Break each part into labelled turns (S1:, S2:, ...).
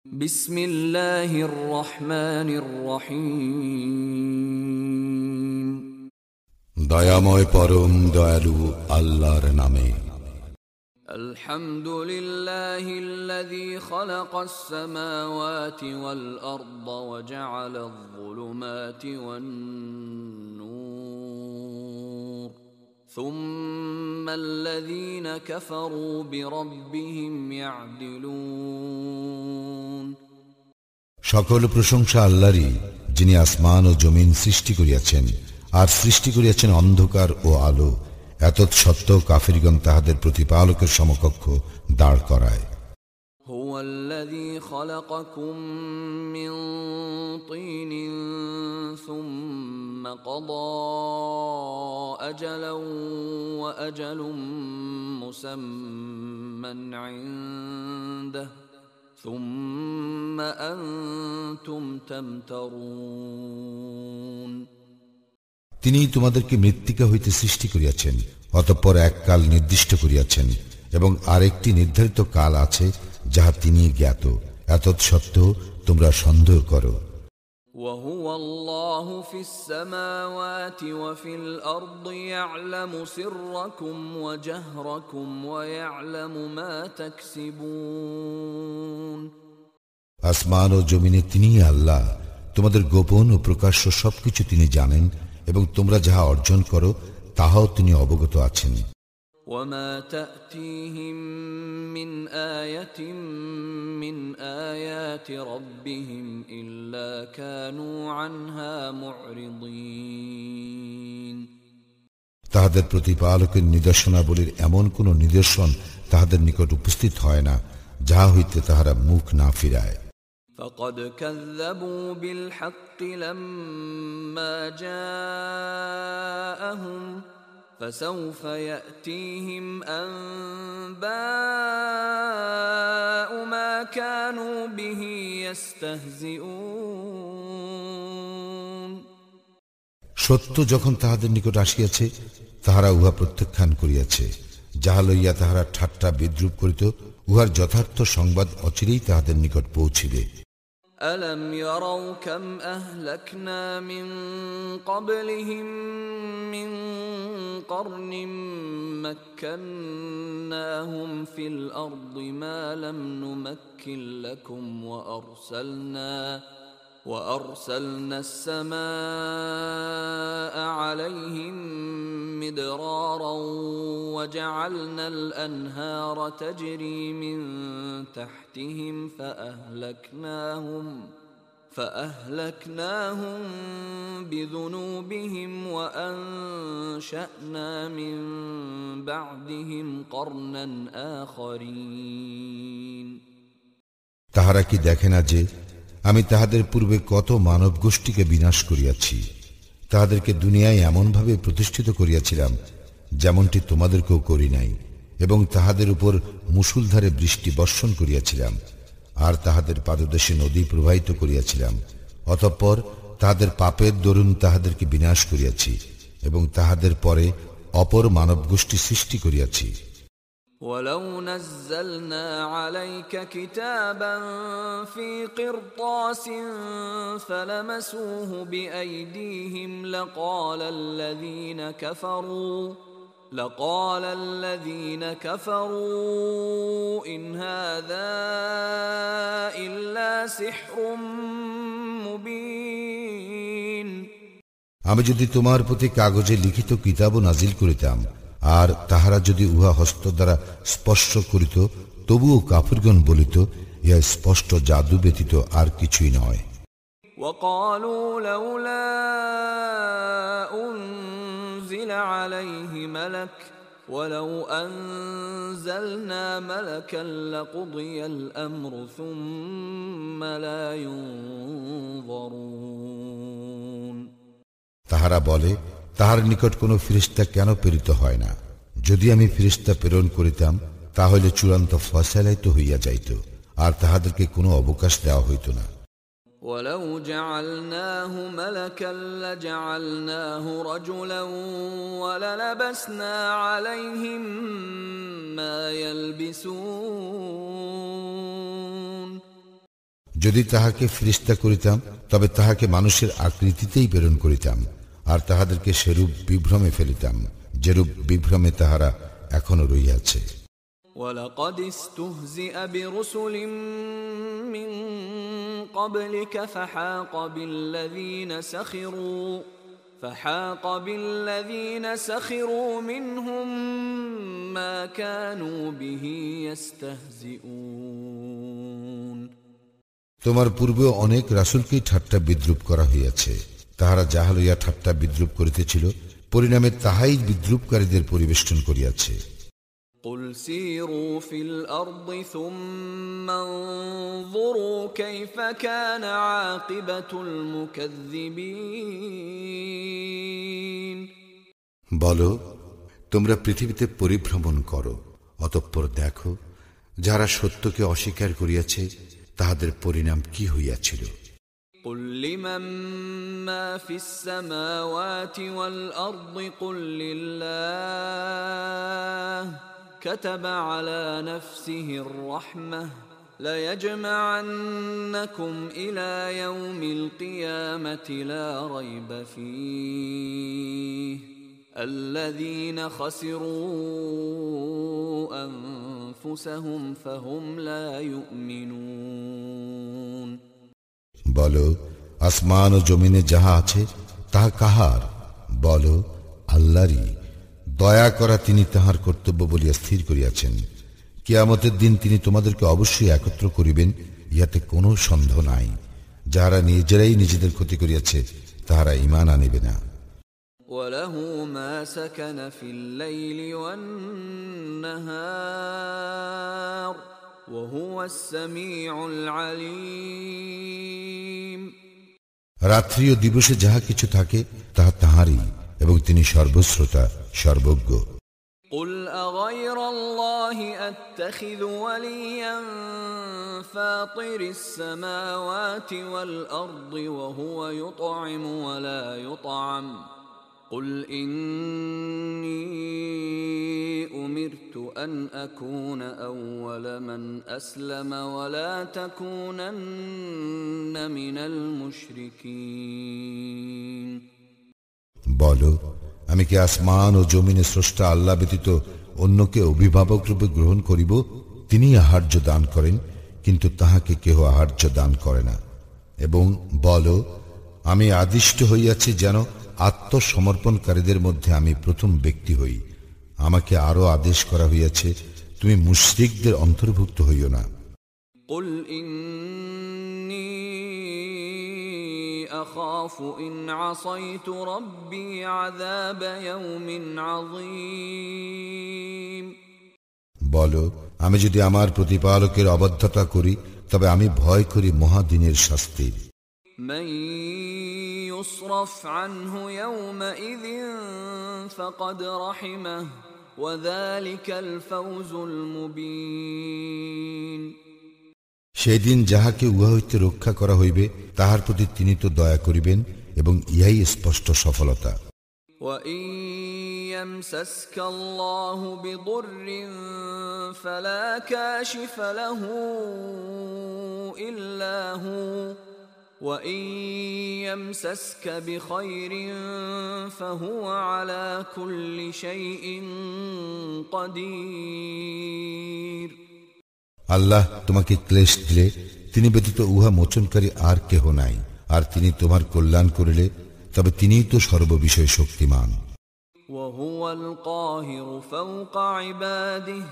S1: বিসমিল্লাহির রহমানির রহিম।
S2: দয়াময় পরম দয়ালু আল্লাহর নামে।
S1: আলহামদুলিল্লাহিল্লাযী খালাকাস সামাওয়াতি ওয়াল আরদা ওয়া জাআলায যুলুমাতি ওয়ান নূর সুম্মাল্লাযীনা কাফারু বিরাব্বিহিম ইয়া'দিলুন।
S2: সকল প্রশংসা আল্লাহরই, যিনি আসমান ও জমিন সৃষ্টি করিয়াছেন আর সৃষ্টি করিয়াছেন অন্ধকার ও আলো। এতৎসত্ত্বেও কাফিরগণ তাহাদের প্রতিপালকের সমকক্ষ দাঁড় করায়।
S1: হুয়াল্লাযী খালাকাকুম মিন তিনিন সুম্মা ক্বাদা আজালান ওয়া আজালুম মুসাম্মান ইনদাহু সুম্মা আনতুম তামতারুন।
S2: তিনিই তোমাদেরকে মৃত্তিকা হইতে সৃষ্টি করিয়াছেন, অতঃপর এক কাল নির্দিষ্ট করিয়াছেন এবং আরেকটি নির্ধারিত কাল আছে যাহা তিনি জ্ঞাত। এতৎসত্ত্বেও তোমরা সন্দেহ করো।
S1: وهو الله في السماوات وفي الأرض يعلم سركم وجهركم ويعلم ما تكسبون।
S2: আসমান ও জমিনে তিনিই আল্লাহ, তোমাদের গোপন ও প্রকাশ্য সবকিছু তিনি জানেন এবং তোমরা যাহা অর্জন করো তাহাও তিনি অবগত আছেন।
S1: وما تأتيهم من آية من آيات ربهم إلا كانوا عنها معرضين।
S2: তাহাদের প্রতিপালকের নিদর্শনাবলীর এমন কোন নিদর্শন তাহাদের নিকট উপস্থিত হয় না যাহা হইতে তাহারা মুখ না ফিরায়।
S1: فقد كذبوا بالحق لما جاءهم فسوف يأتيهم أنباء ما كانوا به يستهزئون।
S2: সত্য যখন তাহাদের নিকট আসিয়াছে তাহারা উহা প্রত্যাখ্যান করিয়াছে, যাহা লইয়া তাহারা ঠাট্টা বিদ্রূপ করিত, উহার যথার্থ সংবাদ অচিরেই তাহাদের নিকট পৌঁছিবে।
S1: ألم يروا كم أهلكنا من قبلهم من قرن مكناهم في الأرض ما لم نمكن لكم وأرسلنا السماء عليهم مدرارا وجعلنا الأنهار تجري من تحتهم فأهلكناهم بذنوبهم وأنشأنا من بعدهم قرنا آخرين।
S2: তাহারা কি দেখে না যে আমি তাহাদের পূর্বে কত মানব গোষ্ঠীকে বিনাশ করিয়াছি, তাহাদেরকে দুনিয়ায় এমনভাবে প্রতিষ্ঠিত করিয়াছিলাম যেমনটি তোমাদেরকেও করি নাই, এবং তাহাদের উপর মুষলধারে বৃষ্টি বর্ষণ করিয়াছিলাম, আর তাহাদের পাদদেশে নদী প্রবাহিত করিয়াছিলাম। অতঃপর তাহাদের পাপের দরুন তাহাদেরকে বিনাশ করিয়াছি এবং তাহাদের পরে অপর মানব গোষ্ঠী সৃষ্টি করিয়াছি।
S1: ولو نزلنا عليك كتابا في قرطاس فلمسوه بأيديهم لقال الذين كفروا إن هذا إلا سحر مبين।
S2: আমি যদি তোমার প্রতি কাগজে লিখিত কিতাবও নাজিল করিতাম, আর তাহারা যদি উহা হস্ত দ্বারা স্পর্শ করিত, তবুও কাফিরগণ বলিত, ইহা স্পষ্ট জাদু ব্যতীত আর কিছুই নয়।
S1: وقالوا لولا أنزل عليه ملك ولو أنزلنا ملكا لقضي الأمر ثم لا ينظرون।
S2: তাহারা বলে, তাহার নিকট কোনো ফেরেশতা কেন প্রেরিত হয় না? যদি আমি ফেরেশতা প্রেরণ করিতাম তাহলে চূড়ান্ত ফয়সালাই তো হইয়া যাইত, আর তাহাদেরকে কোনো অবকাশ দেওয়া হইত না।
S1: ولو جعلناه ملكا لجعلناه رجلا وللبسنا عليهم ما يلبسون।
S2: যদি তাহাকে ফেরেশতা করিতাম তবে তাহাকে মানুষের আকৃতিতেই প্রেরণ করিতাম, আর তাহাদেরকে সেরূপ বিভ্রমে ফেলিতাম যেরূপ বিভ্রমে তাহারা এখনো রইয়াছে।
S1: وَلَقَدِ اسْتُهْزِئَ بِرُسُلٍ مِّن قَبْلِكَ فَحَاقَ بِالَّذِينَ سَخِرُوا مِنْهُم مَّا كَانُوا بِهِ يَسْتَهْزِئُونَ।
S2: তোমার পূর্বে অনেক রাসূলকেই ঠাট্টা বিদ্রূপ করা হইয়াছে। তাহারা যাহা লইয়া ঠাট্টা বিদ্রূপ করিতেছিল, পরিণামে তাহাই বিদ্রূপকারীদের পরিবেষ্টন করিয়াছে।
S1: قُلْ سِيرُوا فِي الْأَرْضِ ثُمَّ انظُرُوا كَيْفَ كَانَ عَاقِبَةُ الْمُكَذِّبِينَ।
S2: বলো, তোমরা পৃথিবীতে পরিভ্রমণ করো, অতঃপর দেখো যারা সত্যকে অস্বীকার করিয়াছে তাহাদের পরিণাম কি হইয়াছিল।
S1: قُلْ لِمَن مَّا فِي السَّمَاوَاتِ وَالْأَرْضِ قُل لِّلَّهِ كَتَبَ عَلَى نَفْسِهِ الرَّحْمَةَ لَيَجْمَعَنَّكُمْ إِلَى يَوْمِ الْقِيَامَةِ لَا رَيْبَ فِيهِ الَّذِينَ خَسِرُوا أَنفُسَهُمْ فَهُمْ لَا يُؤْمِنُونَ।
S2: বলো, আসমান ও জমিনে যাহা আছে তাহা কাহার? বলো, আল্লাহরই। দয়া করা তিনি তাহার কর্তব্য বলিয়া স্থির করিয়াছেন। কিয়ামতের দিন তিনি তোমাদেরকে অবশ্যই একত্র করিবেন, ইহাতে কোনো সন্দেহ নাই। যাহারা নিজেরাই নিজেদের ক্ষতি করিয়াছে তাহারা ঈমান আনিবে না।
S1: وَلَهُ مَا سَكَنَ فِي اللَّيْلِ وَالنَّهَارِ وَهُوَ السَّمِيعُ الْعَلِيمُ।
S2: রাত্রি ও দিবসে যাহা কিছু থাকে তাহা তাহারই, এবং তিনি সর্বশ্রোতা সর্বজ্ঞ।
S1: قُلْ أَغَيْرَ اللَّهِ أَتَّخِذُ وَلِيًّا فَاطِرِ السَّمَاوَاتِ وَالْأَرْضِ وَهُوَ يُطْعِمُ وَلَا يُطْعَمُ قُلْ إِنِّي أُمِرْتُ أَنْ أَكُونَ أَوَّلَ مَنْ أَسْلَمَ وَلَا تَكُونَنَّ مِنَ الْمُشْرِكِينَ।
S2: বলো, আমি কি আসমান ও জমিনের স্রষ্টা আল্লাহ ব্যতীত অন্যকে অভিভাবক রূপে গ্রহণ করিব? তিনি আহার্য দান করেন, কিন্তু তাহাকে কেহ আহার্য দান করে না। এবং বলো, আমি আদিষ্ট হইয়াছি যেন আত্মসমর্পণকারীদের মধ্যে আমি প্রথম ব্যক্তি হই। আমাকে আরো আদেশ করা হইয়াছে, তুমি মুশরিকদের অন্তর্ভুক্ত হইও না।
S1: قُلْ إِنِّي أَخَافُ إِنْ عَصَيْتُ رَبِّي عَذَابَ يَوْمٍ عَظِيمٍ।
S2: বলো, আমি যদি আমার প্রতিপালকের অবাধ্যতা করি তবে আমি ভয় করি মহাদিনের শাস্তির।
S1: مَن يُصْرَفْ عَنْهُ يَوْمَئِذٍ فَقَدْ رَحِمَهُ وَذَلِكَ الْفَوْزُ الْمُبِينُ।
S2: সেদিন যাহাকে উহা হইতে রক্ষা করা হইবে তাহার প্রতি তিনি তো দয়া করিবেন, এবং ইহাই স্পষ্ট সফলতা।
S1: وَإِن يَمْسَسْكَ اللَّهُ بِضُرٍّ فَلَا كَاشِفَ لَهُ إِلَّا هُوَ وَإِن يَمْسَسْكَ بِخَيْرٍ فَهُوَ عَلَى كُلِّ شَيْءٍ قَدِيرٌ।
S2: আল্লাহ তোমাকে ক্লেশ দিলে তিনি ব্যতীত উহা মোচনকারী আর কেহ নাই, আর তিনি তোমার কল্যাণ করিলে তবে তিনিই তো সর্ববিষয়ে শক্তিমান।
S1: وَهُوَ الْقَاهِرُ فَوْقَ عِبَادِهِ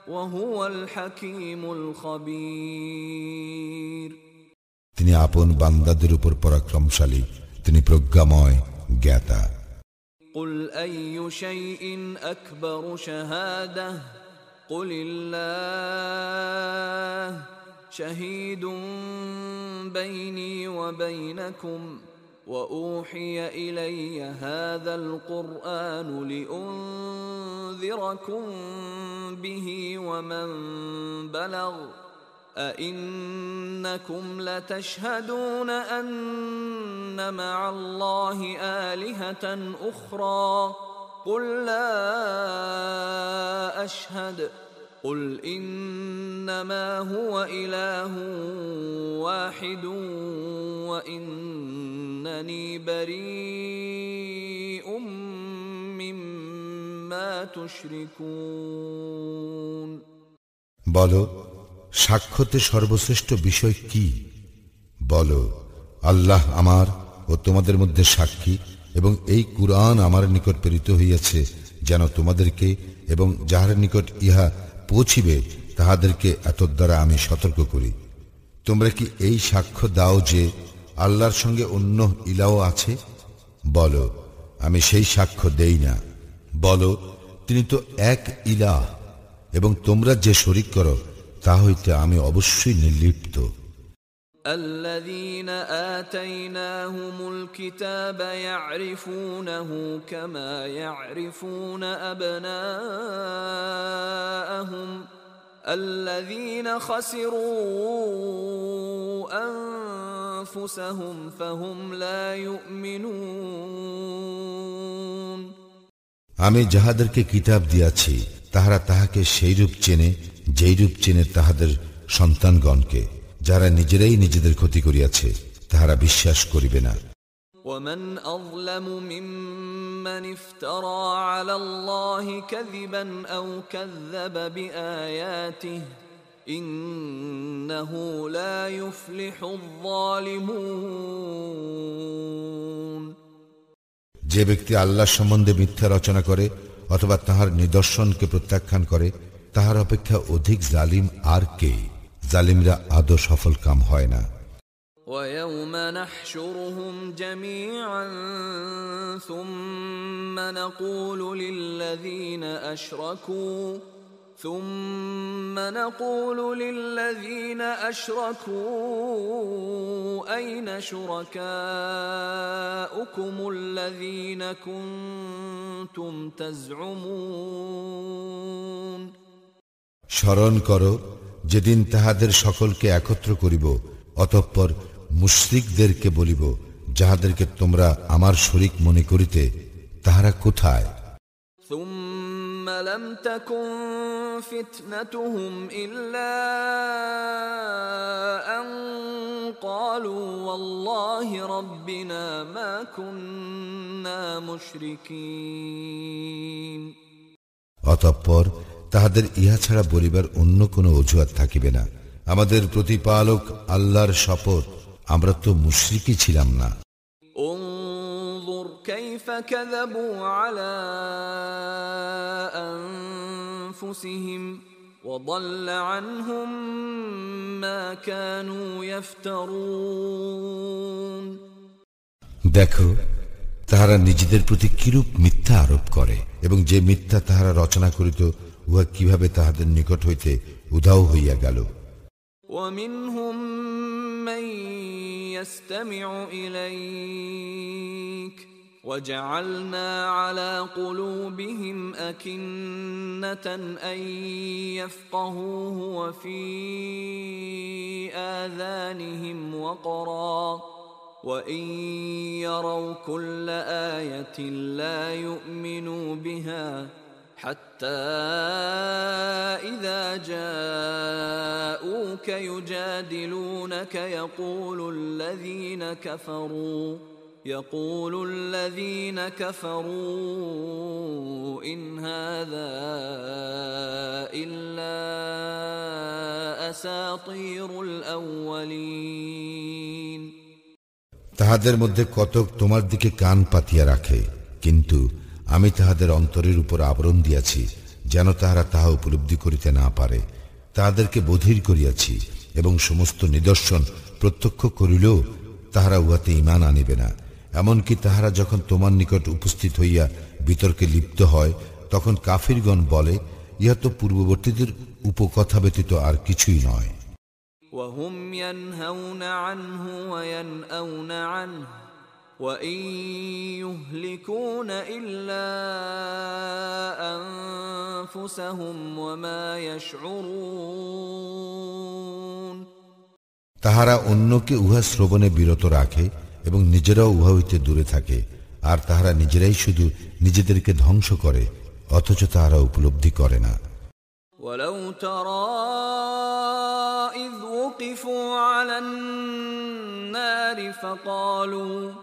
S1: وَهُوَ الْحَكِيمُ الْخَبِيرُ।
S2: তিনি আপন বান্দাদের উপর পরাক্রমশালী, তিনি প্রজ্ঞাময় জ্ঞাতা।
S1: قُلْ أَيُّ شَيْءٍ أَكْبَرُ شَهَادَةً قُلِ اللَّهُ شَهِيدٌ بَيْنِي وَبَيْنَكُمْ وَأُوحِيَ إِلَيَّ هَذَا الْقُرْآنُ لِأُنذِرَكُم بِهِ وَمَن بَلَغَ أَئِنَّكُمْ لَتَشْهَدُونَ أَنَّ مَعَ اللَّهِ آلِهَةً أُخْرَى قُل لَّا أَشْهَدُ قُلْ إِنَّمَا هُوَ إِلَٰهٌ واحد وإنني بريء مما تشركون
S2: বলো, সাক্ষ্যতে সর্বশ্রেষ্ঠ বিষয় কি? বলো, আল্লাহ আমার ও তোমাদের মধ্যে সাক্ষী, এবং এই কুরআন আমার নিকট প্রেরিত হইয়াছে যেন তোমাদেরকে এবং যাহার নিকট ইহা পৌঁছিবে তাহাদেরকে এতদ্বারা আমি সতর্ক করি। তোমরা কি এই সাক্ষ্য দাও যে আল্লাহর সঙ্গে অন্য ইলাহ আছে? বলো, আমি সেই সাক্ষ্য দেই না। বলো, তিনি তো এক ইলাহ, এবং তোমরা যে শরীক করো তা হইতে আমি অবশ্যই নির্লিপ্ত।
S1: الذين آتيناهم الكتاب يعرفونه كما يعرفون أبناءهم الذين خسروا أنفسهم فهم لا يؤمنون
S2: আমি যাহাদেরকে কিতাব দিয়াছি তাহারা তাহাকে সেইরূপ চেনে যেইরূপ চেনে তাহাদের সন্তানগণকে, যারা নিজেরাই নিজেদের ক্ষতি করিয়াছে, তাহারা বিশ্বাস করিবে না।
S1: ومن أظلم ممن افترى على الله كذبا أو كذب بآياته إنه لا يفلح الظالمون
S2: যে ব্যক্তি আল্লাহ সম্বন্ধে মিথ্যা রচনা করে অথবা তাহার নিদর্শনকে প্রত্যাখ্যান করে, তাহার অপেক্ষা অধিক জালিম আর কে? জালিমরা আদৌ সফল কাম হয় না।
S1: ويوم نحشرهم جميعا ثم نقول للذين أشركوا أين شركاؤكم الذين كنتم تزعمون
S2: স্মরণ করো যেদিন তাহাদের সকলকে একত্র করিব, অতঃপর মুশরিকদেরকে বলিব, যাহাদেরকে তোমরা আমার শরীক মনে করিতে, তাহারা কোথায়?
S1: ثم لم تكن فتنتهم إلا أن قالوا والله ربنا ما كنا مشركين
S2: অতঃপর তাহাদের ইহা ছাড়া বলিবার অন্য কোনো অজুহাত থাকিবে না, আমাদের প্রতিপালক আল্লাহর শপথ, আমরা তো মুশরিকই ছিলাম না।
S1: انظر كيف كذبوا على أنفسهم وضل عنهم ما كانوا يفترون
S2: দেখো, তাহারা নিজেদের প্রতি কিরূপ মিথ্যা আরোপ করে, এবং যে মিথ্যা তাহারা রচনা করিত উহা কিভাবে তাহাদের নিকট হইতে উধাও হইয়া গেল।
S1: ومنهم من يستمع إليك وجعلنا على قلوبهم أكنة أن يفقهوه وفي آذانهم وقرا وإن يروا كل آية لا يؤمنوا بها حتى إذا جاءوك يجادلونك يقول الذين كفروا إن هذا إلا أساطير الأولين
S2: তাহাদের মধ্যে কতক তোমার দিকে কান পাতিয়া রাখে, কিন্তু আমি তাহাদের অন্তরের উপর আবরণ দিয়াছি যেন তাহারা তাহা উপলব্ধি করিতে না পারে। তাহাদেরকে বধির করিয়াছি এবং সমস্ত নিদর্শন প্রত্যক্ষ করিলেও তাহারা উহাতে ঈমান আনিবে না। এমনকি তাহারা যখন তোমার নিকট উপস্থিত হইয়া বিতর্কে লিপ্ত হয়, তখন কাফিরগণ বলে, ইহা তো পূর্ববর্তীদের উপকথা ব্যতীত আর কিছুই নয়।
S1: وهم ينهون عنه وينأون عنه وإن يهلكون إلا أنفسهم وما يشعرون
S2: তাহারা অন্যকে উহা শ্রবণে বিরত রাখে এবং নিজেরাও উহা হইতে দূরে থাকে, আর তাহারা নিজেরাই শুধু নিজেদেরকে ধ্বংস করে, অথচ তাহারা উপলব্ধি করে না।
S1: ولو ترى إذ وقفوا على النار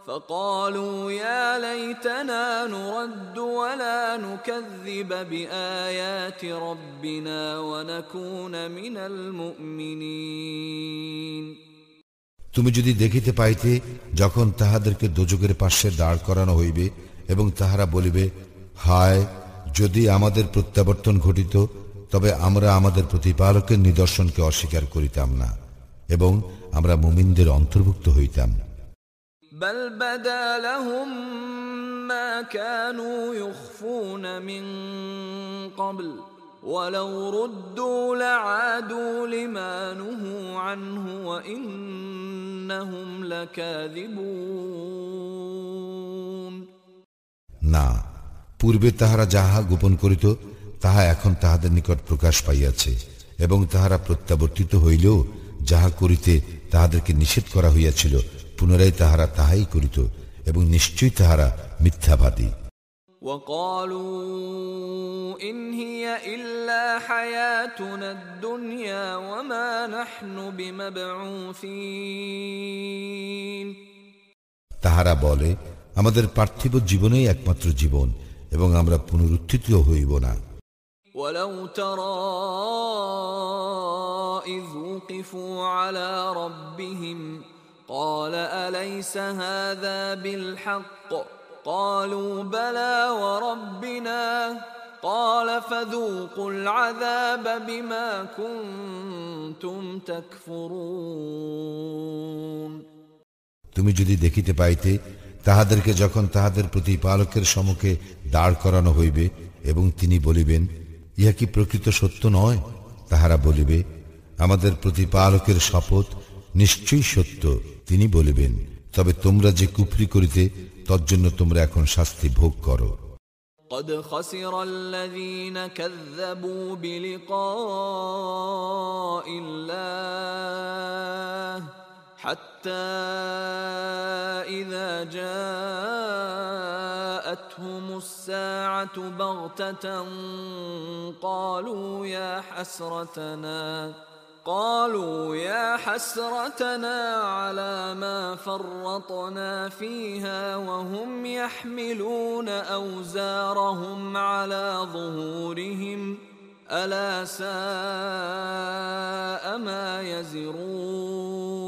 S1: فقالوا يا ليتنا نرد ولا نكذب بآيات ربنا ونكون من المؤمنين
S2: তুমি যদি দেখিতে পাইতে যখন তাহাদেরকে দোজখের পাশে দাঁড় করানো হইবে এবং তাহারা বলিবে, হায়, যদি আমাদের প্রত্যাবর্তন ঘটিত, তবে আমরা আমাদের প্রতিপালকের নিদর্শনকে অস্বীকার করিতাম না এবং আমরা মুমিনদের অন্তর্ভুক্ত হইতাম।
S1: بل بدا لهم ما كانوا يخفون من قبل ولو ردوا لعادوا لما نهوا عنه وإنهم لكاذبون
S2: না, পূর্বে তাহারা যাহা গোপন করিত তাহা এখন তাহাদের নিকট প্রকাশ পাইয়াছে এবং তাহারা প্রত্যাবর্তিত হইলেও যাহা করিতে তাহাদেরকে নিষেধ করা হইয়াছিল পুনরায় তাহারা তাহাই করিত এবং নিশ্চয়ই তাহারা মিথ্যাবাদী।
S1: وقالوا إن هي إلا حياتنا الدنيا وما نحن بمبعوثين
S2: তাহারা বলে, আমাদের পার্থিব জীবনেই একমাত্র জীবন এবং আমরা পুনরুত্থিত হইব না।
S1: ولو ترى إذ وقفوا على ربهم قال أليس هذا بالحق قالوا بلى وربنا قال فذوقوا العذاب بما كنتم تكفرون
S2: তুমি যদি দেখিতে পাইতে তাহাদেরকে যখন তাহাদের প্রতিপালকের সম্মুখে দাঁড় করানো হইবে এবং তিনি বলিবেন, ইহা কি প্রকৃত সত্য নয়? তাহারা বলিবে, আমাদের প্রতিপালকের শপথ, নিশ্চয়ই সত্য। তিনি বলিবেন, তবে তোমরা যে কুফরি করিতে তজ্জন্য তোমরা এখন শাস্তি ভোগ করো।
S1: قد خسر الذين كذبوا بلقاء الله حتى إذا جاءتهم الساعة بغتة قالوا يا حسرتنا على ما فرطنا فيها وهم يحملون أوزارهم على ظهورهم ألا ساء ما يزرون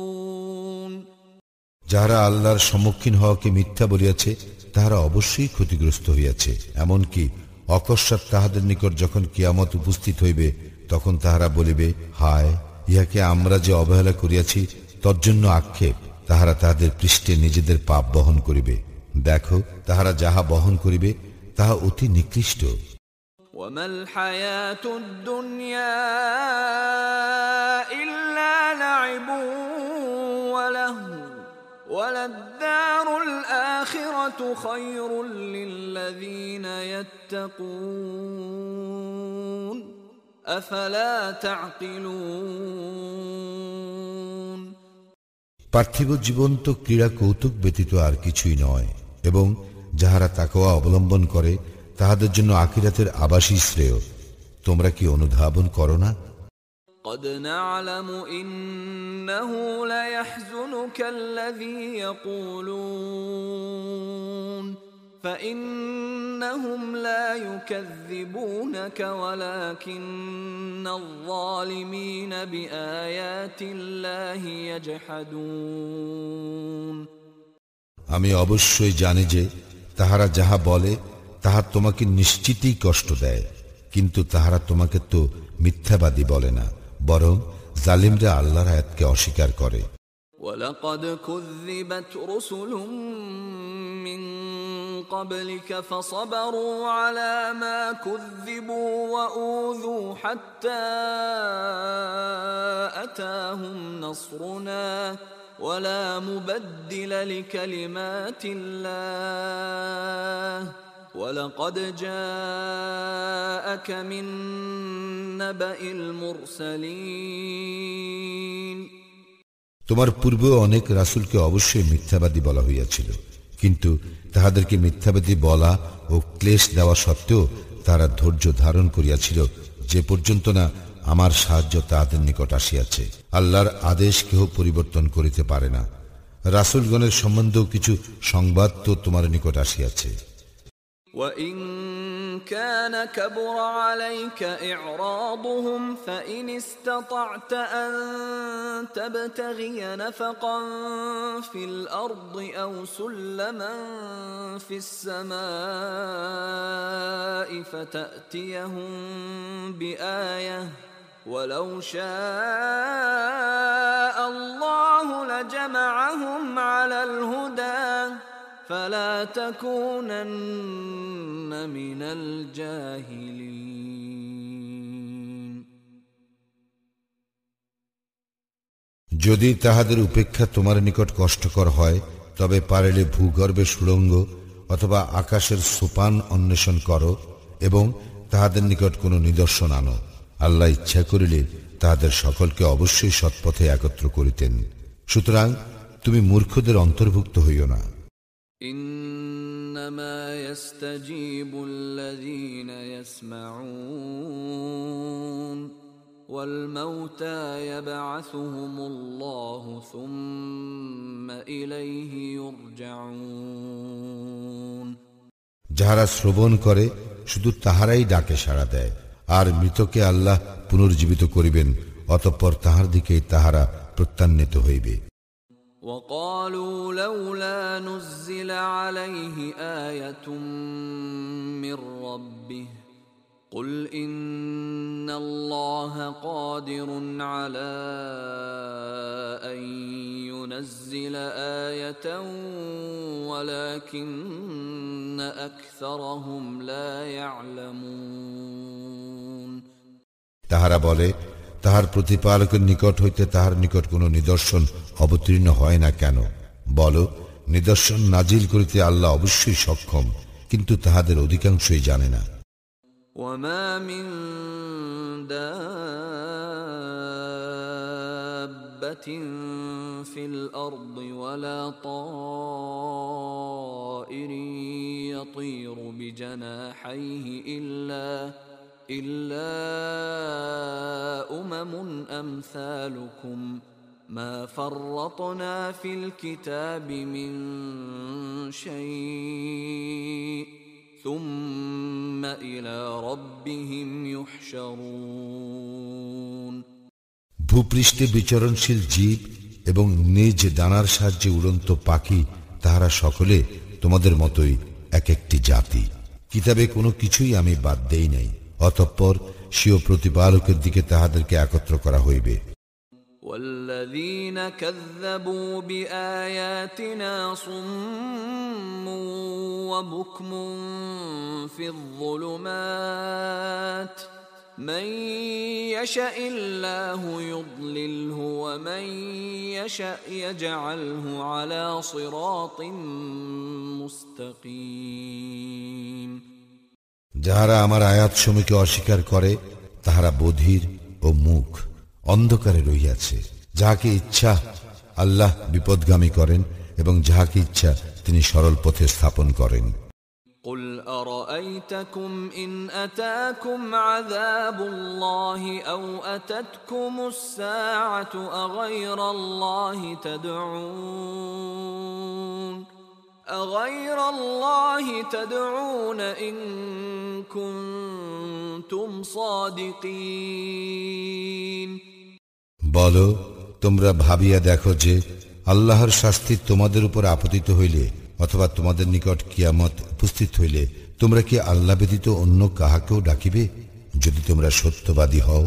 S2: যাহারা আল্লাহর সম্মুখীন হওয়াকে মিথ্যা বলিয়াছে তাহারা অবশ্যই ক্ষতিগ্রস্ত হইয়াছে। এমনকি অকস্মাৎ তাহাদের নিকট যখন কিয়ামত উপস্থিত হইবে তখন তাহারা বলিবে, হায়, ইহাকে আমরা যে অবহেলা করিয়াছি তজ্জন্য আক্ষেপ। তাহারা তাহাদের পৃষ্ঠে নিজেদের পাপ বহন করিবে। দেখো, তাহারা যাহা বহন করিবে তাহা অতি নিকৃষ্ট।
S1: وما الحياة الدنيا إلا لعب ولهو وللدار الآخرة خير للذين يتقون أفلا تعقلون
S2: পার্থিব জীবন তো ক্রীড়া কৌতুক ব্যতীত আর কিছুই নয় এবং যাহারা তাকওয়া অবলম্বন করে তাহাদের জন্য আখিরাতের আবাসই শ্রেয়। তোমরা কি অনুধাবন করো না?
S1: قد نعلم إنه ليحزنك الذي يقولون فإنهم لا يكذبونك ولكن الظالمين بآيات الله يجحدون
S2: আমি অবশ্যই জানি যে তাহারা যাহা বলে তাহা তোমাকে নিশ্চিতই কষ্ট দেয়, কিন্তু তাহারা তোমাকে তো মিথ্যাবাদী বলে না, বরং জালিমরা আল্লাহর আয়াতকে অস্বীকার করে।
S1: وَلَقَدْ كُذِّبَتْ رُسُلٌ مِّن قَبْلِكَ فَصَبَرُوا عَلَى مَا كُذِّبُوا وَأُوذُوا حَتَّى أَتَاهُمْ نَصْرُنَا وَلَا مُبَدِّلَ لِكَلِمَاتِ اللَّهِ وَلَقَدْ جَاءَكَ مِن نَّبَإِ الْمُرْسَلِينَ
S2: তোমার পূর্বেও অনেক রাসূলকে অবশ্যই মিথ্যাবাদী বলা হইয়াছিল, কিন্তু তাহাদেরকে মিথ্যাবাদী বলা ও ক্লেশ দেওয়া সত্ত্বেও তারা ধৈর্য ধারণ করিয়াছিল, যে পর্যন্ত না আমার সাহায্য তাহাদের নিকট আসিয়াছে। আল্লাহর আদেশ কেহ পরিবর্তন করিতে পারে না। রাসূলগণের সম্বন্ধেও কিছু সংবাদ তো তোমার নিকট আসিয়াছে।
S1: وَإِن كَانَ كَبُرَ عَلَيْكَ إِعْرَاضُهُمْ فَإِنِ اسْتَطَعْتَ أَن تَبْتَغِيَ نَفَقًا فِي الْأَرْضِ أَوْ سُلَّمًا فِي السَّمَاءِ فَتَأْتِيَهُم بِآيَةٍ وَلَوْ شَاءَ اللَّهُ لَجَمَعَهُمْ عَلَى الْهُدَى فَلَا تَكُونَنَّ مِنَ الْجَاهِلِينَ
S2: যদি তাহাদের উপেক্ষা তোমার নিকট কষ্টকর হয়, তবে পারিলে ভূগর্ভে সুড়ঙ্গ অথবা আকাশের সোপান অন্বেষণ করো এবং তাহাদের নিকট কোনো নিদর্শন আনো। আল্লাহ ইচ্ছা করিলে তাহাদের সকলকে অবশ্যই সৎপথে একত্র করিতেন। সুতরাং তুমি মূর্খদের অন্তর্ভুক্ত হইও না।
S1: إنما يستجيب الذين يسمعون والموتى يبعثهم الله ثم إليه يرجعون
S2: যাহারা শ্রবণ করে শুধু তাহারাই ডাকে সাড়া দেয়, আর মৃতকে আল্লাহ পুনর্জীবিত করিবেন, অতঃপর তাহার দিকেই তাহারা প্রত্যান্বিত হইবে।
S1: وقالوا لولا نزل عليه آية من ربه قل إن الله قادر على أن ينزل آية ولكن أكثرهم لا يعلمون
S2: তাহারা বলে, তাহার প্রতিপালকের নিকট হইতে তাহার নিকট কোন নিদর্শন অবতীর্ণ হয় না কেন? বল, নিদর্শন নাজিল করিতে আল্লাহ অবশ্যই সক্ষম, কিন্তু তাহাদের অধিকাংশই জানে না।
S1: وما من دابة في الأرض ولا طائر يطير بجناحيه إلا أمم أمثالكم ما فرطنا في الكتاب من شيء ثم إلى ربهم يحشرون
S2: ভূপৃষ্ঠে বিচরণশীল জীব এবং নিজ ডানার সাহায্যে উড়ন্ত পাখি, তাহারা সকলে তোমাদের মতোই এক একটি জাতি। কিতাবে কোনো কিছুই আমি বাদ দেই নাই, অতঃপর স্বীয় প্রতিপালকের দিকে তাহাদেরকে একত্র করা হইবে।
S1: والذين كذبوا بآياتنا صم وبكم في الظلمات من يشاء الله يضلله ومن يشاء يجعله على صراط مستقيم
S2: যাহারা আমার আয়াতসমূহকে অস্বীকার করে তাহারা বধির ও মুখ অন্ধকারে রহিয়াছে। যাহাকে ইচ্ছা আল্লাহ বিপদগামী করেন এবং যাহাকে ইচ্ছা তিনি সরল পথে স্থাপন করেন।
S1: قل أرأيتكم إن أتاكم عذاب الله أو أتتكم الساعة أغير الله تدعون إن كنتم صادقين
S2: বলো, তোমরা ভাবিয়া দেখো যে আল্লাহর শাস্তি তোমাদের উপর আপতিত হইলে অথবা তোমাদের নিকট কিয়ামত উপস্থিত হইলে তোমরা কি আল্লাহ ব্যতীত অন্য কাহাকেও ডাকিবে, যদি তোমরা সত্যবাদী হও?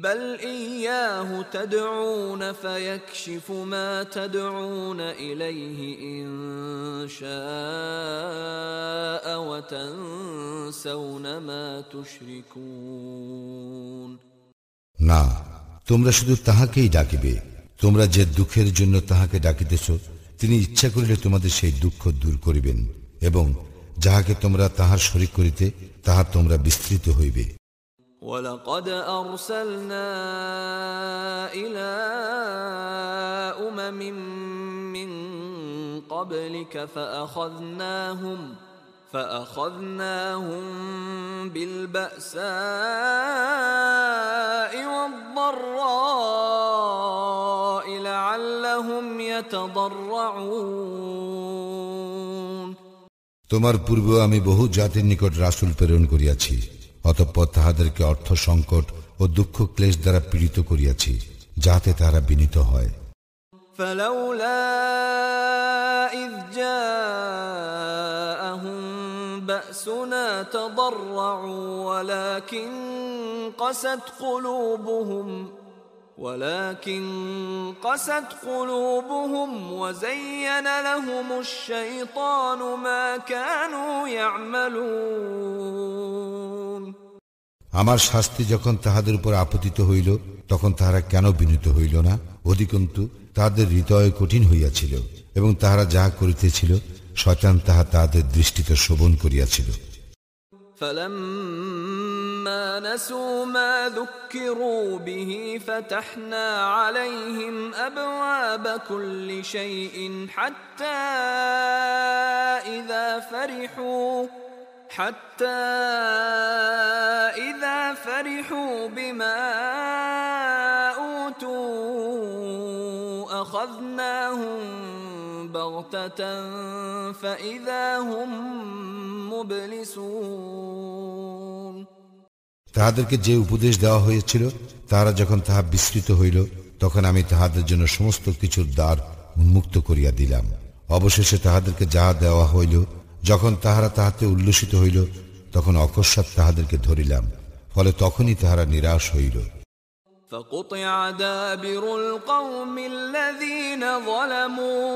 S1: بل إياه تدعون فيكشف ما تدعون إليه إن شاء وتنسون ما تشركون
S2: না, তোমরা শুধু তাহাকেই ডাকিবে। তোমরা যে দুঃখের জন্য তাহাকে ডাকিতেছ, তিনি ইচ্ছা করিলে তোমাদের সেই দুঃখ দূর করিবেন, এবং যাহাকে তোমরা তাহার শরীক করিতে তাহা তোমরা বিস্তৃত হইবে।
S1: وَلَقَدْ أَرْسَلْنَا إِلَى أُمَمٍ مِّن قَبْلِكَ فَأَخَذْنَاهُمْ بِالْبَأْسَاءِ وَالضَّرَّاءِ لَعَلَّهُمْ هم يتضرعون
S2: তোমার পূর্বে আমি বহু জাতির নিকট রাসূল প্রেরণ করিয়াছি, অতঃপর তাহাদেরকে অর্থ সংকট ও দুঃখ ক্লেশ দ্বারা পীড়িত করিয়াছি, যাতে তারা বিনীত হয়।
S1: فلولا إذ جاءهم بأسنا تضرعوا ولكن قست قلوبهم وزين لهم الشيطان ما كانوا يعملون
S2: আমার শাস্তি যখন তাহাদের উপর আপতিত হইল, তখন তাহারা কেন বিনীত হইল না? অধিকন্তু তাহাদের হৃদয় কঠিন হইয়াছিল এবং তাহারা যাহা করিতেছিল শয়তান তাহা তাহাদের দৃষ্টিতে শোভন করিয়াছিল।
S1: فلما نسوا ما ذكروا به فتحنا عليهم أبواب كل شيء حتى إذا فرحوا بما أوتوا أخذناهم بغتة فإذا هم مبلسون
S2: তাহাদেরকে যে উপদেশ দেওয়া হয়েছিল, তাহারা যখন তাহা বিস্তৃত হইল, তখন আমি তাহাদের জন্য সমস্ত কিছুর দ্বার উন্মুক্ত করিয়া দিলাম। অবশেষে তাহাদেরকে যাহা দেওয়া হইল, যখন তাহারা তাহাতে উল্লসিত হইল, তখন অকস্মাৎ তাহাদেরকে ধরিলাম, ফলে তখনই তাহারা নিরাশ হইল।
S1: فقطع دابر القوم الذين ظلموا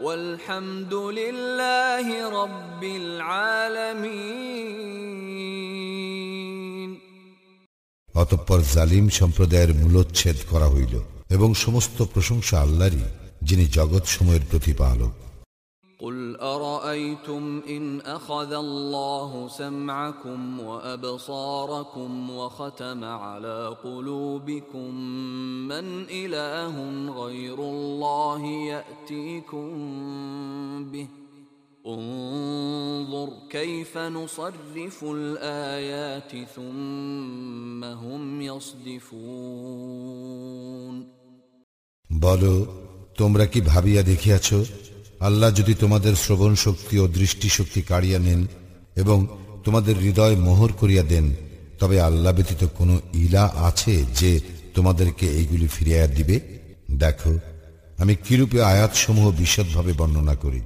S1: والحمد لله رب العالمين
S2: অতঃপর জালিম সম্প্রদায়ের মূলোচ্ছেদ করা হইল এবং সমস্ত প্রশংসা আল্লাহরই, যিনি জগৎ সমূহের প্রতিপালক।
S1: قل أرأيتم إن أخذ الله سمعكم وأبصاركم وختم على قلوبكم من إله غير الله يأتيكم به انظر كيف نصرف الآيات ثم هم يصدفون
S2: বলো, তোমরা কি ভাবিয়া দেখিয়াছ, আল্লাহ যদি তোমাদের শ্রবণ শক্তি ও দৃষ্টি শক্তি কাড়িয়া নেন এবং তোমাদের হৃদয় মোহর করিয়া দেন, তবে আল্লাহ ব্যতীত কোনো ইলাহ আছে যে তোমাদেরকে এইগুলি ফিরিয়ে দিবে? দেখো আমি কিরূপে আয়াতসমূহ বিশদভাবে বর্ণনা করি,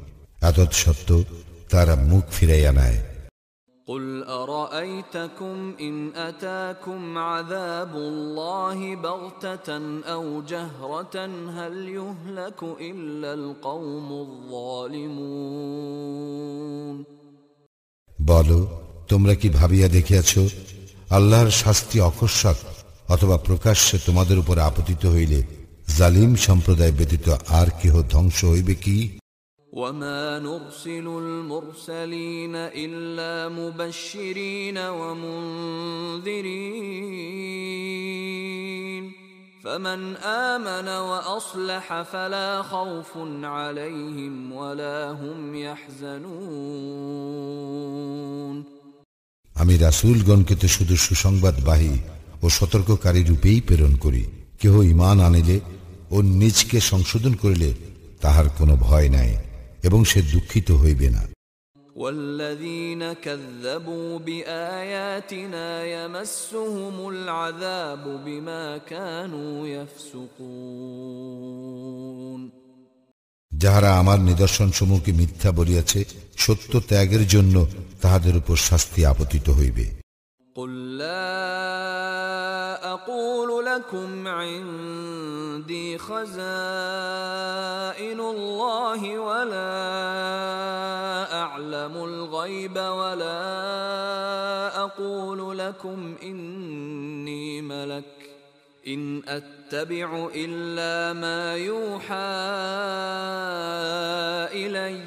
S2: এতৎসত্ত্বেও তারা মুখ ফিরাইয়া নেয়।
S1: قل أرأيتكم إن أتاكم عذاب الله بغتة أو جهرة هل يهلك إلا القوم الظالمون
S2: বলো, তোমরা কি ভাবিয়া দেখিয়াছ, আল্লাহর শাস্তি অকস্মাৎ অথবা প্রকাশ্যে তোমাদের উপর আপতিত হইলে জালিম সম্প্রদায় ব্যতীত আর কেহ ধ্বংস হইবে কি?
S1: وما نرسل المرسلين إلا مبشرين ومنذرين فمن آمن وأصلح فلا خوف عليهم ولا هم يحزنون
S2: আমি রাসূলগণকে তো শুধু সুসংবাদবাহী ও সতর্ককারী রূপেই প্রেরণ করি। কেহ ঈমান আনিলে ও নিজকে সংশোধন করিলে তাহার কোনো ভয় নাই এবং সে দুঃখিত হইবে না।
S1: والذين كذبوا بآياتنا يمسهم العذاب بما كانوا يفسقون
S2: যাহারা আমার নিদর্শন সমূহকে মিথ্যা বলিয়াছে, সত্য ত্যাগের জন্য তাহাদের উপর শাস্তি আপতিত হইবে।
S1: قل لا أقول لكم عندي خزائن الله ولا أعلم الغيب ولا أقول لكم إني ملك إن أتبع إلا ما يوحى إلي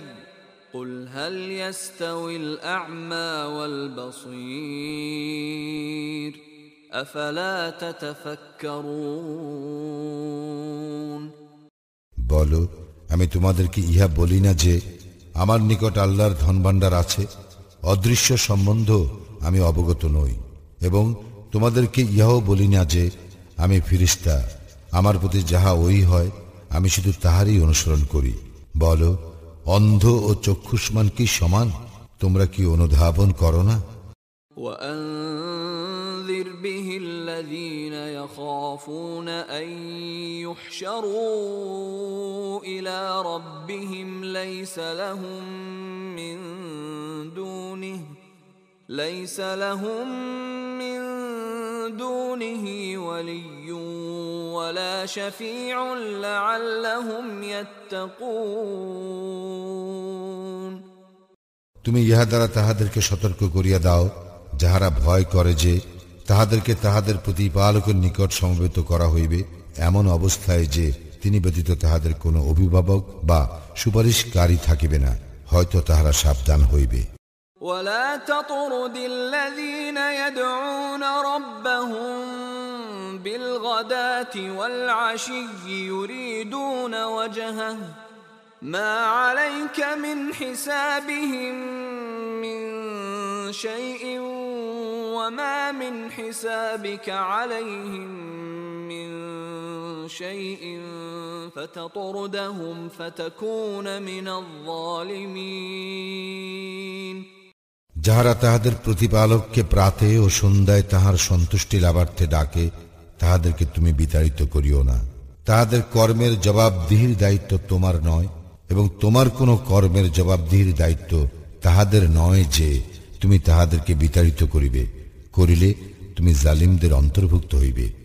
S1: قل هل يستوي الأعمى والبصير أفلا تتفكرون
S2: বলো, আমি তোমাদেরকে ইহা বলি না যে আমার নিকট আল্লাহর ধনভাণ্ডার আছে, অদৃশ্য সম্বন্ধ আমি অবগত নই, এবং তোমাদেরকে ইহাও বলি না যে আমি ফিরিস্তা, আমার প্রতি যাহা ওহী হয় আমি শুধু তাহারই অনুসরণ করি। বলো, অন্ধ ও চক্ষুষ্মান কি সমান? তোমরা কি অনুধাবন করো না?
S1: وأنذر به الذين يخافون أن يحشروا إلى ربهم ليس لهم من دونه ولي ولا شفيع لعلهم يتقون।
S2: তুমি ইহা দ্বারা তাহাদেরকে সতর্ক করিয়া দাও, যাহারা ভয় করে যে তাহাদেরকে তাহাদের প্রতিপালকের নিকট সমবেত করা হইবে এমন অবস্থায় যে তিনি ব্যতীত তাহাদের কোনো অভিভাবক বা সুপারিশকারী থাকিবে না, হয়তো তাহারা সাবধান হইবে।
S1: ولا تطرد الذين يدعون ربهم بالغداة والعشي يريدون وجهه ما عليك من حسابهم من شيء وما من حسابك عليهم من شيء فتطردهم فتكون من الظالمين।
S2: যাহারা তাহাদের প্রতিপালককে প্রাতে ও সন্ধ্যায় তাহার সন্তুষ্টি লাভার্থে ডাকে, তাহাদেরকে তুমি বিতাড়িত করিও না। তাহাদের কর্মের জবাবদিহির দায়িত্ব তোমার নয়, এবং তোমার কোনো কর্মের জবাবদিহির দায়িত্ব তাহাদের নয় যে তুমি তাহাদেরকে বিতাড়িত করিবে। করিলে তুমি জালিমদের অন্তর্ভুক্ত হইবে।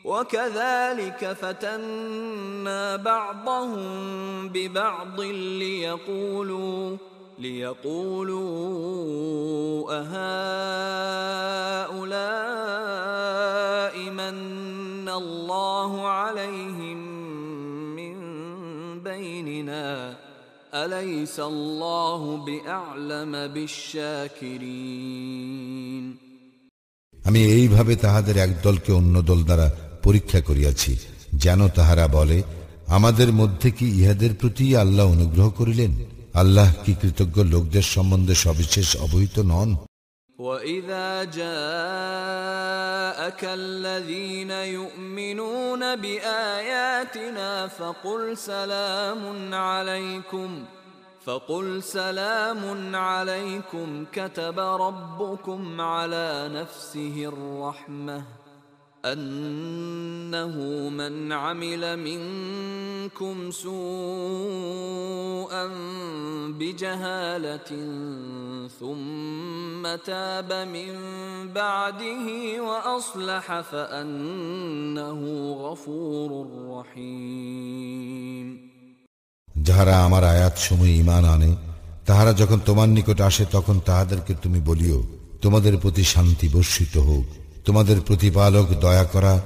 S1: وكذلك فتنا بعضهم ببعض ليقولوا أهؤلاء من الله عليهم من بيننا أليس الله بأعلم بالشاكرين।
S2: আমি এইভাবে তাহাদের এক দলকে অন্য দল দ্বারা পরীক্ষা করিয়াছি, যেন তাহারা বলে, আমাদের মধ্যে কি ইহাদের প্রতি আল্লাহ অনুগ্রহ করিলেন? আল্লাহ কি কৃতজ্ঞ লোকদের সম্বন্ধে সবিশেষ অবহিত নন?
S1: وَإِذَا جَاءَكَ الَّذِينَ يُؤْمِنُونَ بِآيَاتِنَا فقل سلام عليكم كتب ربكم على نفسه الرحمة أنه من عمل منكم سوءا بجهالة ثم تاب من بعده وأصلح فأنه غفور رحيم।
S2: যাহারা আমার আয়াতসমূহে ঈমান আনে, তাহারা যখন তোমার নিকট আসে তখন তাহাদেরকে তুমি বলিও, তোমাদের প্রতি শান্তি বর্ষিত হোক। তোমাদের প্রতিপালক দয়া করা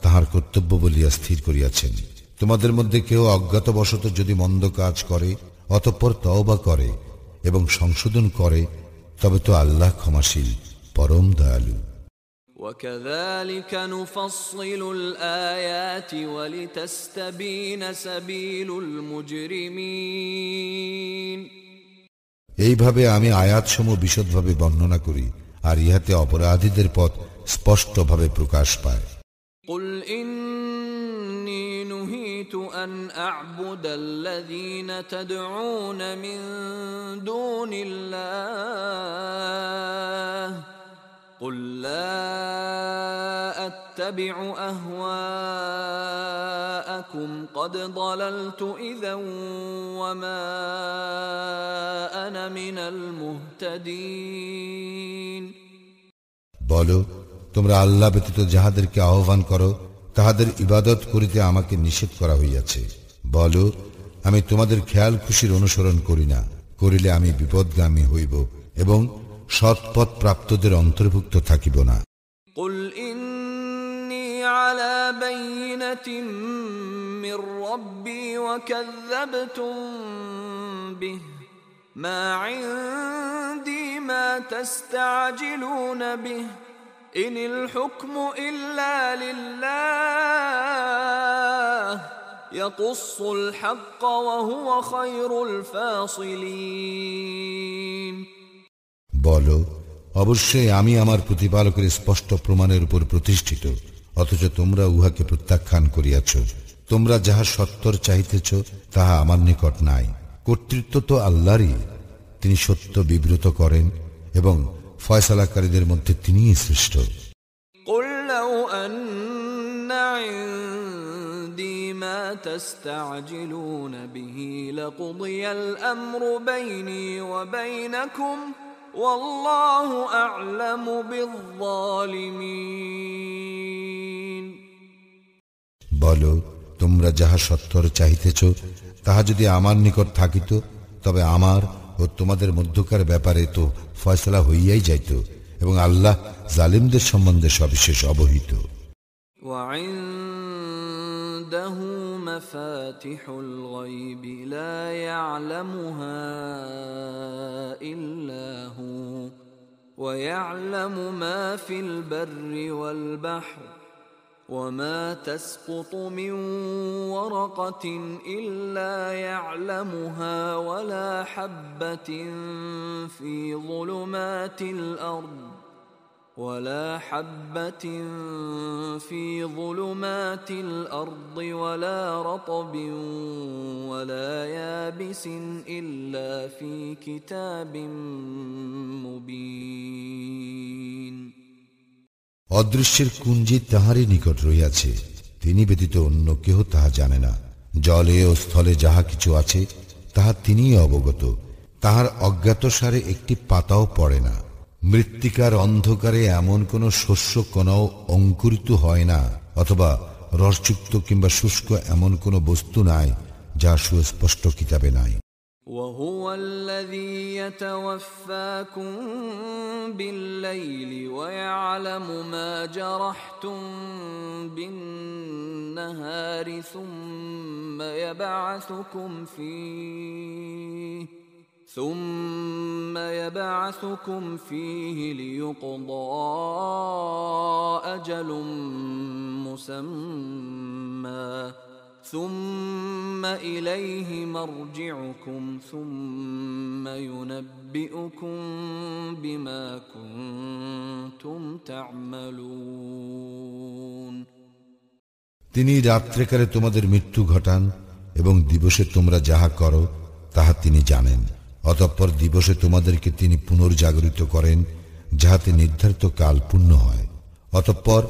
S2: তাহার কর্তব্য বলিয়া স্থির করিয়াছেন। তোমাদের মধ্যে কেউ অজ্ঞাতবশত যদি মন্দ কাজ করে, অতঃপর তওবা করে এবং সংশোধন করে, তবে তো আল্লাহ ক্ষমাশীল, পরম দয়ালু।
S1: وَكَذَلِكَ نُفَصِّلُ الْآيَاتِ وَلِتَسْتَبِينَ سَبِيلُ الْمُجْرِمِينَ।
S2: এইভাবে আমি আয়াতসমূহ বিশদভাবে বর্ণনা করি, আর ইহাতে অপরাধীদের পথ স্পষ্টভাবে প্রকাশ পায়।
S1: قُلْ إِنِّي نُهِيتُ أَنْ أَعْبُدَ الَّذِينَ تَدْعُونَ مِن دُونِ اللَّهِ قُلْ لَا أَتَّبِعُ أَهْوَاءَكُمْ قَدْ ضَلَلْتُ إِذًا وَمَا أَنَا مِنَ الْمُهْتَدِينَ।
S2: বলো, তোমরা আল্লাহ ব্যতীত যাহাদেরকে আহ্বান করো, তাহাদের ইবাদত করিতে আমাকে নিষেধ করা হইয়াছে। বলো, আমি তোমাদের খেয়াল খুশির অনুসরণ করি না। করিলে আমি বিপদগামী হইব এবং সৎপথ প্রাপ্তদের অন্তর্ভুক্ত থাকিব না।
S1: قُلْ إِنِّي عَلَى بَيِّنَةٍ مِّن رَّبِّي وَكَذَّبْتُم بِهِ مَا عِندِي مَا تَسْتَعْجِلُونَ بِهِ إِنِ الْحُكْمُ إِلَّا لِلَّهِ يَقُصُّ الْحَقَّ وَهُوَ خَيْرُ الْفَاصِلِينَ।
S2: বলো, অবশ্যই আমি আমার প্রতিপালকের স্পষ্ট প্রমাণের উপর প্রতিষ্ঠিত, অথচ তোমরা উহাকে প্রত্যাখ্যান করিয়াছ। তোমরা যাহা সত্তর চাহিতেছ তাহা আমার নিকট নাই। কর্তৃত্ব তো আল্লাহরই, তিনি সত্য বিব্রত করেন এবং ফয়সালাকারীদের মধ্যে তিনিই শ্রেষ্ঠ।
S1: قُلْ لَوْ أَنَّ عِندِي مَا تَسْتَعْجِلُونَ بِهِ لَقُضِيَ الْأَمْرُ بَيْنِي وَبَيْنَكُمْ وَاللَّهُ أَعْلَمُ بِالظَّالِمِينَ।
S2: বলো, তোমরা যাহা সত্তর চাহিতেছ তাহা যদি আমার নিকট থাকিত, তবে আমার ও তোমাদের মধ্যকার ব্যাপারে তো ফয়সালা হইয়াই যাইত, এবং আল্লাহ জালিমদের সম্বন্ধে সবিশেষ অবহিত।
S1: وعنده مفاتح الغيب لا يعلمها إلا هو ويعلم ما في البر والبحر وما تسقط من ورقة إلا يعلمها ولا حبة في ظلمات الأرض ولا رطب ولا يابس إلا في كتاب مبين।
S2: অদৃশ্যের কুঞ্জি তাহারই নিকট রহিয়াছে, তিনি ব্যতীত অন্য কেহ তাহা জানে না। জলে ও স্থলে যাহা কিছু আছে তাহা তিনিই অবগত, তাহার অজ্ঞাতসারে একটি পাতাও পড়ে না। মৃত্তিকার অন্ধকারে এমন কোন শস্য কণাও অঙ্কুরিত হয় না, অথবা রসযুক্ত কিংবা শুষ্ক এমন কোন বস্তু নাই যা সুস্পষ্ট কিতাবে নাই।
S1: وهو الذي يتوفاكم بالليل ويعلم ما جرحتم بالنهار ثم يبعثكم فيه ليقضى أجل مسمى ثم إليه مرجعكم ثم ينبئكم بما كنتم تعملون।
S2: তিনি রাত্রিকালে তোমাদের মৃত্যু ঘটান এবং দিবসে তোমরা যাহা করো তাহা তিনি জানেন। অতঃপর দিবসে তোমাদেরকে তিনি পুনর্জাগরিত করেন, যাহাতে নির্ধারিত কাল পূর্ণ হয়। অতঃপর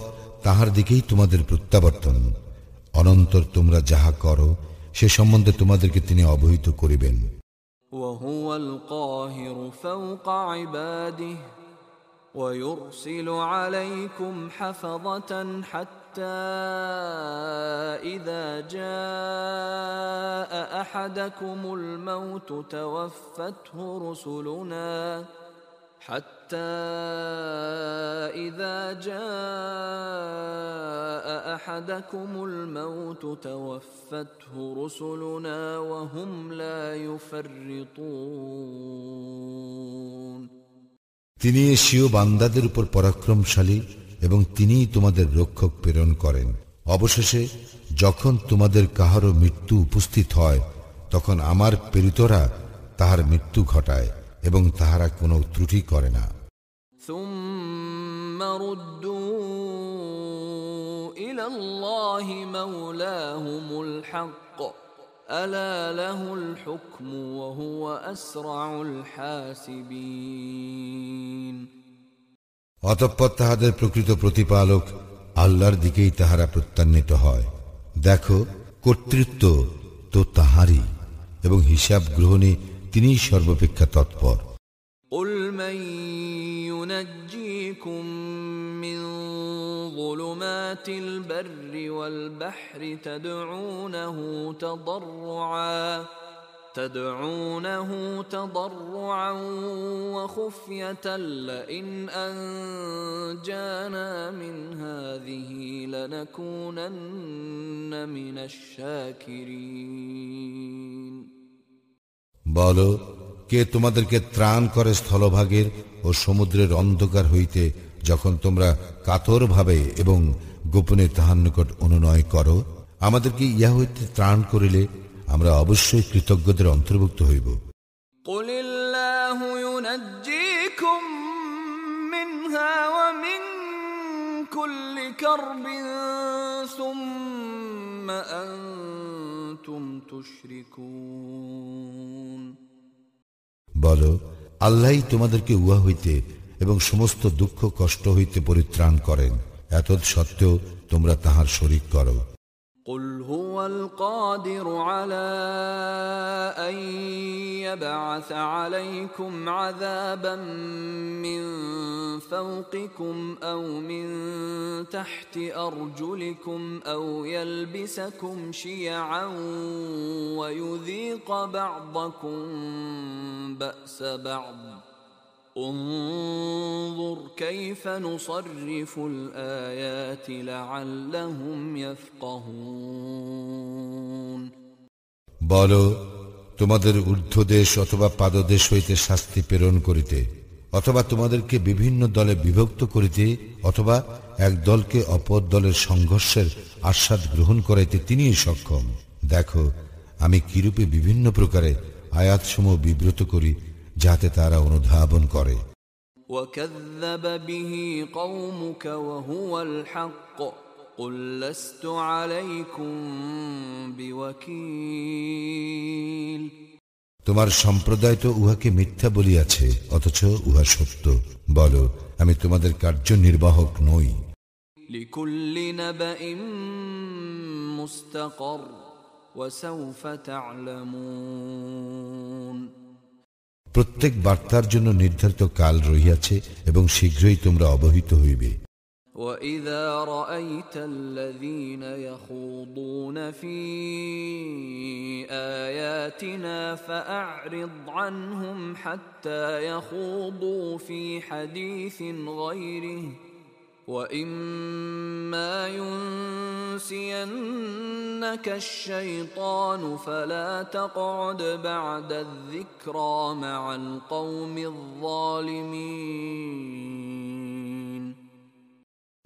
S2: তাহার দিকেই তোমাদের প্রত্যাবর্তন। অনন্তর তোমরা যাহা করো সে সম্বন্ধে তোমাদেরকে তিনি অবহিত করিবেন।
S1: وهو القاهر فوق عباده ويرسل عليكم حفظة حتى إذا جاء أحدكم الموت توفته رسلنا وهم لا يفرطون।
S2: তিনি এশীয় বান্দাদের উপর পরাক্রমশালী এবং তিনিই তোমাদের রক্ষক প্রেরণ করেন। অবশেষে যখন তোমাদের কাহারও মৃত্যু উপস্থিত হয়, তখন আমার প্রেরিতরা তাহার মৃত্যু ঘটায় এবং তাহারা কোনো ত্রুটি করে না।
S1: ثم ردوا إلى الله مولاهم الحق ألا له الحكم وهو أسرع الحاسبين।
S2: অতঃপর তাহাদের প্রকৃত প্রতিপালক আল্লাহর দিকেই তাহারা প্রত্যান্বিত হয়। দেখো, কর্তৃত্ব তো তাহারই এবং হিসাব গ্রহণে তিনিই সর্বাপেক্ষা তৎপর।
S1: قل من ينجيكم من ظلمات البر والبحر تدعونه تضرعا وخفية لئن أنجانا من هذه لنكونن من الشاكرين।
S2: বলো, কে তোমাদেরকে ত্রাণ করে স্থলভাগের ও সমুদ্রের অন্ধকার হইতে, যখন তোমরা কাতর ভাবে এবং গোপনে তাহার নিকট অনুনয় করো? আমাদেরকে ইহা হইতে ত্রাণ করিলে আমরা অবশ্যই কৃতজ্ঞদের অন্তর্ভুক্ত হইব।
S1: قل الله ينجيكم منها ومن كل كرب ثم أنتم تشركون
S2: বলো, আল্লাহই তোমাদেরকে উহা হইতে এবং সমস্ত দুঃখ কষ্ট হইতে পরিত্রাণ করেন, এতৎসত্ত্বেও তোমরা তাহার শরীক করো।
S1: قل هو القادر على أن يبعث عليكم عذابا من فوقكم أو من تحت أرجلكم أو يلبسكم شيعا ويذيق بعضكم بأس بعض انظر كيف نصرف الآيات لعلهم يفقهون
S2: বলো, তোমাদের ঊর্ধ্বদেশ অথবা পাদদেশ হইতে শাস্তি প্রেরণ করিতে, অথবা তোমাদেরকে বিভিন্ন দলে বিভক্ত করিতে, অথবা এক দলকে অপর দলের সংঘর্ষের আস্বাদ গ্রহণ করাইতে তিনিই সক্ষম। দেখো আমি কিরূপে বিভিন্ন প্রকারে আয়াতসমূহ বিব্রত করি, যাতে তারা অনুধাবন করে।
S1: وكذب به قومك وهو الحق قل لست عليكم بوكيل
S2: তোমার সম্প্রদায় তো উহাকে মিথ্যা বলিয়াছে, অথচ উহা সত্য। বলো, আমি তোমাদের কার্যনির্বাহক নই।
S1: لكل نبأ مستقر وسوف تعلمون
S2: প্রত্যেক বার্তার জন্য নির্ধারিত কাল রহিয়াছে এবং শীঘ্রই তোমরা অবহিত হইবে।
S1: وَإِذَا رَأَيْتَ الَّذِينَ يَخُوضُونَ فِي آيَاتِنَا فَأَعْرِضْ عَنْهُمْ حَتَّى يَخُوضُوا فِي حَدِيثٍ غَيْرِهِ وَإِمَّا يُنْسِيَنَّكَ الشَّيْطَانُ فَلَا تَقْعُدْ بَعْدَ الذِّكْرَى مَعَ الْقَوْمِ الظَّالِمِينَ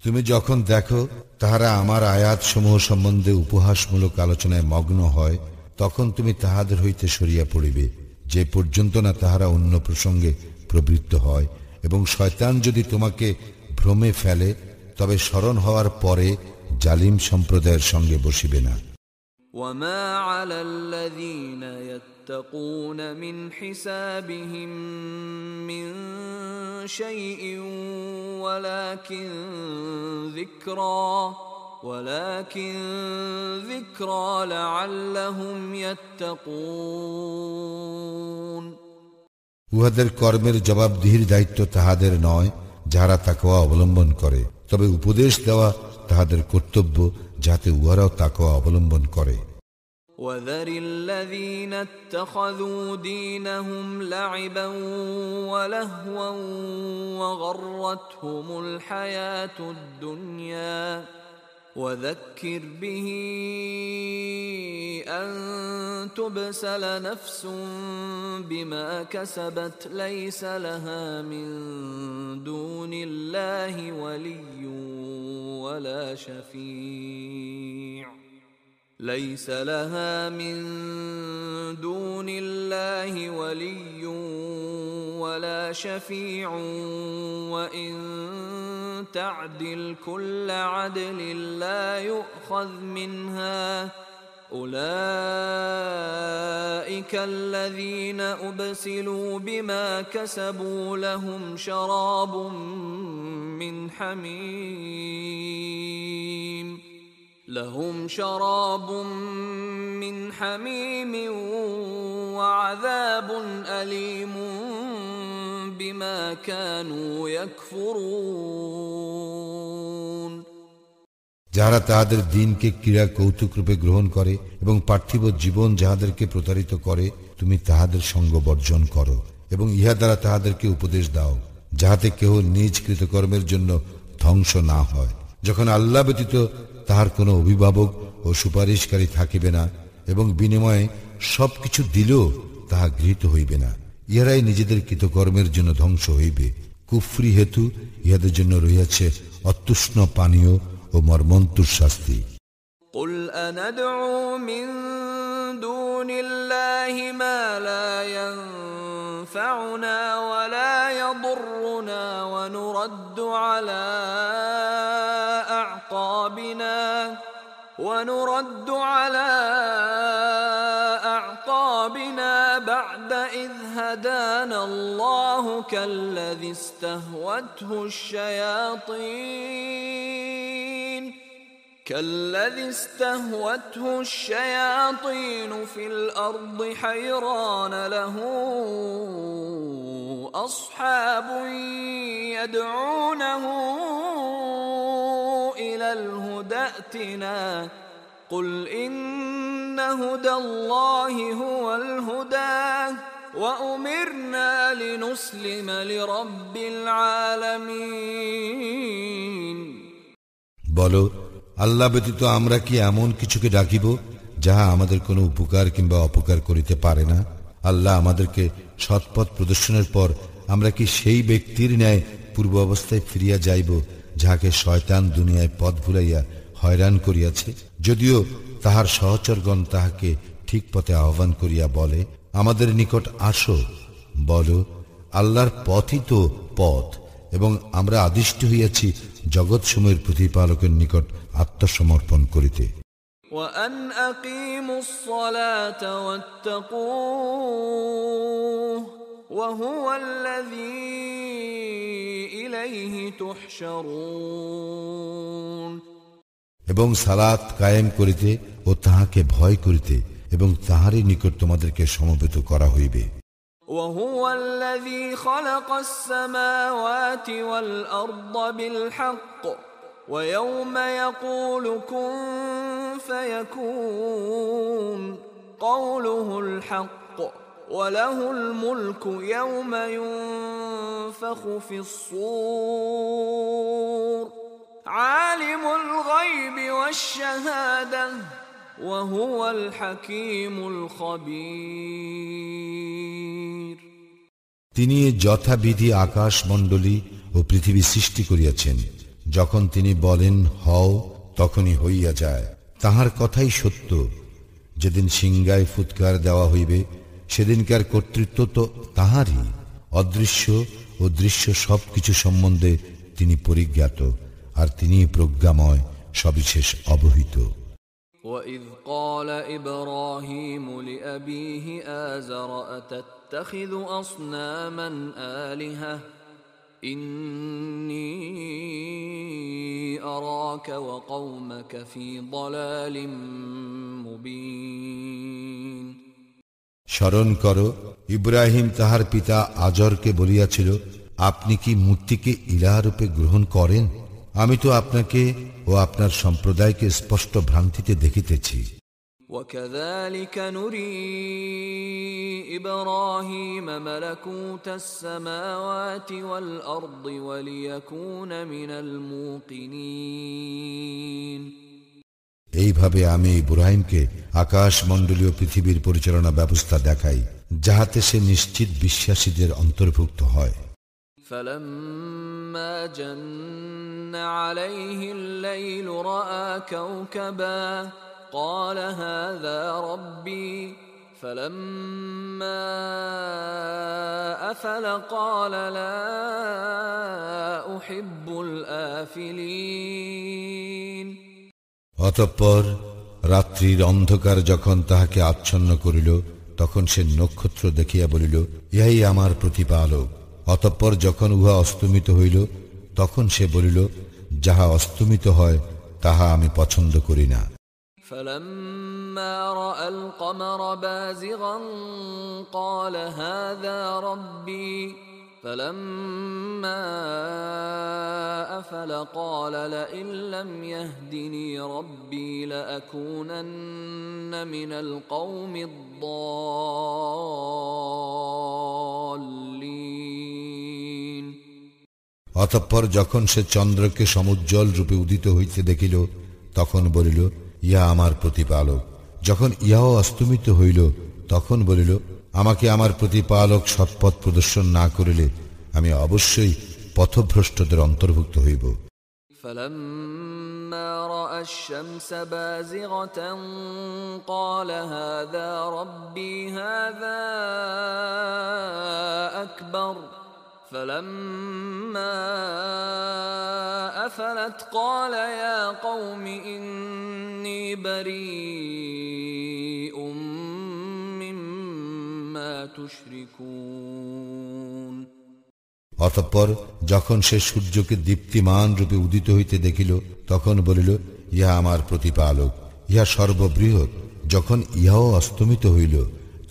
S2: তুমি যখন দেখো তাহারা আমার আয়াতসমূহ সম্বন্ধে উপহাসমূলক আলোচনায় মগ্ন হয়, তখন তুমি তাহাদের হইতে সরিয়া পড়িবে, যে পর্যন্ত না তাহারা অন্য প্রসঙ্গে প্রবৃত্ত হয়। এবং শয়তান যদি তোমাকে ভ্রমে ফেলে, তবে স্মরণ হওয়ার পরে জালিম সম্প্রদায়ের সঙ্গে বসিবে না।
S1: وَمَا عَلَى الَّذِينَ يَتَّقُونَ مِنْ حِسَابِهِمْ مِنْ شَيْءٍ وَلَكِنْ ذِكْرَى لَعَلَّهُمْ يَتَّقُونَ
S2: উহাদের কর্মের জবাবদিহির দায়িত্ব তাহাদের নয়, যাহারা তাকওয়া অবলম্বন করে, তবে উপদেশ দেওয়া তাহাদের কর্তব্য, যাতে উহারাও তাকওয়া অবলম্বন করে।
S1: وَذَرِ الَّذِينَ اتَّخَذُوا دِينَهُمْ لَعِبًا وَلَهْوًا وَغَرَّتْهُمُ الْحَيَاةُ الدُّنْيَا وَذَكِّرْ بِهِ أَن تُبْسَلَ نَفْسٌ بِمَا كَسَبَتْ لَيْسَ لَهَا مِن دُونِ اللَّهِ وَلِيٌّ وَلَا شَفِيعٌ ليس لها من دون الله ولي ولا شفيع وإن تعدل كل عدل لا يؤخذ منها أولئك الذين أبسلوا بما كسبوا لهم شراب من حميم وعذاب أليم بما كانوا يكفرون
S2: যাহারা তাহাদের দিনকে ক্রীড়া কৌতুক রূপে গ্রহণ করে এবং পার্থিব জীবন যাহাদেরকে প্রতারিত করে, তুমি তাহাদের সঙ্গ বর্জন করো এবং ইহা দ্বারা তাহাদেরকে উপদেশ দাও, যাহাতে কেহ নিজ কৃতকর্মের জন্য ধ্বংস না হয়। যখন আল্লাহ ব্যতীত তাহার কোনো অভিভাবক ও সুপারিশকারী থাকিবে না এবং বিনিময়ে সবকিছু দিলেও তাহা গৃহীত হইবে না, ইহারাই নিজেদের কৃতকর্মের জন্য ধ্বংস হইবে। কুফরি হেতু ইহাদের জন্য রহিয়াছে অতুষ্ণ পানীয় ও মর্মন্তুর শাস্তি।
S1: قل أندعو من دون الله ما لا ينفعنا ولا يضرنا ونرد بنا بعد إذ هدانا الله كالذي استهوته الشياطين في الأرض حيران له أصحاب يدعونه إلى الهدى ائتنا قل إن هدى الله هو الهدى وأمرنا لنسلم لرب العالمين
S2: বলো, আল্লাহ ব্যতীত আমরা কি এমন কিছুকে ডাকিব যাহা আমাদের কোনো উপকার কিংবা অপকার করিতে পারে না? আল্লাহ আমাদেরকে সৎপথ প্রদর্শনের পর আমরা কি সেই ব্যক্তির ন্যায় পূর্ব অবস্থায় ফিরিয়া যাইব যাহাকে শয়তান দুনিয়ায় পথ ভুলাইয়া হয়রান করিয়াছে? যদিও তাহার সহচরগণ তাহাকে ঠিক পথে আহ্বান করিয়া বলে, আমাদের নিকট আসো। বলো, আল্লাহর পথই তো পথ, এবং আমরা আদিষ্ট হইয়াছি জগৎসমূহের প্রতিপালকের নিকট আত্মসমর্পণ করিতে।
S1: وأن أقيموا الصلاة واتقوه وهو الذي إليه تحشرون।
S2: এবং সালাত কায়েম করিতে ও তাহাকে ভয় করিতে এবং তাহারই নিকট তোমাদেরকে সমবেত করা হইবে।
S1: وهو الذي خلق السماوات والأرض بالحق ويوم يقول كن فيكون قوله الحق وله الملك يوم ينفخ في الصور عالم الغيب والشهادة وهو الحكيم الخبير।
S2: তিনি যথাবিধি আকাশ মণ্ডলী ও পৃথিবী সৃষ্টি করিয়াছেন। যখন তিনি বলেন হও, তখনই হইয়া যায়। তাহার কথাই সত্য। যেদিন সিংহায় ফুৎকার দেওয়া হইবে, সেদিনকার কর্তৃত্ব তো তাহারই। অদৃশ্য ও দৃশ্য সবকিছু সম্বন্ধে তিনি পরিজ্ঞাত, আর তিনি প্রজ্ঞাময়, সবিশেষ অবহিত।
S1: وَإِذْ قَالَ إِبْرَاهِيمُ لِأَبِيهِ آزَرَ أَتَتَّخِذُ أَصْنَامًا آلِهَةً إِنِّي أَرَاكَ وَقَوْمَكَ فِي ضَلَالٍ مُبِينٍ।
S2: স্মরণ করো, ইব্রাহিম তাহার পিতা আজরকে বলিয়াছিল, আপনি কি মূর্তিকে ইলাহরূপে গ্রহণ করেন? আমি তো আপনাকে ও আপনার সম্প্রদায়কে স্পষ্ট ভ্রান্তিতে দেখিতেছি।
S1: وَكَذَلِكَ نُرِي إِبْرَاهِيمَ مَلَكُوتَ السَّمَاوَاتِ وَالْأَرْضِ وَلِيَكُونَ مِنَ الْمُوقِنِينَ।
S2: এইভাবে আমি ইব্রাহিমকে আকাশ মণ্ডলীয় পৃথিবীর পরিচালনা ব্যবস্থা দেখাই, যাহাতে সে নিশ্চিত বিশ্বাসীদের অন্তর্ভুক্ত হয়।
S1: فَلَمَّا جَنَّ عَلَيْهِ اللَّيْلُ رَأَى كَوْكَبًا قَالَ هَذَا رَبِّي فَلَمَّا أَفَلَ قَالَ لَا أُحِبُّ الْآفِلِينَ।
S2: অতঃপর রাত্রির অন্ধকার যখন তাহাকে আচ্ছন্ন করিল, তখন সে নক্ষত্র দেখিয়া বলিল, ইহাই আমার প্রতিপালক। অতঃপর যখন উহা অস্তমিত হইল, তখন সে বলিল, যাহা অস্তমিত হয় তাহা আমি পছন্দ করি না।
S1: فَلَمَّا رَأَى الْقَمَرَ بَازِغًا قَالَ هَذَا رَبِّي فَلَمَّا أَفَلَ قَالَ لَئِن لَّمْ يَهْدِنِي رَبِّي لَأَكُونَنَّ مِنَ الْقَوْمِ الضَّالِّينَ।
S2: অতঃপর যখন সে চন্দ্রকে সমুজ্জ্বল রূপে উদিত হইতে দেখিল, তখন বলিল, ইহা আমার প্রতিপালক। যখন ইহাও অস্তমিত হইল, তখন বলিল, আমাকে আমার প্রতিপালক সৎপথ প্রদর্শন না করিলে আমি অবশ্যই পথভ্রষ্টদের অন্তর্ভুক্ত হইব।
S1: فَلَمَّا رَأَى الشَّمْسَ بَازِغَةً قَالَ هَذَا رَبِّي هَذَا أَكْبَرُ فَلَمَّا أَفَلَتْ قَالَ يَا قَوْمِ إِنِّي بَرِيءٌ تشركون
S2: অতঃপর যখন সে সূর্যকে দীপ্তিমান রূপে উদিত হইতে দেখিল তখন বলিল, ইহা আমার প্রতিপালক, ইহা সর্ববৃহৎ। যখন ইহাও অস্তমিত হইল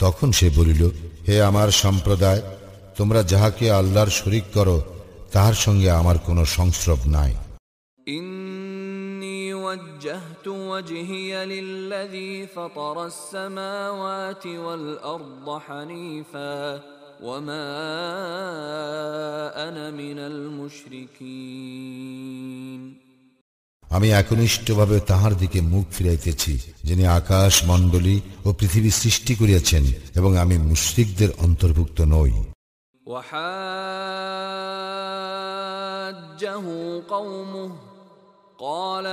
S2: তখন সে বলিল, হে আমার সম্প্রদায়, তোমরা যাহাকে আল্লাহর শরীক করো তাহার সঙ্গে আমার কোনো সংস্রব নাই।
S1: ইন্নী ওয়াজ্জাহতু ওয়াজহিয়া লিল্লাযী ফাতারাস সামাওয়াতি ওয়াল আরদা হানিফা ওয়া মা আনা মিনাল মুশরিকিন।
S2: আমি একনিষ্ঠভাবে তাহার দিকে মুখ ফিরাইতেছি, যিনি আকাশ মণ্ডলী ও পৃথিবী সৃষ্টি করিয়াছেন, এবং আমি মুশরিকদের অন্তর্ভুক্ত নই।
S1: وحاجه قومه قال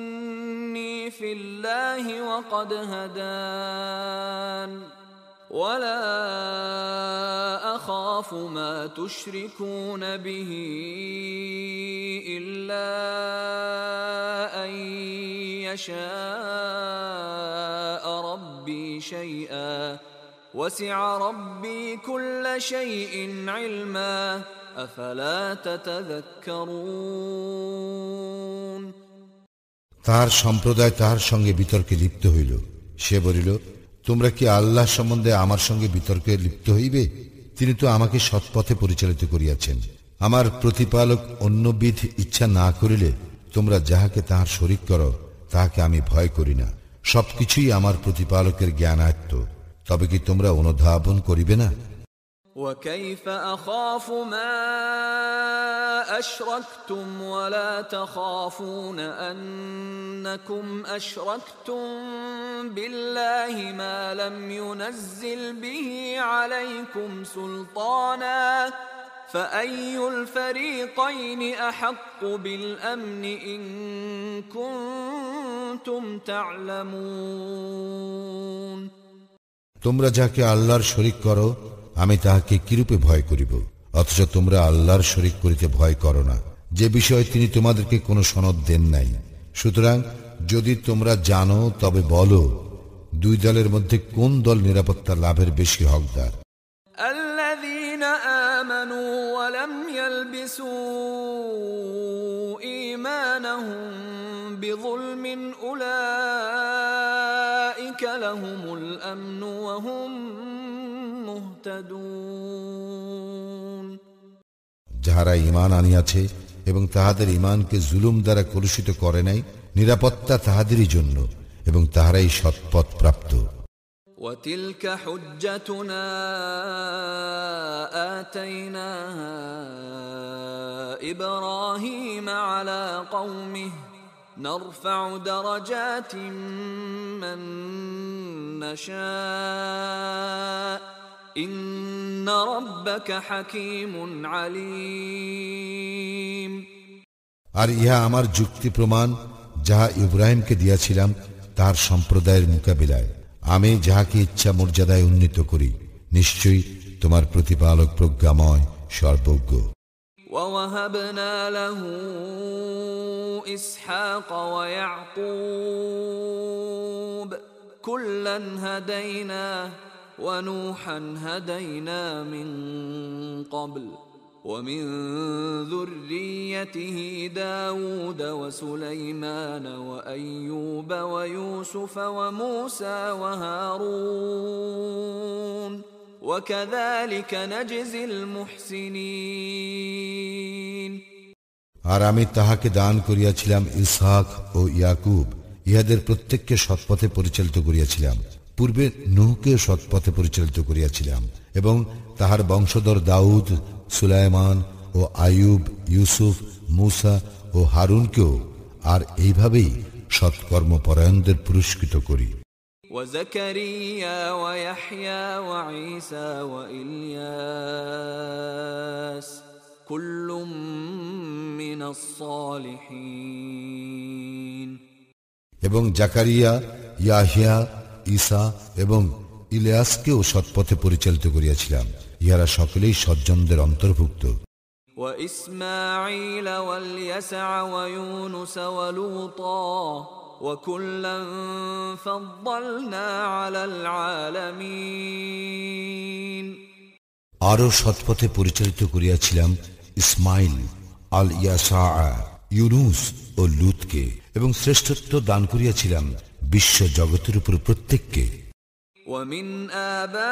S1: أتحاجوني في الله وقد هدان ولا أخاف ما تشركون به إلا أن يشاء ربي شيئا وسع ربي كل شيء علما أفلا تتذكرون।
S2: তার সম্প্রদায় তাহার সঙ্গে বিতর্কে লিপ্ত হইল। সে বলিল, তোমরা কি আল্লাহ সম্বন্ধে আমার সঙ্গে বিতর্কে লিপ্ত হইবে? তিনি তো আমাকে সৎপথে পরিচালিত করিয়াছেন। আমার প্রতিপালক অন্যবিধ ইচ্ছা না করিলে তোমরা যাহাকে তাহার শরীক করো তাহাকে আমি ভয় করি না। সবকিছুই আমার প্রতিপালকের জ্ঞানায়ত্ত। তবে কি তোমরা অনুধাবন করিবে না?
S1: وكيف أخاف ما أشركتم ولا تخافون أنكم أشركتم بالله ما لم ينزل به عليكم سلطانا فأي الفريقين أحق بالأمن إن كنتم تعلمون।
S2: তোমরা যাকে আল্লাহর শরীক করো আমি তাহাকে কিরূপে ভয় করিব, অথচ তোমরা আল্লাহর শরীক করিতে ভয় করো না, যে বিষয়ে তিনি তোমাদেরকে কোনো সনদ দেন নাই। সুতরাং যদি তোমরা জানো তবে বলো, দুই দলের মধ্যে কোন দল নিরাপত্তা লাভের বেশি হকদার?
S1: الذين آمنوا ولم يلبسوا إيمانهم بظلم أولئك لهم الأمن وهم مهتدون।
S2: যাহারা ঈমান আনিয়াছে এবং তাহাদের ঈমানকে জুলুম দ্বারা কলুষিত করে নাই, নিরাপত্তা তাহাদেরই জন্য এবং তাহারাই সৎপথ প্রাপ্ত।
S1: وتلك حجتنا آتيناها إبراهيم على قومه نرفع درجات من نشاء إن ربك حكيم عليم।
S2: আর ইহা আমার যুক্তি প্রমাণ যাহা ইব্রাহিমকে দিয়াছিলাম তার সম্প্রদায়ের মোকাবিলায়। আমি যাহাকে ইচ্ছা মর্যাদায় উন্নীত করি, নিশ্চয়ই তোমার প্রতিপালক প্রজ্ঞাময়, সর্বজ্ঞ।
S1: ووهبنا له إسحاق ويعقوب كلا هدينا ونوحا هدينا من قبل ومن ذريته داود وسليمان وأيوب ويوسف وموسى وهارون وكذلك نجزي المحسنين।
S2: আর আমি তাহাকে দান করিয়াছিলাম ইসহাক ও ইয়াকুব, ইহাদের প্রত্যেককে সৎপথে পরিচালিত করিয়াছিলাম। পূর্বে নূহকে সৎপথে পরিচালিত করিয়াছিলাম এবং তাহার বংশধর দাউদ, সুলাইমান ও আইয়ুব, ইউসুফ, মূসা ও হারুনকেও আর এইভাবেই সৎকর্মপরায়ণদের পুরস্কৃত করি।
S1: وزكريا ويحيى وعيسى وإلياس كل من الصالحين।
S2: এবং জাকারিয়া, ইয়াহিয়া, ঈসা এবং ইলিয়াসকেও সৎপথে পরিচালিত করিয়াছিলাম, ইহারা সকলেই সজ্জনদের অন্তর্ভুক্ত।
S1: وإسماعيل واليسع ويونس ولوطا وكلا فضلنا على العالمين
S2: আরো সৎপথে পরিচালিত করিয়াছিলাম ইসমাইল, আল ইয়াসা, ইউনুস ও লূতকে, এবং শ্রেষ্ঠত্ব দান করিয়াছিলাম বিশ্ব জগতের উপর প্রত্যেককে।
S1: ومن آبائهم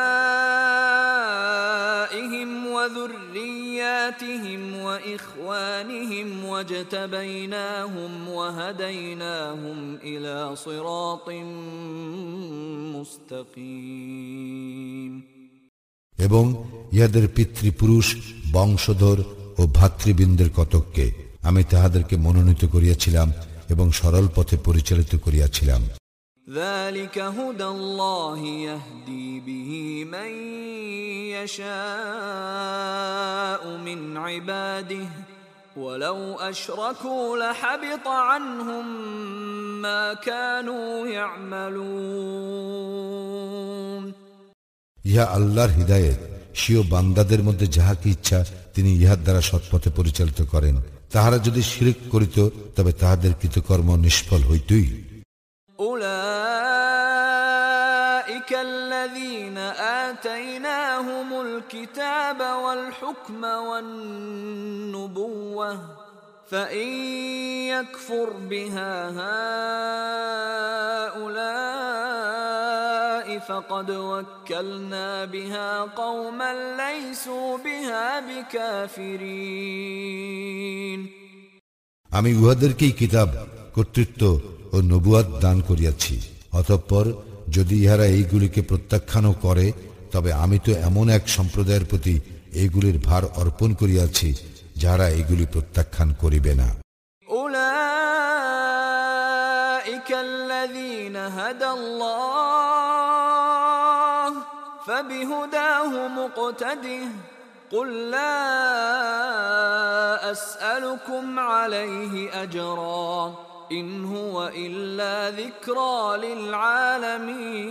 S1: وذرياتهم وإخوانهم واجتبيناهم وهديناهم إلى صراط مستقيم
S2: এবং ইহাদের পিতৃপুরুষ, বংশধর ও ভাতৃবৃন্দের কতককে আমি তাহাদেরকে মনোনীত করিয়াছিলাম এবং সরল পথে পরিচালিত করিয়াছিলাম।
S1: ذلك هدى الله يهدي به من يشاء من عباده ولو أشركوا لحبط عنهم ما كانوا يعملون
S2: ইহা আল্লাহর হিদায়েত, স্বীয় বান্দাদের মধ্যে যাহাকে ইচ্ছা তিনি ইহার দ্বারা সৎপথে পরিচালিত করেন। তাহারা যদি শিরক করিত তবে তাহাদের কৃতকর্ম নিষ্ফল হইতই।
S1: أولئك الذين آتيناهم الكتاب والحكم والنبوة فإن يكفر بها هؤلاء فقد وكلنا بها قوما ليسوا بها بكافرين
S2: আমি উহাদেরকেই কিতাব, কর্তৃত্ব ও নবুয়াত দান করিয়াছি। অতঃপর যদি ইহারা এইগুলিকে প্রত্যাখ্যানও করে তবে আমি তো এমন এক সম্প্রদায়ের প্রতি এইগুলির ভার অর্পণ করিয়াছি যারা এইগুলি প্রত্যাখ্যান করিবে না।
S1: أولئك الذين هدى الله فبهداه مقتده قل لا أسألكم عليه أجرا إن هو إلا ذكرى للعالمين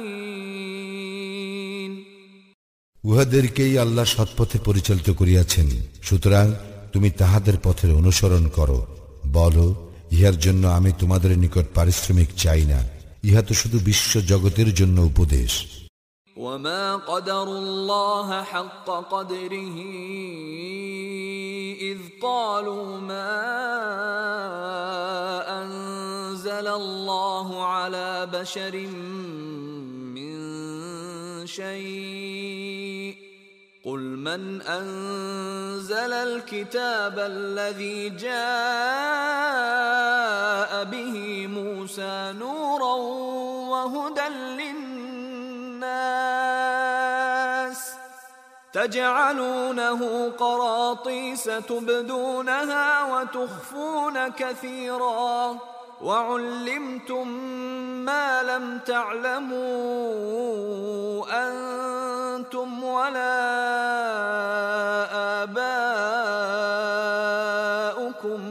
S2: উহাদেরকেই আল্লাহ সৎপথে পরিচালিত করিয়াছেন, সুতরাং তুমি তাহাদের পথের অনুসরণ করো। বলো, ইহার জন্য আমি তোমাদের নিকট পারিশ্রমিক চাই না, ইহা তো শুধু বিশ্ব জগতের জন্য উপদেশ।
S1: وما قدر الله حق قدره إذ قالوا ما أنزل الله على بشر من شيء قل من أنزل الكتاب الذي جاء به موسى نورا وهدى للناس تجعلونه قراطيس تبدونها وتخفون كثيرا وعلمتم ما لم تعلموا أنتم ولا آباؤكم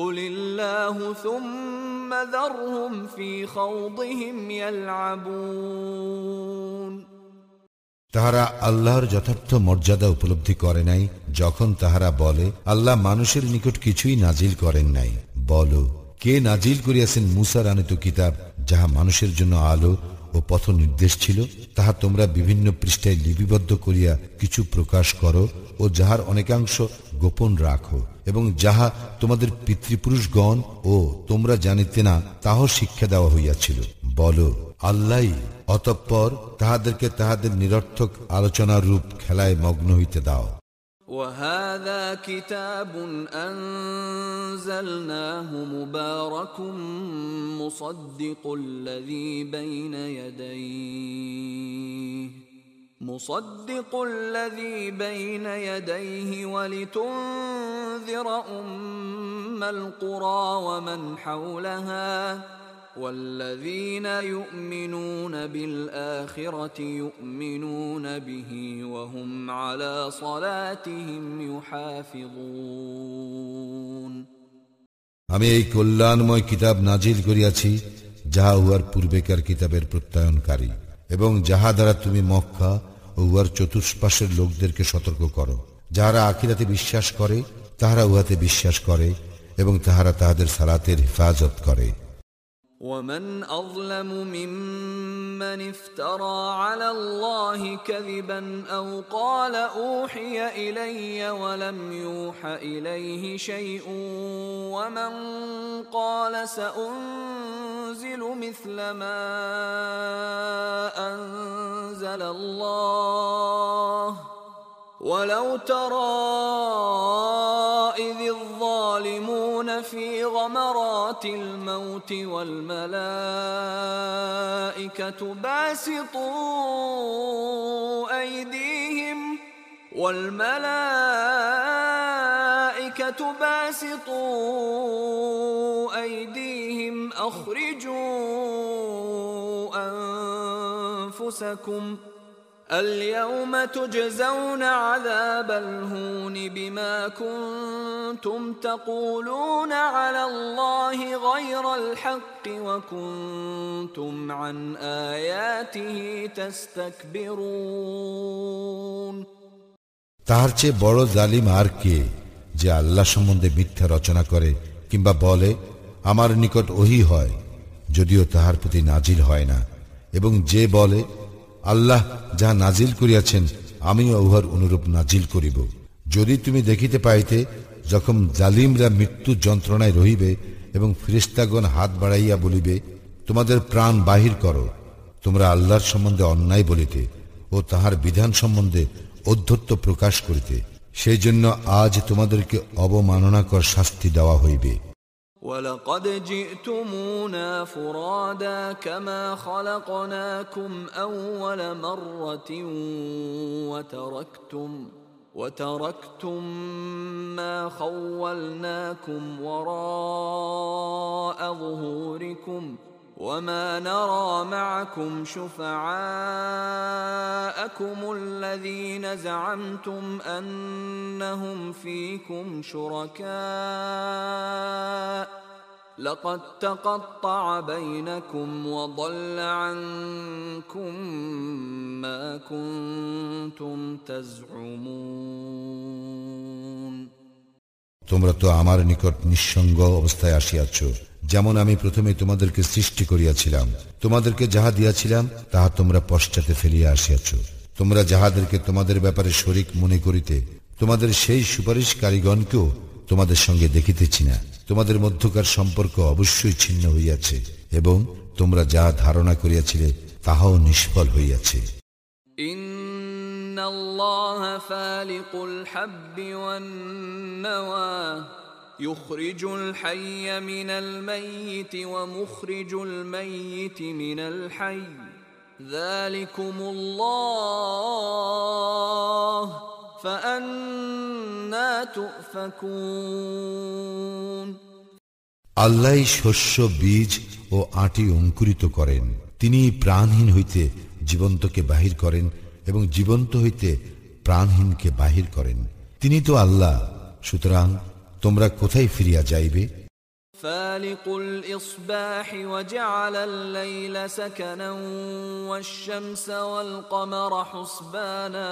S1: قل الله ثم ذرهم في خوضهم يلعبون
S2: তাহারা আল্লাহর যথার্থ মর্যাদা উপলব্ধি করে নাই যখন তাহারা বলে আল্লাহ মানুষের নিকট কিছুই নাজিল করেন নাই। বলো, কে নাজিল করিয়াছেন মুসার আনিত কিতাব, যাহা মানুষের জন্য আলো ও পথ নির্দেশ ছিল? তাহা তোমরা বিভিন্ন পৃষ্ঠায় লিপিবদ্ধ করিয়া কিছু প্রকাশ করো ও যাহার অনেকাংশ গোপন রাখো, এবং যাহা তোমাদের পিতৃপুরুষগণ ও তোমরা জানিতে না তাহ শিক্ষা দেওয়া হইয়াছিল। বলো, আল্লাহই। অতঃপর তাহাদেরকে তাহাদের নিরর্থক আলোচনার রূপ খেলায় মগ্ন হইতে দাও।
S1: وهذا كتاب أنزلناه مبارك مصدق الذي بين يديه ولتنذر أم القرى ومن حولها والذين يؤمنون بالآخرة يؤمنون به وهم على صلاتهم يحافظون
S2: আমি এই কল্যাণময় কিতাব নাজিল করিয়াছি যাহা উহার পূর্বেকার কিতাবের প্রত্যয়নকারী, এবং যাহা দ্বারা তুমি মক্কা ও উহার চতুষ্পাশের লোকদেরকে সতর্ক করো। যাহারা আখিরাতে বিশ্বাস করে তাহারা উহাতে বিশ্বাস করে এবং তাহারা তাহাদের সালাতের হেফাজত করে।
S1: ومن أظلم ممن افترى على الله كذبا أو قال أوحي إلي ولم يوح إليه شيء ومن قال سأنزل مثل ما أنزل الله ولو ترى إذ الظالمون في غمرات الموت والملائكة باسطوا أيديهم أخرجوا أنفسكم اليوم تجزون عذاب الهون بما كنتم تقولون على الله غير الحق وكنتم عن آياته تستكبرون।
S2: তাহার চেয়ে বড় জালিম আর কে, যে আল্লাহ সম্বন্ধে মিথ্যা রচনা করে কিংবা বলে আমার নিকট ওহী হয়, যদিও তাহার প্রতি নাজিল হয় না, এবং যে বলে আল্লাহ যাহা নাজিল করিয়াছেন আমিও উহার অনুরূপ নাজিল করিব। যদি তুমি দেখিতে পাইতে যখন জালিমরা মৃত্যু যন্ত্রণায় রহিবে এবং ফেরেশতাগণ হাত বাড়াইয়া বলিবে তোমাদের প্রাণ বাহির করো, তোমরা আল্লাহর সম্বন্ধে অন্যায় বলিতে ও তাহার বিধান সম্বন্ধে ঔদ্ধত্য প্রকাশ করিতে, সেই জন্য আজ তোমাদেরকে অবমাননাকর শাস্তি দেওয়া হইবে।
S1: وَلَقَدْ جِئْتُمُونَا فُرَادَى كَمَا خَلَقْنَاكُمْ أَوَّلَ مَرَّةٍ وَتَرَكْتُمْ مَا خَوَّلْنَاكُمْ وَرَاءَ ظُهُورِكُمْ وَمَا نَرَى مَعَكُمْ شُفَعَاءَكُمُ الَّذِينَ زَعَمْتُمْ أَنَّهُمْ فِيكُمْ شُرَكَاءُ لَقَدْ تَقَطَّعَ بَيْنَكُمْ وَضَلَّ عَنكُمْ مَا كُنتُمْ تَزْعُمُونَ।
S2: তোমরা তো আমার নিকট নিঃসঙ্গ অবস্থায় আসিয়াছ, যেমন আমি প্রথমে তোমাদেরকে সৃষ্টি করিয়াছিলাম। তোমাদেরকে যাহা দিয়াছিলাম তাহা তোমরা পশ্চাতে ফেলিয়া আসিয়াছ। তোমরা যাহাদেরকে তোমাদের ব্যাপারে শরীক মনে করিতে, তোমাদের সেই সুপারিশকারীগণকেও তোমাদের সঙ্গে দেখিতেছি না। তোমাদের মধ্যকার সম্পর্ক অবশ্যই ছিন্ন হইয়াছে এবং তোমরা যাহা ধারণা করিয়াছিলে তাহাও নিষ্ফল হইয়াছে।
S1: ইন্নাল্লাহা ফালিকুল হাব্বি ওয়ান নাওয়া ইখরিজুল হাইয়্যা মিনাল মাইয়িতি ওয়া মুখরিজুল মাইয়িতি মিনাল হাইয়্য যালিকুমুল্লাহ ফাআন্না তুফাকুন।
S2: আল্লাহই শস্য, বীজ ও আটি অঙ্কুরিত করেন। তিনি প্রাণহীন হইতে জীবন্তকে বাহির করেন এবং জীবন্ত হইতে প্রাণহীনকে বাহির করেন। তিনি তো আল্লাহ, সুতরাং তোমরা কোথায় ফিরিয়া যাইবে?
S1: ফালিকুল ইসবাহি ওয়া জাআলাল লাইলা সাকানান ওয়াশ-শামসা ওয়াল কমারা হুসবানা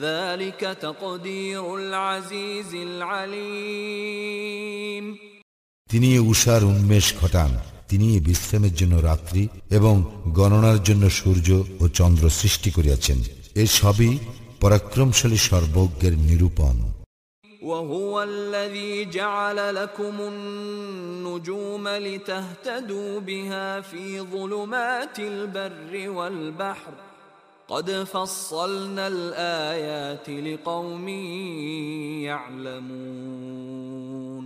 S1: যালিকা তাকদীরুল আজিজিল আলীম।
S2: তিনি উষার উন্মেষ ঘটান, তিনি বিশ্রামের জন্য রাত্রি এবং গণনার জন্য সূর্য ও চন্দ্র সৃষ্টি করিয়াছেন। এ সবই পরাক্রমশালী সর্বজ্ঞের নিরূপণ।
S1: وهو الذي جعل لكم النجوم لتهتدوا بها في ظلمات البر والبحر قد فصلنا الآيات لقوم يعلمون।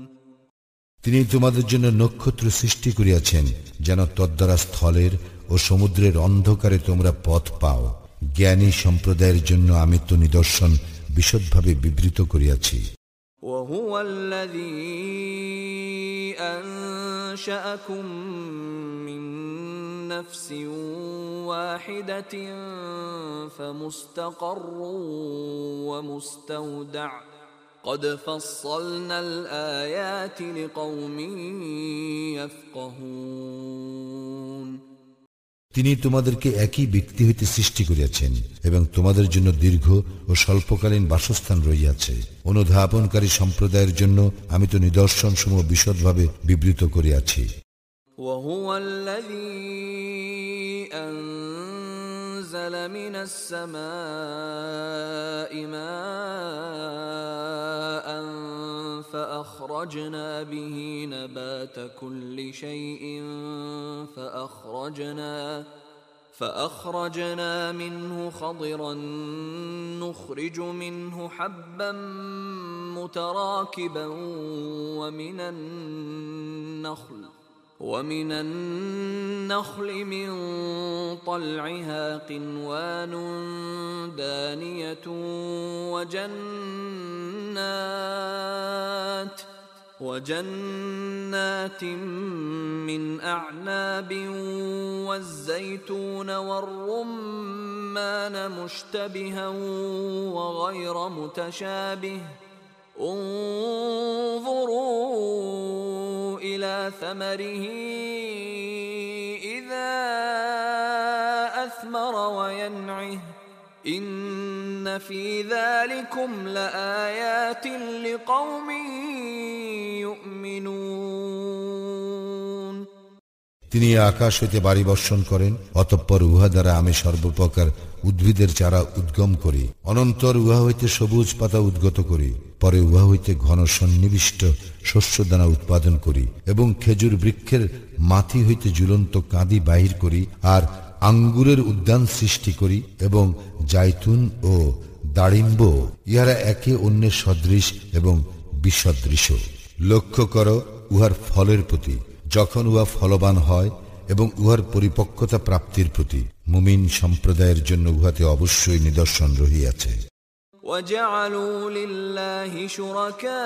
S2: তিনি তোমাদের জন্য নক্ষত্র সৃষ্টি করিয়াছেন যেন তদ্বারা স্থলের ও সমুদ্রের অন্ধকারে তোমরা পথ পাও। জ্ঞানী সম্প্রদায়ের জন্য আমি তো নিদর্শন বিশদভাবে বিবৃত করিয়াছি।
S1: وهو الذي أنشأكم من نفس واحدة فمستقر ومستودع قد فصلنا الآيات لقوم يفقهون।
S2: তিনি তোমাদেরকে একই ব্যক্তি হইতে সৃষ্টি করিয়াছেন এবং তোমাদের জন্য দীর্ঘ ও স্বল্পকালীন বাসস্থান রইয়াছে। অনুধাবনকারী সম্প্রদায়ের জন্য আমি তো নিদর্শন সমূহ বিশদভাবে বিবৃত করিয়াছি।
S1: وهو الذي أنزل من السماء ماء فأخرجنا به نبات كل شيء فأخرجنا منه خضرا نخرج منه حبا متراكبا ومن النخل من طلعها قنوان دانية وجنات من أعناب والزيتون والرمان مشتبها وغير متشابه انظروا إلى ثمره إذا أثمر وينعه إن في ذلكم لآيات لقوم يؤمنون
S2: তিনি আকাশ হইতে বাড়ি বর্ষণ করেন, অতঃপর উহা দ্বারা আমি সর্বপ্রকার উদ্ভিদের চারা উদ্গম করি। অনন্তর উহা হইতে সবুজ পাতা উদ্গত করি। পরে উহা হইতে ঘন সন্নিবিষ্ট শস্যদানা উৎপাদন করি এবং খেজুর বৃক্ষের মাথি হইতে ঝুলন্ত কাঁদি বাহির করি, আর আঙ্গুরের উদ্যান সৃষ্টি করি এবং জাইতুন ও দাড়িম্ব, ইহারা একে অন্যের সদৃশ এবং বিসদৃশ। লক্ষ্য করো উহার ফলের প্রতি, যখন উহা ফলবান হয়, এবং উহার পরিপক্কতা প্রাপ্তির প্রতি। মুমিন সম্প্রদায়ের জন্য উহাতে অবশ্যই নিদর্শন রহিয়াছে।
S1: وَجَعَلُوا لِلَّهِ شُرَكَاءَ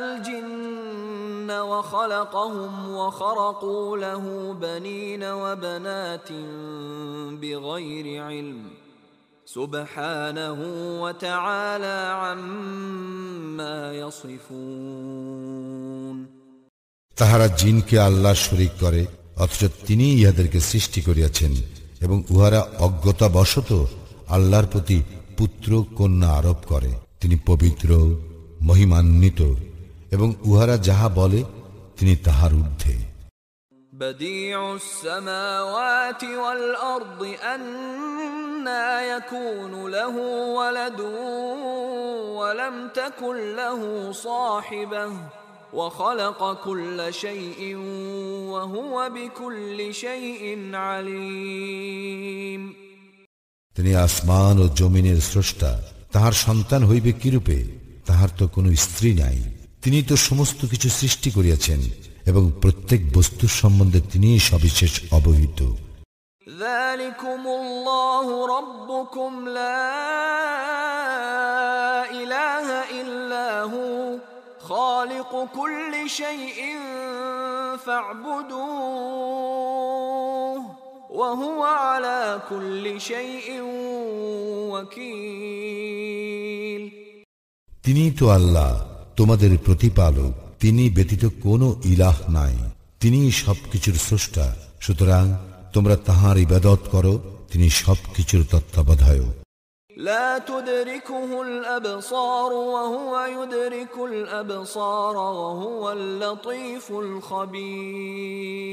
S1: الْجِنَّ وَخَلَقَهُمْ وَخَرَقُوا لَهُ بَنِينَ وَبَنَاتٍ بِغَيْرِ عِلْمٍ سُبْحَانَهُ وَتَعَالَى عَمَّا يَصِفُونَ।
S2: তাহারা জিনকে আল্লাহর শরীক করে, অথচ তিনি ইহাদেরকে সৃষ্টি করিয়াছেন, এবং উহারা অজ্ঞতাবশত আল্লাহর প্রতি পুত্র কন্যা আরোপ করে। তিনি পবিত্র, মহিমান্বিত, এবং উহারা যাহা বলে তিনি তাহার ঊর্ধ্বে।
S1: بديع السماوات والأرض أنى يكون له ولد ولم تكن له صاحبة وخلق كل شيء وهو بكل شيء عليم।
S2: তিনি আসমান ও জমিনের স্রষ্টা, তাহার সন্তান হইবে কিরূপে? তাহার তো কোনো স্ত্রী নাই। তিনি তো সমস্ত কিছু সৃষ্টি করিয়াছেন এবং প্রত্যেক বস্তুর সম্বন্ধে তিনি সবিশেষ অবহিত।
S1: যালিকুমুল্লাহু রাব্বুকুম লা ইলাহা ইল্লা হু খালিকু কুল্লি শাইইন ফা'বুদুহু ওয়া হুয়া আলা কুল্লি শাইইন ওয়াকিল।
S2: তিনি তো আল্লাহ, তোমাদের প্রতিপালক। তিনি ব্যতীত কোনো ইলাহ নাই। তিনি সবকিছুর স্রষ্টা, সুতরাং তোমরা তাহার ইবাদত করো। তিনি সবকিছুর তত্ত্বাবধায়ক।
S1: লা তুদরিকুহুল আবসার ওয়া হুয়া ইউদরিকুল আবসার ওয়া হুয়াল লাতীফুল খাবীর।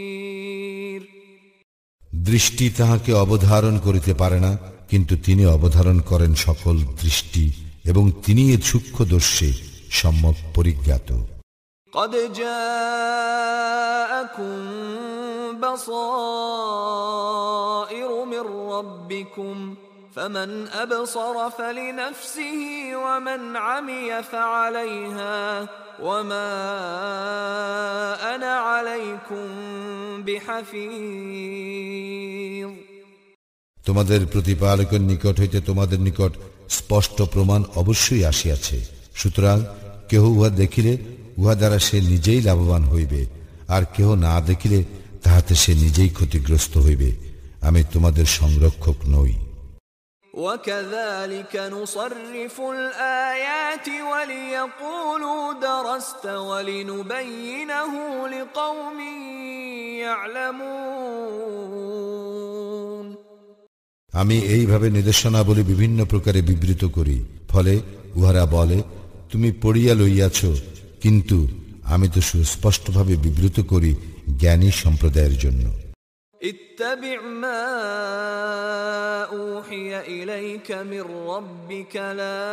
S2: দৃষ্টি তাহাকে অবধারণ করিতে পারে না, কিন্তু তিনি অবধারণ করেন সকল দৃষ্টি, এবং তিনি এর সূক্ষ্মদর্শী, সম্যক পরিজ্ঞাত।
S1: قد جاءكم بصائر من ربكم فمن أبصر فلنفسه ومن عمي فعليها وما أنا عليكم بحفيظ।
S2: তোমাদের প্রতিপালকের নিকট হইতে তোমাদের নিকট স্পষ্ট প্রমাণ অবশ্যই আসিয়াছে, সুতরাং কেহ উহা দেখিলে উহা দ্বারা সে নিজেই লাভবান হইবে, আর কেহ না দেখিলে তাহাতে সে নিজেই ক্ষতিগ্রস্ত হইবে। আমি তোমাদের সংরক্ষক নই।
S1: وكذلك نصرف الآيات وليقولوا درست ولنبينه لقوم يعلمون
S2: আমি এইভাবে নির্দেশনাবলী বিভিন্ন প্রকারে বিবৃত করি, ফলে উহারা বলে, তুমি পড়িয়া লইয়াছ, কিন্তু আমি তো সুস্পষ্টভাবে বিবৃত করি জ্ঞানী সম্প্রদায়ের জন্য।
S1: اتبع ما أوحي إليك من ربك لا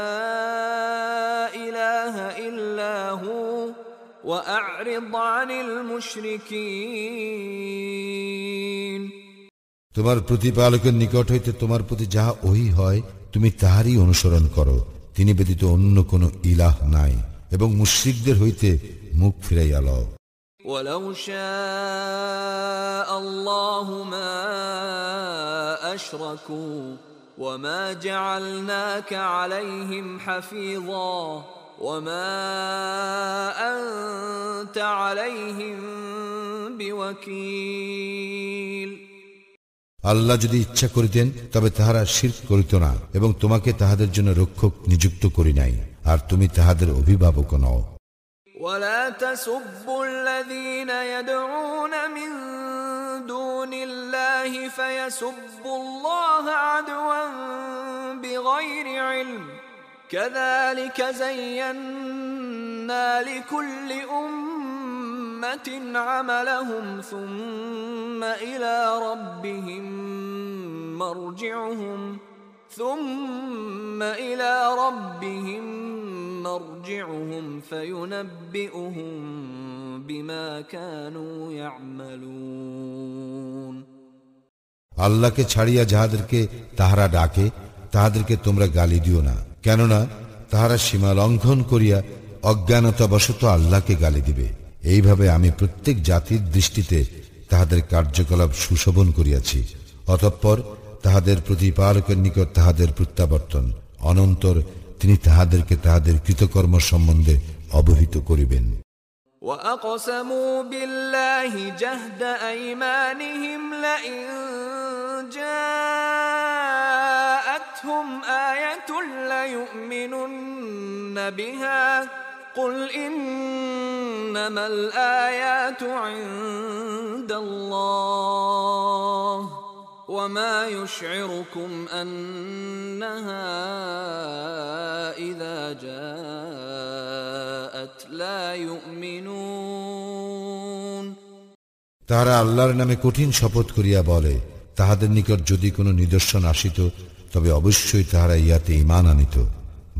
S1: إله إلا هو وأعرض عن المشركين
S2: তোমার প্রতিপালকের নিকট হইতে তোমার প্রতি যাহা ওহী হয় তুমি তাহারই অনুসরণ করো, তিনি ব্যতীত অন্য কোন ইলাহ নাই, এবং মুশরিকদের হইতে মুখ ফিরাইয়া লও।
S1: ولو شاء الله ما أشركوا وما جعلناك عليهم حفيظا وما أنت عليهم بوكيل
S2: আল্লাহ যদি ইচ্ছা করিতেন তবে তাহারা শিরক করিত না, এবং তোমাকে তাহাদের জন্য রক্ষক নিযুক্ত করি নাই, আর তুমি তাহাদের অভিভাবক নও।
S1: ولا تسبوا الذين يدعون من دون الله فيسبوا الله عدوا بغير علم كذلك زينا لكل أمة عملهم ثم إلى ربهم مرجعهم فينبئهم بما كانوا يعملون
S2: আল্লাহকে ছাড়িয়া যাহাদেরকে তাহারা ডাকে তাহাদেরকে তোমরা গালি দিও না, কেননা তাহারা সীমা লঙ্ঘন করিয়া অজ্ঞানতাবশত আল্লাহকে গালি দিবে। এইভাবে আমি প্রত্যেক জাতির দৃষ্টিতে তাহাদের কার্যকলাপ সুশোভন করিয়াছি, অতঃপর তাহাদের প্রতিপালকের নিকট তাহাদের প্রত্যাবর্তন, অনন্তর তিনি তাহাদেরকে তাহাদের কৃতকর্ম সম্বন্ধে অবহিত করিবেন।
S1: وَأَقْسَمُوا بِاللَّهِ جَهْدَ أَيْمَانِهِمْ لَئِن جَاءَتْهُمْ آيَةٌ لَّيُؤْمِنُنَّ بِهَا قُلْ إِنَّمَا الْآيَاتُ عِندَ اللَّهِ وَمَا يُشْعِرُكُمْ أَنَّهَا إِذَا جَاءَتْ لَا يُؤْمِنُونَ
S2: তাহারা আল্লাহর নামে কঠিন শপথ করিয়া বলে, তাহাদের নিকট যদি কোনো নিদর্শন আসিত তবে অবশ্যই তাহারা ইহাতে ঈমান আনিত।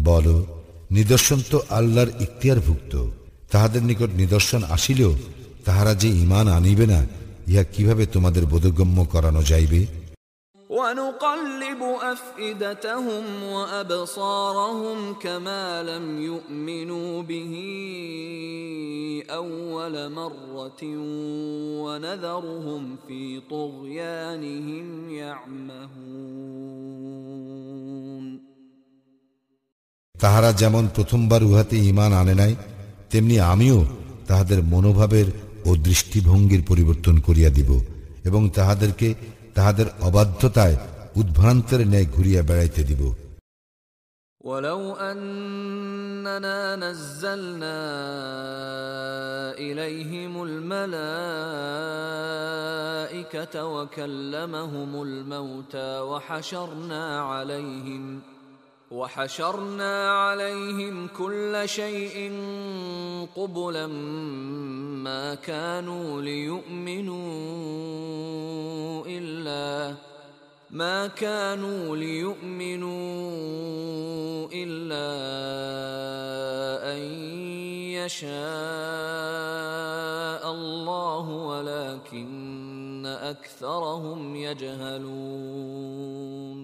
S2: বল, নিদর্শন তো আল্লাহর ইখতিয়ারভুক্ত, তাহাদের নিকট নিদর্শন আসিলেও তাহারা যে ঈমান আনিবে না, ইহা কিভাবে তোমাদের বোধগম্য করানো যাইবে?
S1: وَنُقَلِّبُ أَفْئِدَتَهُمْ وَأَبْصَارَهُمْ كَمَا لَمْ يُؤْمِنُوا بِهِ أَوَّلَ مَرَّةٍ وَنَذَرُهُمْ فِي طُغْيَانِهِمْ يَعْمَهُونَ
S2: তাহারা যেমন প্রথমবার উহাতে ঈমান আনে নাই, তেমনি আমিও তাহাদের মনোভাবের ও দৃষ্টিভঙ্গির পরিবর্তন করিয়া দিব, এবং তাহাদেরকে তাহাদের অবাধ্যতায় উদ্ভ্রান্তের ন্যায় ঘুরিয়া বেড়াইতে দিব।
S1: وَلَوْ أَنَّنَا نَزَّلْنَا إِلَيْهِمُ الْمَلَائِكَةَ وَكَلَّمَهُمُ الْمَوْتَى وحشرنا عليهم كل شيء قبلا ما كانوا ليؤمنوا إلا أن يشاء الله ولكن أكثرهم يجهلون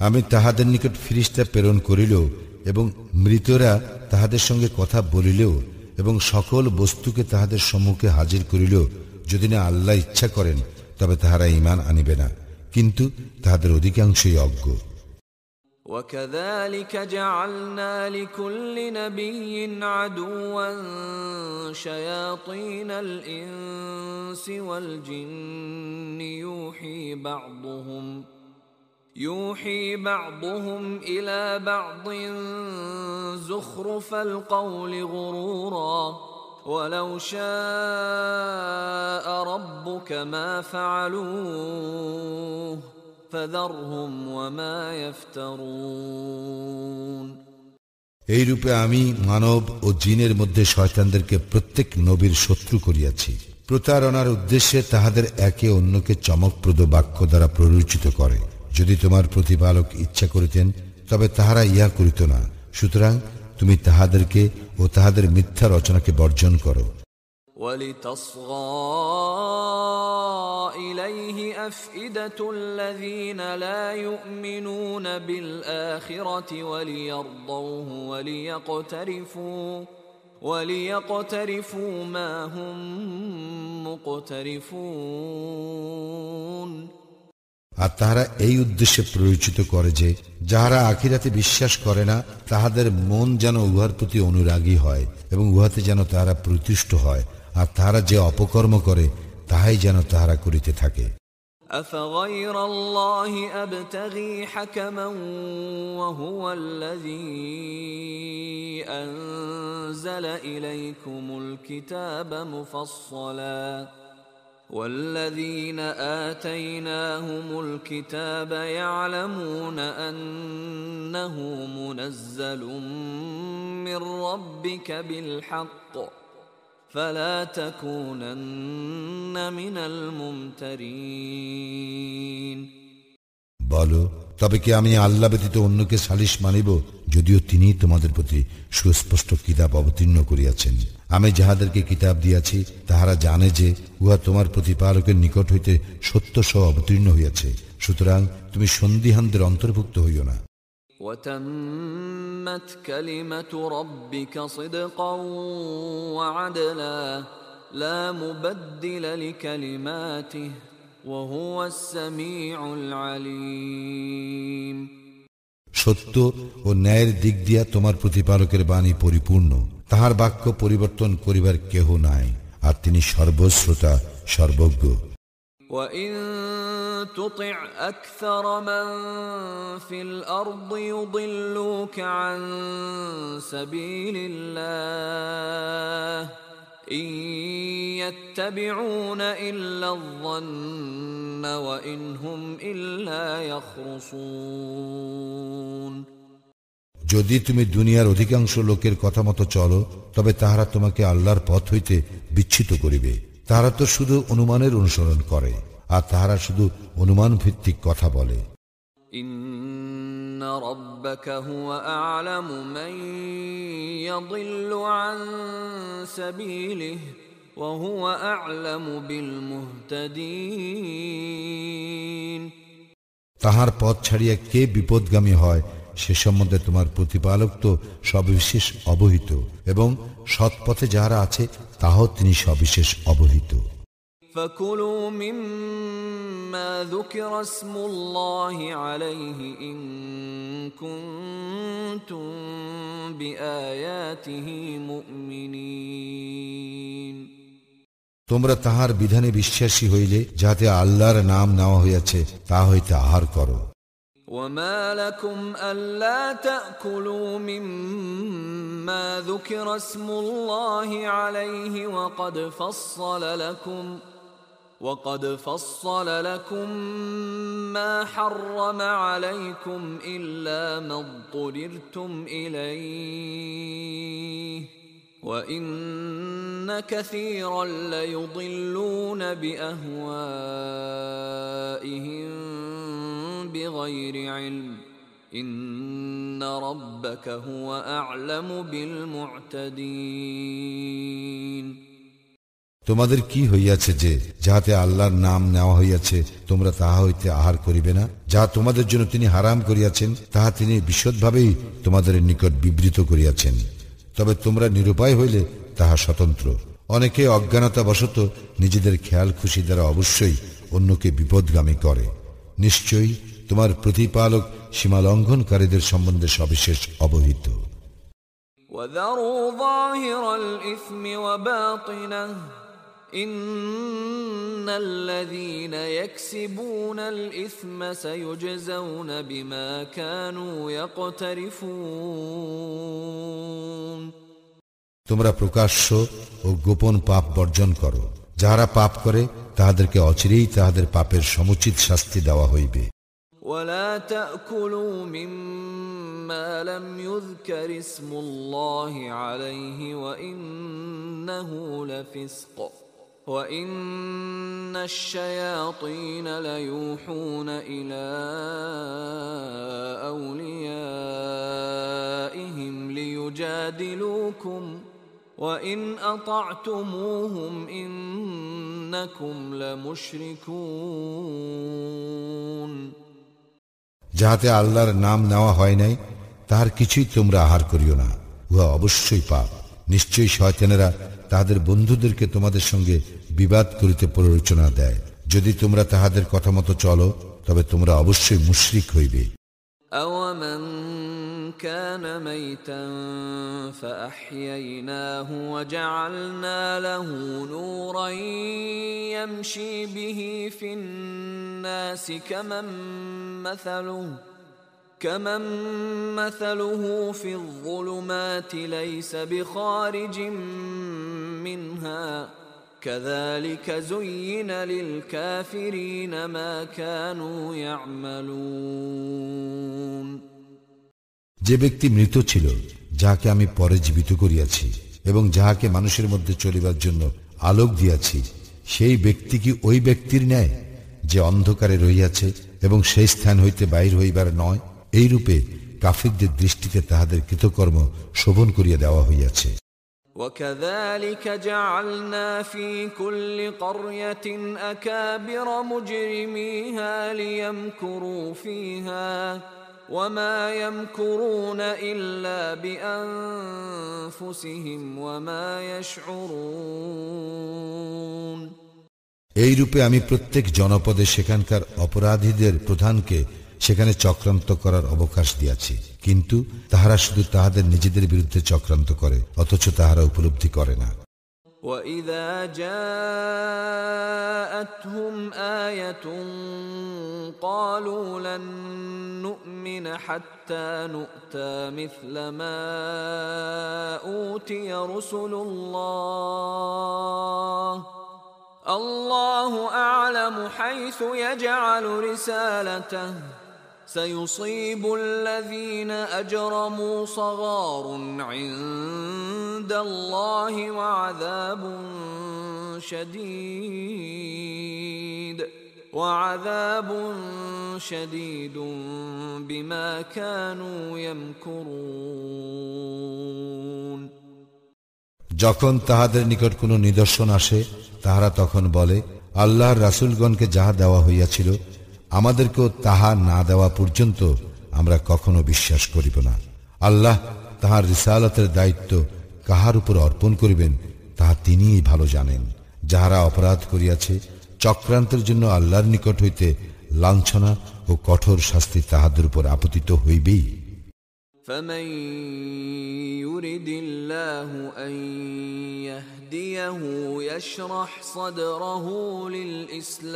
S2: আমি তাহাদের নিকট ফিরিস্তা প্রেরণ করিলেও এবং মৃতরা তাহাদের সঙ্গে কথা বলিলেও এবং সকল বস্তুকে তাহাদের সম্মুখে হাজির করিলেও যদি না আল্লাহ ইচ্ছা করেন তবে তাহারা ঈমান আনিবে না, কিন্তু তাহাদের অধিকাংশই অজ্ঞ।
S1: وَكَذَلِكَ جَعَلْنَا لِكُلِّ نَبِيٍّ عَدُوًّا شَيَاطِينَ الْإِنسِ وَالْجِنِّ يوحي بعضهم إلى بعض زخرف القول غرورا ولو شاء ربك ما فعلوه فذرهم وما يفترون
S2: এই রূপে আমি মানব ও জিনের মধ্যে শয়তানদেরকে প্রত্যেক নবীর শত্রু করিয়াছি, প্রতারণার উদ্দেশ্যে তাহাদের একে অন্যকে চমকপ্রদ বাক্য দ্বারা প্ররোচিত করে। যদি তোমার প্রতিপালক ইচ্ছা করিতেন তবে তাহারা ইহা করিত না। সুতরাং তুমি তাহাদেরকে ও তাহাদের মিথ্যা রচনাকে বর্জন করো।
S1: وَلِتَصْغَى إِلَيْهِ أَفْئِدَةُ الَّذِينَ لَا يُؤْمِنُونَ بِالْآخِرَةِ وَلِيَرْضَوْهُ وَلِيَقْتَرِفُوا مَا هُمْ مُقْتَرِفُونَ
S2: আর তাহারা এই উদ্দেশ্যে প্ররোচিত করে যে যাহারা আখিরাতে বিশ্বাস করে না তাহাদের মন যেন উহার প্রতি অনুরাগী হয় এবং উহাতে যেন তাহারা প্রতুষ্ট হয়, আর তাহারা যে অপকর্ম করে তাহাই যেন তাহারা করিতে থাকে।
S1: أفغير الله أبتغي حكما وهو الذي أنزل إليكم الكتاب مفصلا والذين آتيناهم الكتاب يعلمون أنه منزل من ربك بالحق فلا تكونن من الممترين
S2: বলো, তবে কি আমি আল্লাহ ব্যতীত অন্যকে সালিস মানিব, যদিও তিনি তোমাদের প্রতি সুস্পষ্ট কিতাব অবতীর্ণ করিয়াছেন। আমি যাহাদেরকে কিতাব দিয়াছি তাহারা জানে যে উহা তোমার প্রতিপালকের নিকট হইতে সত্য সহ অবতীর্ণ হইয়াছে, সুতরাং তুমি সন্দিহানদের অন্তর্ভুক্ত হইও না।
S1: وتمت كلمة ربك صدقا وعدلا لا مبدل لكلماته وهو السميع العليم
S2: সত্য ও ন্যায়ের দিক দিয়া তোমার প্রতিপালকের বাণী পরিপূর্ণ, তাহার বাক্য পরিবর্তন করিবার কেহ নাই, আর তিনি সর্বশ্রোতা সর্বজ্ঞ।
S1: وَإِن تُطِعْ أَكْثَرَ مَن فِي الْأَرْضِ يُضِلُّوكَ عَن سَبِيلِ اللَّهِ إِن يَتَّبِعُونَ إِلَّا الظَّنَّ وَإِنْ هُمْ إِلَّا يَخْرُصُونَ
S2: যদি তুমি দুনিয়ার অধিকাংশ লোকের কথা মতো চলো তবে তাহারা তোমাকে আল্লাহর পথ হইতে বিচ্ছিত করিবে। তাহারা তো শুধু অনুমানের অনুসরণ করে, আর তাহারা শুধু অনুমান ভিত্তিক কথা বলে।
S1: ইন্না রাব্বাকা হুয়া আ'লামু মান ইয়াদিল্লু আন সাবিলিহি ওয়া হুয়া আ'লামু বিল মুহতাদিন।
S2: তাহার পথ ছাড়িয়া কে বিপদগামী হয় সে সম্বন্ধে তোমার প্রতিপালক তো সবিশেষ অবহিত, এবং সৎ পথে যাহারা আছে তাহাও তিনি সবিশেষ অবহিত।
S1: فَكُلُوا مِمَّا ذُكِرَ اسْمُ اللَّهِ عَلَيْهِ إِن كُنتُم بِآيَاتِهِ مُؤْمِنِينَ
S2: তোমরা তাহার বিধানে বিশ্বাসী হইলে যাহাতে আল্লাহর নাম নেওয়া হইয়াছে তা হইতে আহার করো।
S1: وَمَا لَكُمْ أَلَّا تَأْكُلُوا مِمَّا ذُكِرَ اسْمُ اللَّهِ عَلَيْهِ وَقَدْ فَصَّلَ لَكُم مَّا حَرَّمَ عَلَيْكُمْ إِلَّا مَا اضْطُرِرْتُمْ إِلَيْهِ وَإِنَّ كَثِيرًا لَّيُضِلُّونَ بِأَهْوَائِهِم بِغَيْرِ عِلْمٍ إِنَّ رَبَّكَ هُوَ أَعْلَمُ بِالْمُعْتَدِينَ
S2: তোমাদের কি হইয়াছে যে যাহাতে আল্লাহর নাম নেওয়া হইয়াছে তোমরা তাহা হইতে আহার করিবে না? যাহা তোমাদের জন্য তিনি হারাম করিয়াছেন তাহা তিনি বিশদভাবেই তোমাদের নিকট বিবৃত করিয়াছেন, তবে তোমরা নিরুপায় হইলে তাহা স্বতন্ত্র। অনেকে অজ্ঞানতাবশত নিজেদের খেয়াল খুশি দ্বারা অবশ্যই অন্যকে বিপদগামী করে। নিশ্চয়ই তোমার প্রতিপালক সীমা লঙ্ঘনকারীদের সম্বন্ধে সবিশেষ অবহিত।
S1: وَذَرُوا ظَاهِرَ الْإِثْمِ وَبَاطِنَهُ ইন্নাল্লাযীনা ইয়াকসিবুনাল ইসমা সায়ুজজাউনা বিমা কানু ইয়াকতারিফুন।
S2: তোমরা প্রকাশ্য ও গোপন পাপ বর্জন করো। যারা পাপ করে তাদেরকে অচিরেই তাদের পাপের সমুচিত শাস্তি দেওয়া হইবে।
S1: ولا تأكلوا مما لم يذكر اسم الله عليه وإنه لفسق وإن الشياطين ليوحون إلى أوليائهم ليجادلوكم وَإِنْ أَطَعْتُمُوهُمْ إِنَّكُمْ لَمُشْرِكُونَ।
S2: যাহাতে আল্লাহর নাম নেওয়া হয় নাই তাহার কিছুই তোমরা আহার করিও না, উহা অবশ্যই পাপ। নিশ্চয়ই শয়তানেরা তাহাদের বন্ধুদেরকে তোমাদের সঙ্গে বিবাদ করিতে প্ররোচনা দেয়। যদি তোমরা তাহাদের কথা মতো চলো তবে তোমরা অবশ্যই মুশরিক হইবে।
S1: أَوَمَنْ كَانَ مَيْتًا فَأَحْيَيْنَاهُ وَجَعَلْنَا لَهُ نُورًا يَمْشِي بِهِ فِي النَّاسِ كَمَنْ مَثَلُهُ فِي الظُّلُمَاتِ لَيْسَ بِخَارِجٍ مِنْهَا كَذَلِكَ زُيِّنَ لِلْكَافِرِينَ مَا كَانُوا يَعْمَلُونَ।
S2: যে ব্যক্তি মৃত ছিল, যাহাকে আমি পরে জীবিত করিয়াছি এবং যাহাকে মানুষের মধ্যে চলিবার জন্য আলোক দিয়াছি, সেই ব্যক্তি কি ওই ব্যক্তির ন্যায় যে অন্ধকারে রহিয়াছে এবং সেই স্থান হইতে বাহির হইবার নয়? এইরূপে কাফিরদের দৃষ্টিতে তাহাদের কৃতকর্ম শোভন করিয়া দেওয়া হইয়াছে।
S1: وَكَذَلِكَ جَعَلْنَا فِي كُلِّ قَرْيَةٍ أَكَابِرَ مُجْرِمِيهَا لِيَمْكُرُوا فِيهَا وَمَا يَمْكُرُونَ إِلَّا بِأَنفُسِهِمْ وَمَا يَشْعُرُونَ।
S2: এইরূপে আমি প্রত্যেক জনপদে সেখানকার অপরাধীদের প্রধানকে সেখানে চক্রান্ত করার অবকাশ দিয়াছি, কিন্তু তাহারা শুধু তাহাদের নিজেদের বিরুদ্ধে চক্রান্ত করে, অথচ তাহারা উপলব্ধি করে না।
S1: وَإِذَا جَاءَتْهُمْ آيَةٌ قَالُوا لَن نُّؤْمِنَ حَتَّى نُؤْتَى مِثْلَ مَا أُوتِيَ رُسُلُ اللَّهِ اللَّهُ أَعْلَمُ حَيْثُ يَجْعَلُ رِسَالَتَهُ سَيُصِيبُ الَّذِينَ أَجْرَمُوا صَغَارٌ عِندَ اللَّهِ وَعَذَابٌ شَدِيدٌ بِمَا كَانُوا يَمْكُرُونَ।
S2: যখন তাহাদের নিকট কোনো নিদর্শন আসে, তাহারা তখন বলে, আল্লাহর রাসূলগণকে যাহা দেওয়া হইয়াছিল আমাদেরকেও তাহা না দেওয়া পর্যন্ত আমরা কখনো বিশ্বাস করিব না। আল্লাহ তাহার রিসালাতের দায়িত্ব কাহার উপর অর্পণ করিবেন তাহা তিনিই ভালো জানেন। যাহারা অপরাধ করিয়াছে, চক্রান্তের জন্য আল্লাহর নিকট হইতে লাঞ্ছনা ও কঠোর শাস্তি তাহাদের উপর আপতিত হইবেই।
S1: فَمَن يُرِدِ اللَّهُ أَن يَهْدِيَهُ يَشْرَحْ صَدْرَهُ لِلْإِسْلَامِ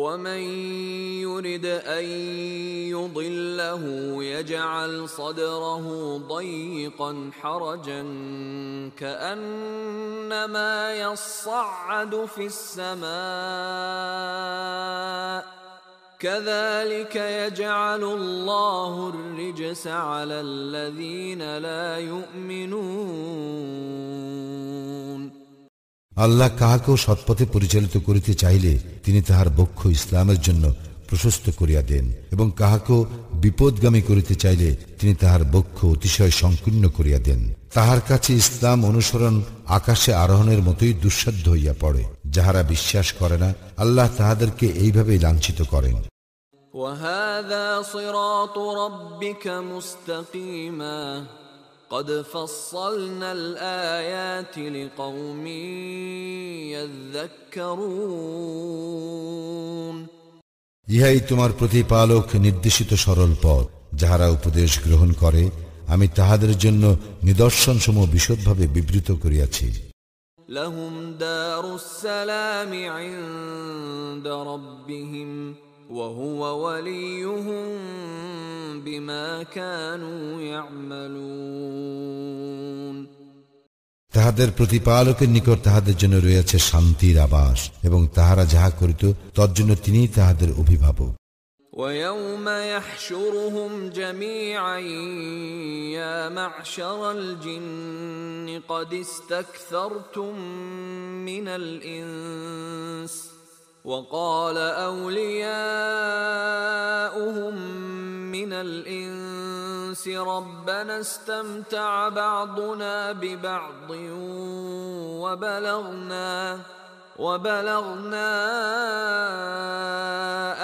S1: وَمَن يُرِدْ أَن يُضِلَّهُ يَجْعَلْ صَدْرَهُ ضَيِّقًا حَرَجًا كَأَنَّمَا يَصَّعَّدُ فِي السَّمَاءِ كَذَلِكَ يَجْعَلُ اللَّهُ الرِّجْسَ عَلَى الَّذِينَ لَا يُؤْمِنُونَ।
S2: আল্লাহ কাহাকেও সৎপথে পরিচালিত করিতে চাইলে তিনি তাহার বক্ষ ইসলামের জন্য প্রশস্ত করিয়া দেন, এবং কাহাকেও বিপদগামী করিতে চাইলে তিনি তাহার বক্ষ অতিশয় সংকীর্ণ করিয়া দেন। তাহার কাছে ইসলাম অনুসরণ আকাশে আরোহণের মতোই দুঃসাধ্য হইয়া পড়ে। যাহারা বিশ্বাস করে না, আল্লাহ তাহাদেরকে এইভাবেই লাঞ্ছিত করেন।
S1: وَهَذَا صِرَاطُ رَبِّكَ مُسْتَقِيمًا قَدْ فَصَّلْنَا الْآيَاتِ لِقَوْمٍ يَذَّكَّرُونَ।
S2: ইহাই তোমার প্রতিপালক নির্দেশিত সরল পথ। যাহারা উপদেশ গ্রহণ করে আমি তাহাদের জন্য নিদর্শনসমূহ বিশদভাবে বিবৃত করিয়াছি।
S1: لهم دار السلام عند ربهم وهو وليهم بما كانوا يعملون
S2: তাহাদের প্রতিপালকের নিকট তাহাদের জন্য রয়েছে শান্তির আবাস এবং তাহারা যাহা করিত তজ্জন্য তিনিই তাহাদের অভিভাবক।
S1: ويوم يحشرهم جميعا يا معشر الجن قد استكثرتم من الإنس وقال أولياؤهم من الإنس ربنا استمتع بعضنا ببعض وبلغنا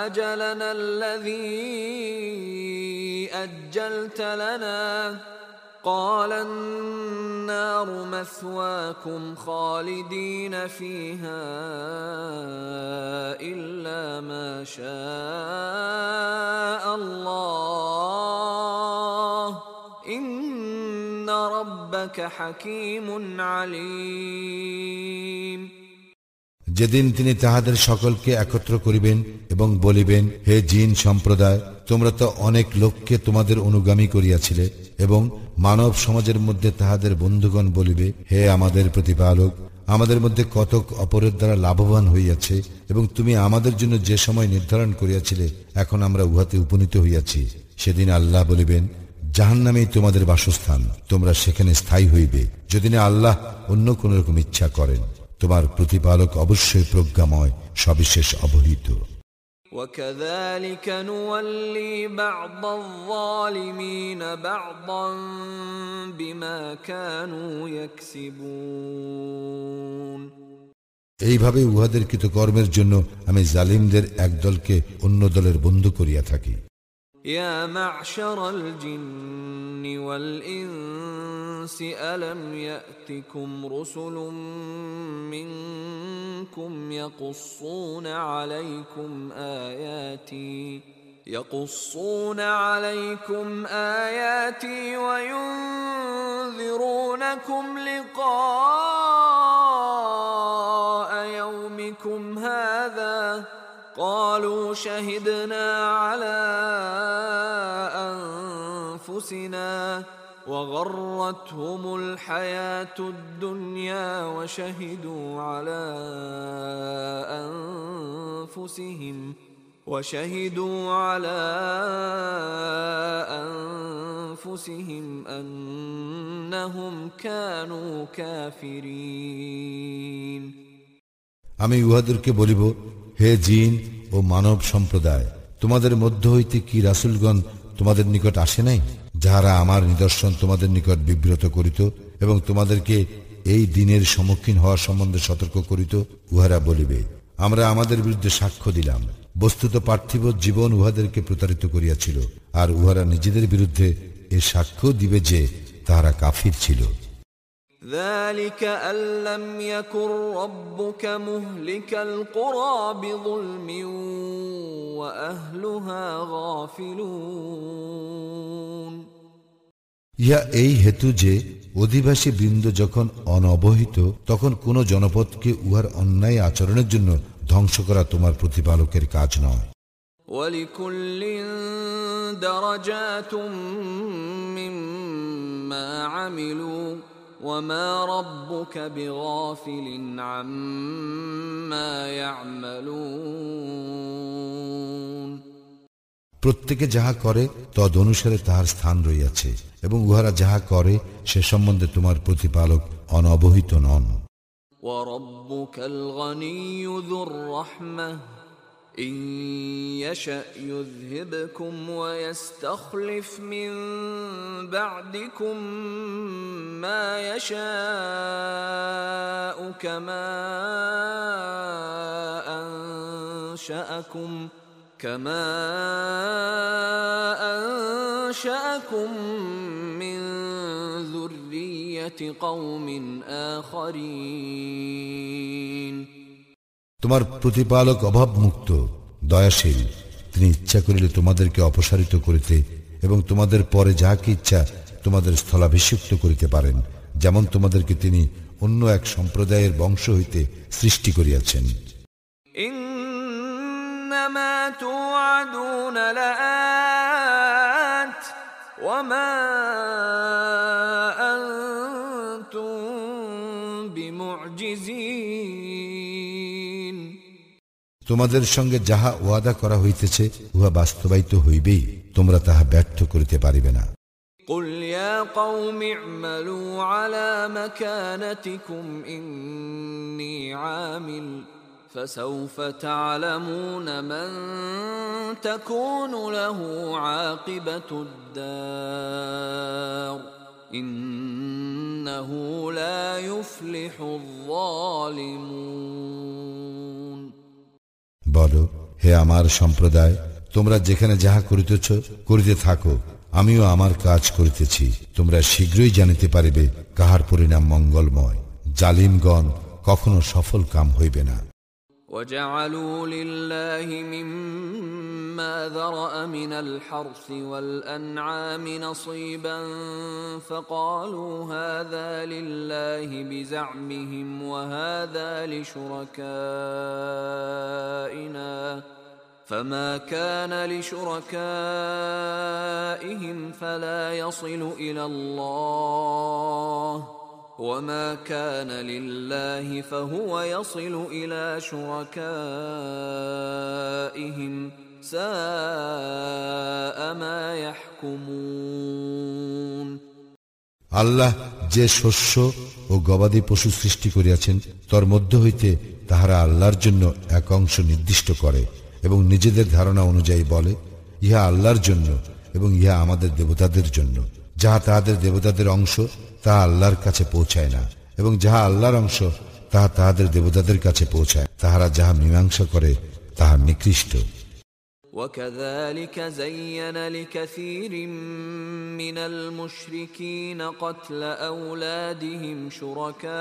S1: أجلنا الذي أجلت لنا قال النار مثواكم خالدين فيها إلا ما شاء الله إن ربك حكيم عليم
S2: যেদিন তিনি তাহাদের সকলকে একত্র করিবেন এবং বলিবেন, হে জিন সম্প্রদায়, তোমরা তো অনেক লোককে তোমাদের অনুগামী করিয়াছিলে এবং মানব সমাজের মধ্যে তাহাদের বন্ধুগণ বলিবে, হে আমাদের প্রতিপালক, আমাদের মধ্যে কতক অপরের দ্বারা লাভবান হইয়াছে এবং তুমি আমাদের জন্য যে সময় নির্ধারণ করিয়াছিলে এখন আমরা উহাতে উপনীত হইয়াছি। সেদিন আল্লাহ বলিবেন, জাহান্নামেই তোমাদের বাসস্থান, তোমরা সেখানে স্থায়ী হইবে যদি না আল্লাহ অন্য কোন রকম ইচ্ছা করেন। তোমার প্রতিপালক অবশ্যই প্রজ্ঞাময়, সবিশেষ অবহিত।
S1: وكذلك نولي بعض الظالمين بعضا بما كانوا يكسبون
S2: এইভাবে উহাদের কৃতকর্মের জন্য আমি জালিমদের এক দলকে অন্য দলের বন্ধু করিয়া থাকি।
S1: يا معشر الجن والإنس ألم يأتكم رسل منكم يقصون عليكم آياتي وينذرونكم لقاء يومكم هذا قالوا شهدنا على أنفسنا وغرتهم الحياة الدنيا وشهدوا على أنفسهم أنهم كانوا كافرين
S2: আমি উহাদেরকে বলিব, হে জিন ও মানব সম্প্রদায়, তোমাদের মধ্য হইতে কি রাসূলগণ তোমাদের নিকট আসে নাই, যাহারা আমার নিদর্শন তোমাদের নিকট বিব্রত করিত এবং তোমাদেরকে এই দিনের সম্মুখীন হওয়ার সম্বন্ধে সতর্ক করিত? উহারা বলিবে, আমরা আমাদের বিরুদ্ধে সাক্ষ্য দিলাম। বস্তুত পার্থিব জীবন উহাদেরকে প্রতারিত করিয়াছিল, আর উহারা নিজেদের বিরুদ্ধে এ সাক্ষ্য দিবে যে তাহারা কাফির ছিল।
S1: ذلك أن لم يكن ربك مهلك القرى بظلم وأهلها غافلون
S2: ইহা এই হেতু যে অধিবাসী বৃন্দ যখন অনবহিত তখন কোন জনপদকে উহার অন্যায় আচরণের জন্য ধ্বংস করা তোমার প্রতিপালকের কাজ নয়।
S1: وَلِكُلٍّ دَرَجَاتٌ مِّمَّا عَمِلُوا وَمَا رَبُّكَ بِغَافِلٍ عَمَّا يَعْمَلُونَ
S2: প্রত্যেকে যাহা করে তদ অনুসারে তাহার স্থান রইয়াছে এবং উহারা যাহা করে সে সম্বন্ধে তোমার প্রতিপালক অনবহিত নন।
S1: وَرَبُّكَ الْغَنِيُّ ذُو الرَّحْمَةِ إِن يَشَأْ يُذْهِبْكُمْ وَيَسْتَخْلِفْ مِن بَعْدِكُم مَّا يَشَاءُ كَمَا أَنشَأَكُم مِّن ذُرِّيَّةِ قَوْمٍ آخَرِينَ
S2: তোমার প্রতিপালক অভাবমুক্ত, দয়াশীল। তিনি ইচ্ছা করিলে তোমাদেরকে অপসারিত করিতে এবং তোমাদের পরে যাহাকে ইচ্ছা তোমাদের স্থলাভিষিক্ত করিতে পারেন, যেমন তোমাদেরকে তিনি অন্য এক সম্প্রদায়ের বংশ হইতে সৃষ্টি করিয়াছেন।
S1: ইন্নামা তুআদুনা লাআত ওয়া মা আনতুম বিমুজিজিন।
S2: তোমাদের সঙ্গে যাহা ওয়াদা করা হইতেছে উহা বাস্তবায়িত হইবেই, তোমরা তাহা ব্যর্থ করিতে পারিবে না।
S1: قل يا قوم اعملوا على مكانتكم إني عامل فسوف تعلمون من تكون له عاقبة الدار إنه لا يفلح الظالمون।
S2: বলো, হে আমার সম্প্রদায়, তোমরা যেখানে যাহা করিতেছ করিতে থাকো, আমিও আমার কাজ করিতেছি। তোমরা শীঘ্রই জানিতে পারিবে কাহার পরিণাম মঙ্গলময়। জালিমগণ কখনো সফল কাম হইবে না।
S1: وَجَعَلُوا لِلَّهِ مِمَّا ذَرَأَ مِنَ الْحَرْثِ وَالْأَنْعَامِ نَصِيبًا فَقَالُوا هَذَا لِلَّهِ بِزَعْمِهِمْ وَهَذَا لِشُرَكَائِنَا فَمَا كَانَ لِشُرَكَائِهِمْ فَلَا يَصِلُ إِلَى اللَّهِ وَمَا كَانَ لِلَّهِ فَهُوَ يَصِلُ إِلَى شُرَكَائِهِمْ سَاءَ مَا يَحْكُمُونَ।
S2: আল্লাহ যে শস্য ও গবাদি পশু সৃষ্টি করিয়াছেন তর মধ্য হইতে তাহারা আল্লাহর জন্য এক অংশ নির্দিষ্ট করে এবং নিজেদের ধারণা অনুযায়ী বলে, ইহা আল্লাহর জন্য এবং ইহা আমাদের দেবতাদের জন্য। যাহা তাহাদের দেবতাদের অংশ তাহা আল্লাহর কাছে পৌঁছায় না, এবং যাহা আল্লাহর অংশ তাহা তাহাদের দেবতাদের কাছে পৌঁছায়। তাহারা যাহা মীমাংসা করে তাহা নিকৃষ্ট।
S1: وَكَذَلِكَ زَيَّنَ لِكَثِيرٍ مِّنَ الْمُشْرِكِينَ قَتْلَ أَوْلَادِهِمْ شُرَكَاؤُهُمْ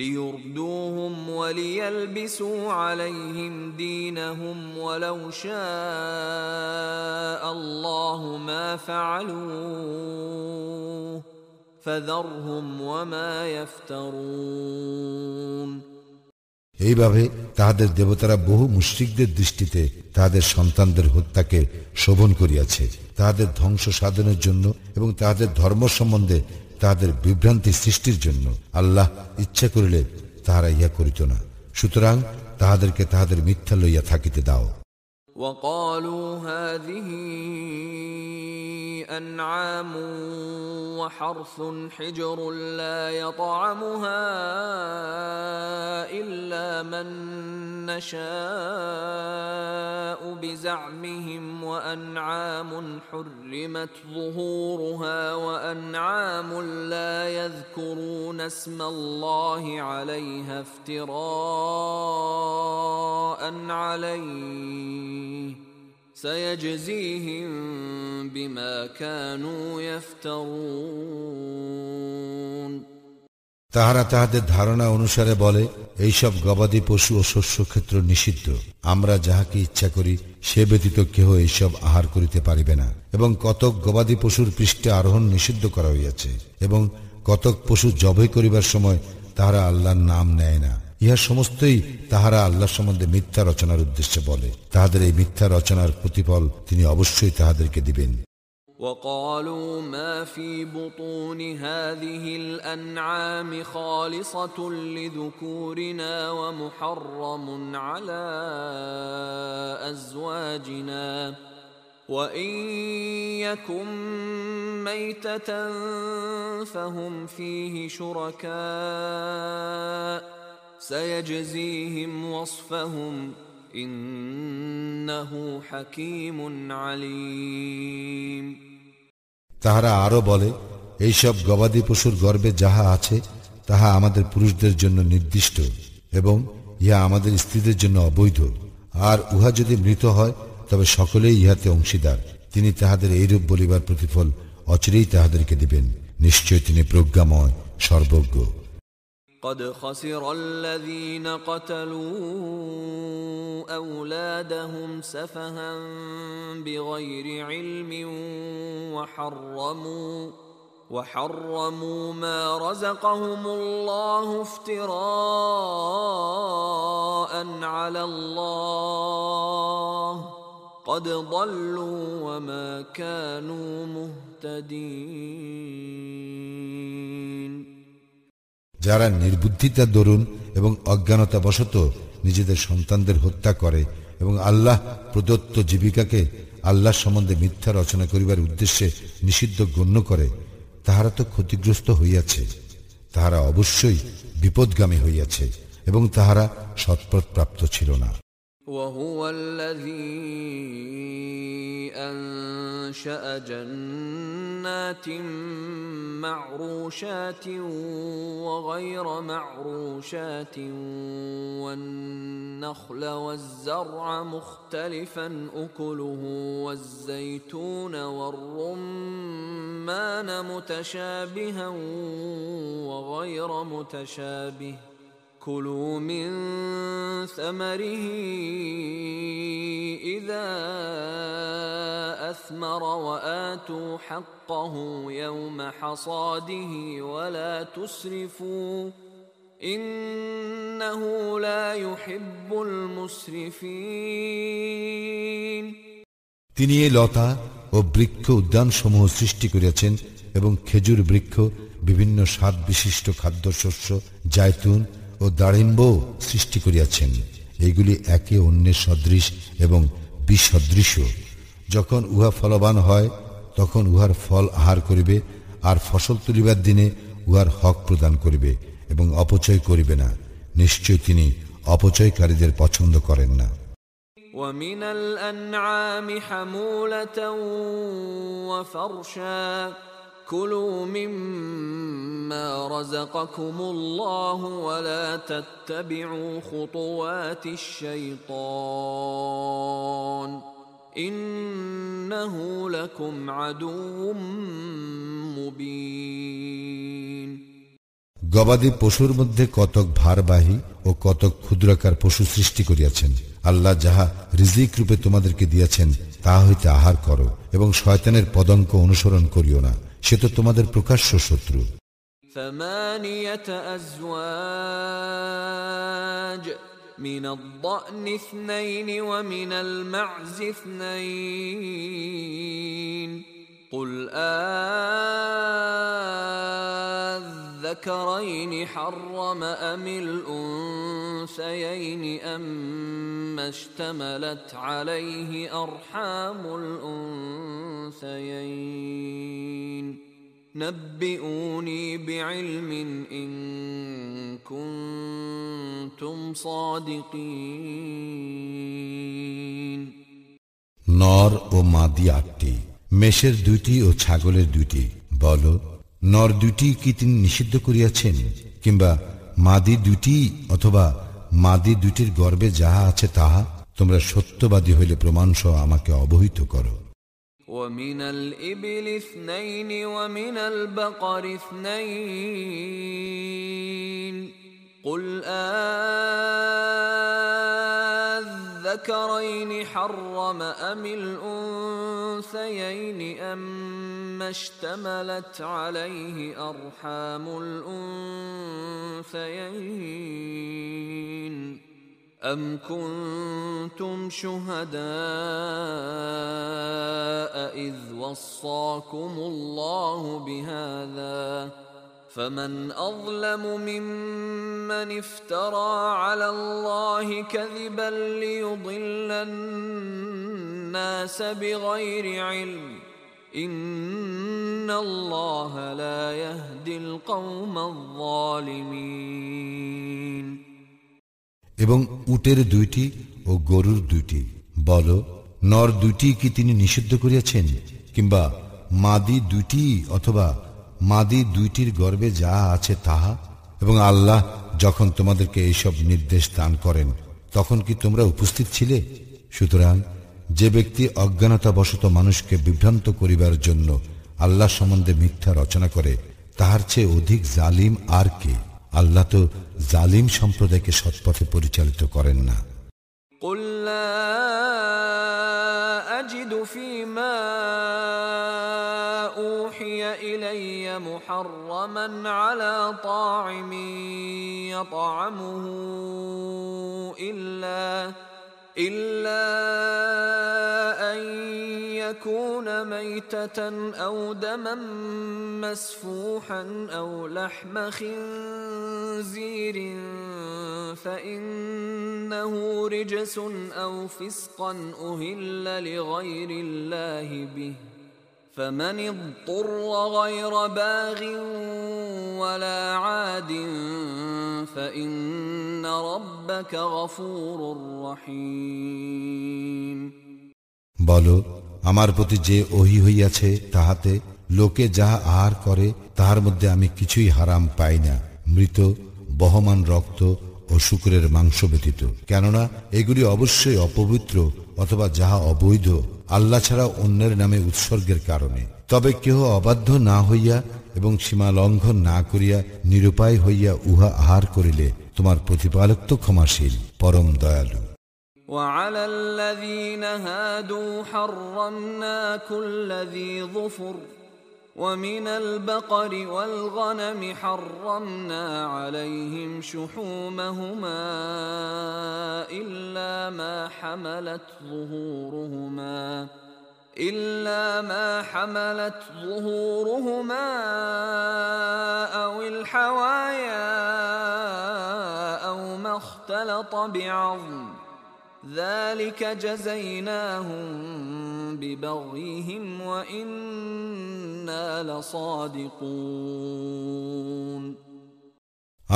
S1: ليردوهم وليلبسوا عليهم دينهم ولو شاء الله ما فعلوه فذرهم وما يفترون।
S2: এইভাবে তাহাদের দেবতারা বহু মুশরিকদের দৃষ্টিতে তাহাদের সন্তানদের হত্যাকে শোভন করিয়াছে, তাহাদের ধ্বংস সাধনের জন্য এবং তাহাদের ধর্ম সম্বন্ধে তাহাদের বিভ্রান্তি সৃষ্টির জন্য। আল্লাহ ইচ্ছা করিলে তাহারা ইহা করিত না, সুতরাং তাহাদেরকে তাহাদের মিথ্যা লইয়া থাকিতে দাও।
S1: وقالوا هذه أنعام وحرث حجر لا يطعمها إلا من نشاء بزعمهم وأنعام حرمت ظهورها وأنعام لا يذكرون اسم الله عليها افتراء عليه سيجزيهم بما كانوا يفترون।
S2: তাহারা তাহাদের ধারণা অনুসারে বলে, এইসব গবাদি পশু ও শস্য ক্ষেত্র নিষিদ্ধ, আমরা যাহাকে ইচ্ছা করি সে ব্যতীত কেহ এইসব আহার করিতে পারিবে না। এবং কতক গবাদি পশুর পৃষ্ঠে আরোহণ নিষিদ্ধ করা হইয়াছে, এবং কতক পশু জবাই করিবার সময় তাহারা আল্লাহর নাম নেয় না। ইহা সমস্তই তাহারা আল্লাহ সম্বন্ধে মিথ্যা রচনার উদ্দেশ্যে বলে। তাহাদের এই মিথ্যা রচনার প্রতিফল তিনি অবশ্যই তাহাদেরকে দিবেন।
S1: وقالوا ما في بطون هذه الأنعام خالصة لذكورنا ومحرم على أزواجنا وإن يكن ميتة فهم فيه شركاء سيجزيهم وصفهم إنه حكيم عليم।
S2: তাহারা আরো বলে, এইসব গবাদি পশুর গর্ভে যাহা আছে তাহা আমাদের পুরুষদের জন্য নির্দিষ্ট এবং ইহা আমাদের স্ত্রীদের জন্য অবৈধ, আর উহা যদি মৃত হয় তবে সকলেই ইহাতে অংশীদার। তিনি তাহাদের এইরূপ বলিবার প্রতিফল অচিরেই তাহাদেরকে দিবেন। নিশ্চয় তিনি প্রজ্ঞাময়, সর্বজ্ঞ।
S1: قد خسر الذين قتلوا أولادهم سفها بغير علم وحرموا ما رزقهم الله افتراء على الله قد ضلوا وما كانوا مهتدين
S2: যারা নির্বুদ্ধিতার দরুন এবং অজ্ঞানতাবশত নিজেদের সন্তানদের হত্যা করে এবং আল্লাহ প্রদত্ত জীবিকাকে আল্লাহ সম্বন্ধে মিথ্যা রচনা করিবার উদ্দেশ্যে নিষিদ্ধ গণ্য করে, তাহারা তো ক্ষতিগ্রস্ত হইয়াছে, তাহারা অবশ্যই বিপদগামী হইয়াছে এবং তাহারা সৎপথ প্রাপ্ত ছিল না।
S1: وهو الذي أنشأ جنات معروشات وغير معروشات والنخل والزرع مختلفا أكله والزيتون والرمان متشابها وغير متشابه كلوا من ثمره إذا أثمر وآتوا حقه يوم حصاده ولا تسرفوا إنه لا يحب المسرفين
S2: তিনি এই লতা ও বৃক্ষ উদ্যান সমূহ সৃষ্টি করিয়াছেন এবং খেজুর বৃক্ষ, বিভিন্ন স্বাদ বিশিষ্ট খাদ্যশস্য, জায়তুন ও দাড়িম্ব সৃষ্টি করিয়াছেন। এইগুলি একে অন্যের সদৃশ এবং বিসদৃশ। যখন উহা ফলবান হয় তখন উহার ফল আহার করিবে, আর ফসল তুলিবার দিনে উহার হক প্রদান করিবে এবং অপচয় করিবে না। নিশ্চয় তিনি অপচয়কারীদের পছন্দ করেন না।
S1: ومن الأنعام حمولة وفرشا كلوا مما رزقكم الله ولا تتبعوا خطوات الشيطان إنه لكم عدو مبين
S2: গবাদি পশুর মধ্যে কতক ভারবাহী ও কতক ক্ষুদ্রাকার পশু সৃষ্টি করিয়াছেন। আল্লাহ যাহা রিজিক রূপে তোমাদেরকে দিয়াছেন তাহা হইতে আহার করো এবং শয়তানের পদাঙ্ক অনুসরণ করিও না, সে তো তোমাদের প্রকাশ্য শত্রু।
S1: ثمانية أزواج من الضأن اثنين ومن المعز اثنين قل الذكرين حرم أم الأنثيين أما اشتملت عليه أرحام الأنثيين نبئوني بعلم إن كنتم صادقين
S2: নর ও মাদি 8টি, মেষের 2টি ও ছাগলের 2টি। বলো, নর 2টি কি তিনি নিষিদ্ধ করিয়াছেন, কিংবা মাদি 2টি অথবা মাদি 2টির গর্ভে যাহা আছে তাহা? তোমরা সত্যবাদী হইলে প্রমাণ সহ আমাকে অবহিত করো।
S1: ومن الإبل اثنين ومن البقر اثنين قل الذكرين حرم أم الأنثيين أما اشتملت عليه أرحام الأنثيين أم كنتم شهداء إذ وصاكم الله بهذا فمن أظلم ممن افترى على الله كذبا ليضل الناس بغير علم إن الله لا يهدي القوم الظالمين
S2: এবং উটের 2টি ও গরুর 2টি। বলো, নর 2টি কি তিনি নিষিদ্ধ করিয়াছেন, কিংবা মাদি 2টি অথবা মাদি 2টির গর্ভে যাহা আছে তাহা? এবং আল্লাহ যখন তোমাদেরকে এইসব নির্দেশ দান করেন তখন কি তোমরা উপস্থিত ছিলে? সুতরাং যে ব্যক্তি অজ্ঞানতাবশত মানুষকে বিভ্রান্ত করিবার জন্য আল্লাহ সম্বন্ধে মিথ্যা রচনা করে, তাহার চেয়ে অধিক জালিম আর কে? আল্লাহ তো জালিম সম্প্রদায়কে সৎপথে পরিচালিত করেন না।
S1: قل لا أجد فيما أوحي إلي محرما على طاعم يطعمه إلا أن يكون ميتة أو دما مسفوحا أو لحم خنزير فإنه رجس أو فسقا أهل لغير الله به فمن اضطر غير باغ ولا عاد فإن ربك غفور رحيم
S2: বলো, আমার প্রতি যে ওহী হইয়াছে তাহাতে লোকে যাহা আহার করে তাহার মধ্যে আমি কিছুই হারাম পাই না, মৃত বহমান রক্ত ও শুকরের মাংস ব্যতীত, কেননা এগুলি অবশ্যই অপবিত্র অথবা যাহা অবৈধ আল্লাহ ছাড়া অন্যের নামে উৎসর্গের কারণে। তবে কেহ অবাধ্য না হইয়া এবং সীমা লঙ্ঘন না করিয়া নিরুপায় হইয়া উহা আহার করিলে তোমার প্রতিপালক তো ক্ষমাশীল, পরম দয়ালু।
S1: وعلى الذين هادوا حرمنا كل ذي ظفر ومن البقر والغنم حرمنا عليهم شحومهما إلا ما حملت ظهورهما أو الحوايا أو ما اختلط بعظم ذلك جزيناهم ببغيهم وإنا لصادقون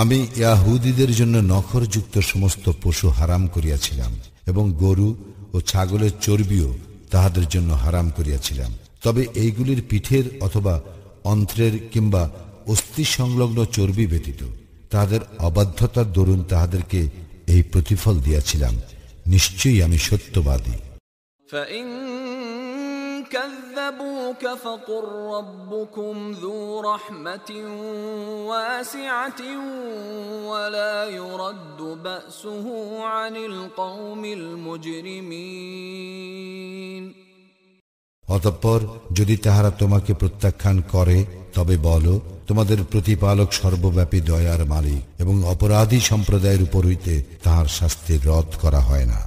S2: আমি ইয়াহুদীদের জন্য নখরযুক্ত সমস্ত পশু হারাম করিয়াছিলাম এবং গরু ও ছাগলের চর্বিও তাহাদের জন্য হারাম করিয়াছিলাম। তবে এইগুলির পিঠের অথবা অন্ত্রের কিংবা অস্থি সংলগ্ন চর্বি ব্যতীত তাহাদের অবাধ্যতার দরুন তাহাদেরকে এই প্রতিফল দিয়াছিলাম। নিশ্চয়ই আমি সত্যবাদী।
S1: فإن كذبوك فقل ربكم ذو رحمة واسعة ولا يرد بأسه عن القوم المجرمين
S2: অতঃপর যদি তাহারা তোমাকে প্রত্যাখ্যান করে তবে বলো, তোমাদের প্রতিপালক সর্বব্যাপী দয়ার মালিক এবং অপরাধী সম্প্রদায়ের উপর হইতে তাহার শাস্তি রদ করা হয় না।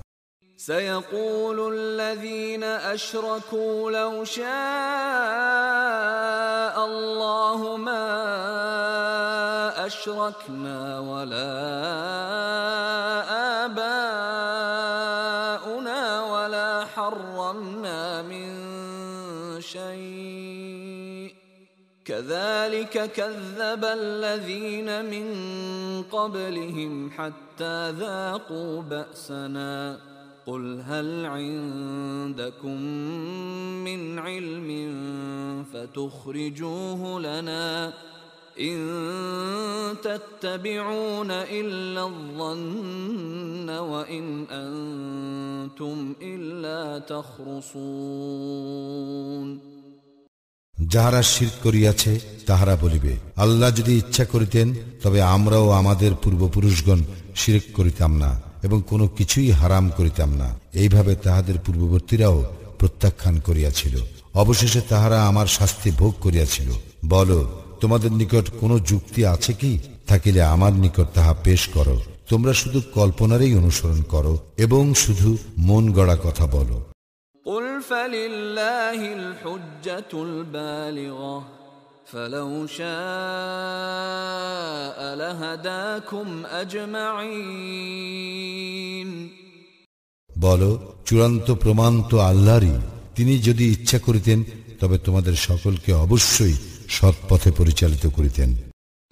S1: سيقول الذين أشركوا لو شاء الله ما أشركنا ولا آباؤنا ولا حرمنا من شيء كذلك كذب الذين من قبلهم حتى ذاقوا بأسنا قل هل عندكم من علم فتخرجوه لنا إن تتبعون إلا الظن وإن أنتم إلا تخرصون
S2: যাহারা শিরক করিয়াছে তাহারা বলিবে, আল্লাহ যদি ইচ্ছা করিতেন তবে আমরাও আমাদের পূর্বপুরুষগণ শিরক করিতাম না এবং কোনো কিছুই হারাম করিতাম না। এইভাবে তাহাদের পূর্ববর্তীরাও প্রত্যাখ্যান করিয়াছিল, অবশেষে তাহারা আমার শাস্তি ভোগ করিয়াছিল। বলো, তোমাদের নিকট কোনো যুক্তি আছে কি? থাকিলে আমার নিকট তাহা পেশ করো। তোমরা শুধু কল্পনারই অনুসরণ করো এবং শুধু মন গড়া কথা বলো।
S1: قل فلله الحجة البالغة فلو شاء لهداكم أجمعين
S2: বলো, চূড়ান্ত প্রমাণ তো আল্লাহরই। তিনি যদি ইচ্ছা করিতেন তবে তোমাদের সকলকে অবশ্যই সৎ পথে পরিচালিত করিতেন।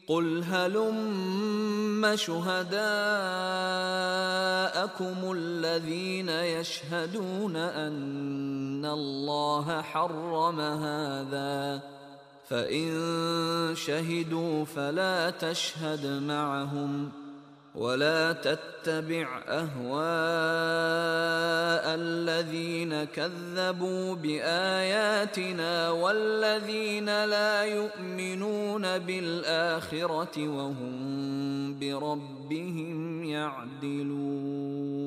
S1: قل هلم شهداءكم الذين يشهدون أن الله حرم هذا فإن شهدوا فلا تشهد معهم ولا تتبع أهواء الذين كذبوا بآياتنا والذين لا يؤمنون بالآخرة وهم بربهم يعدلون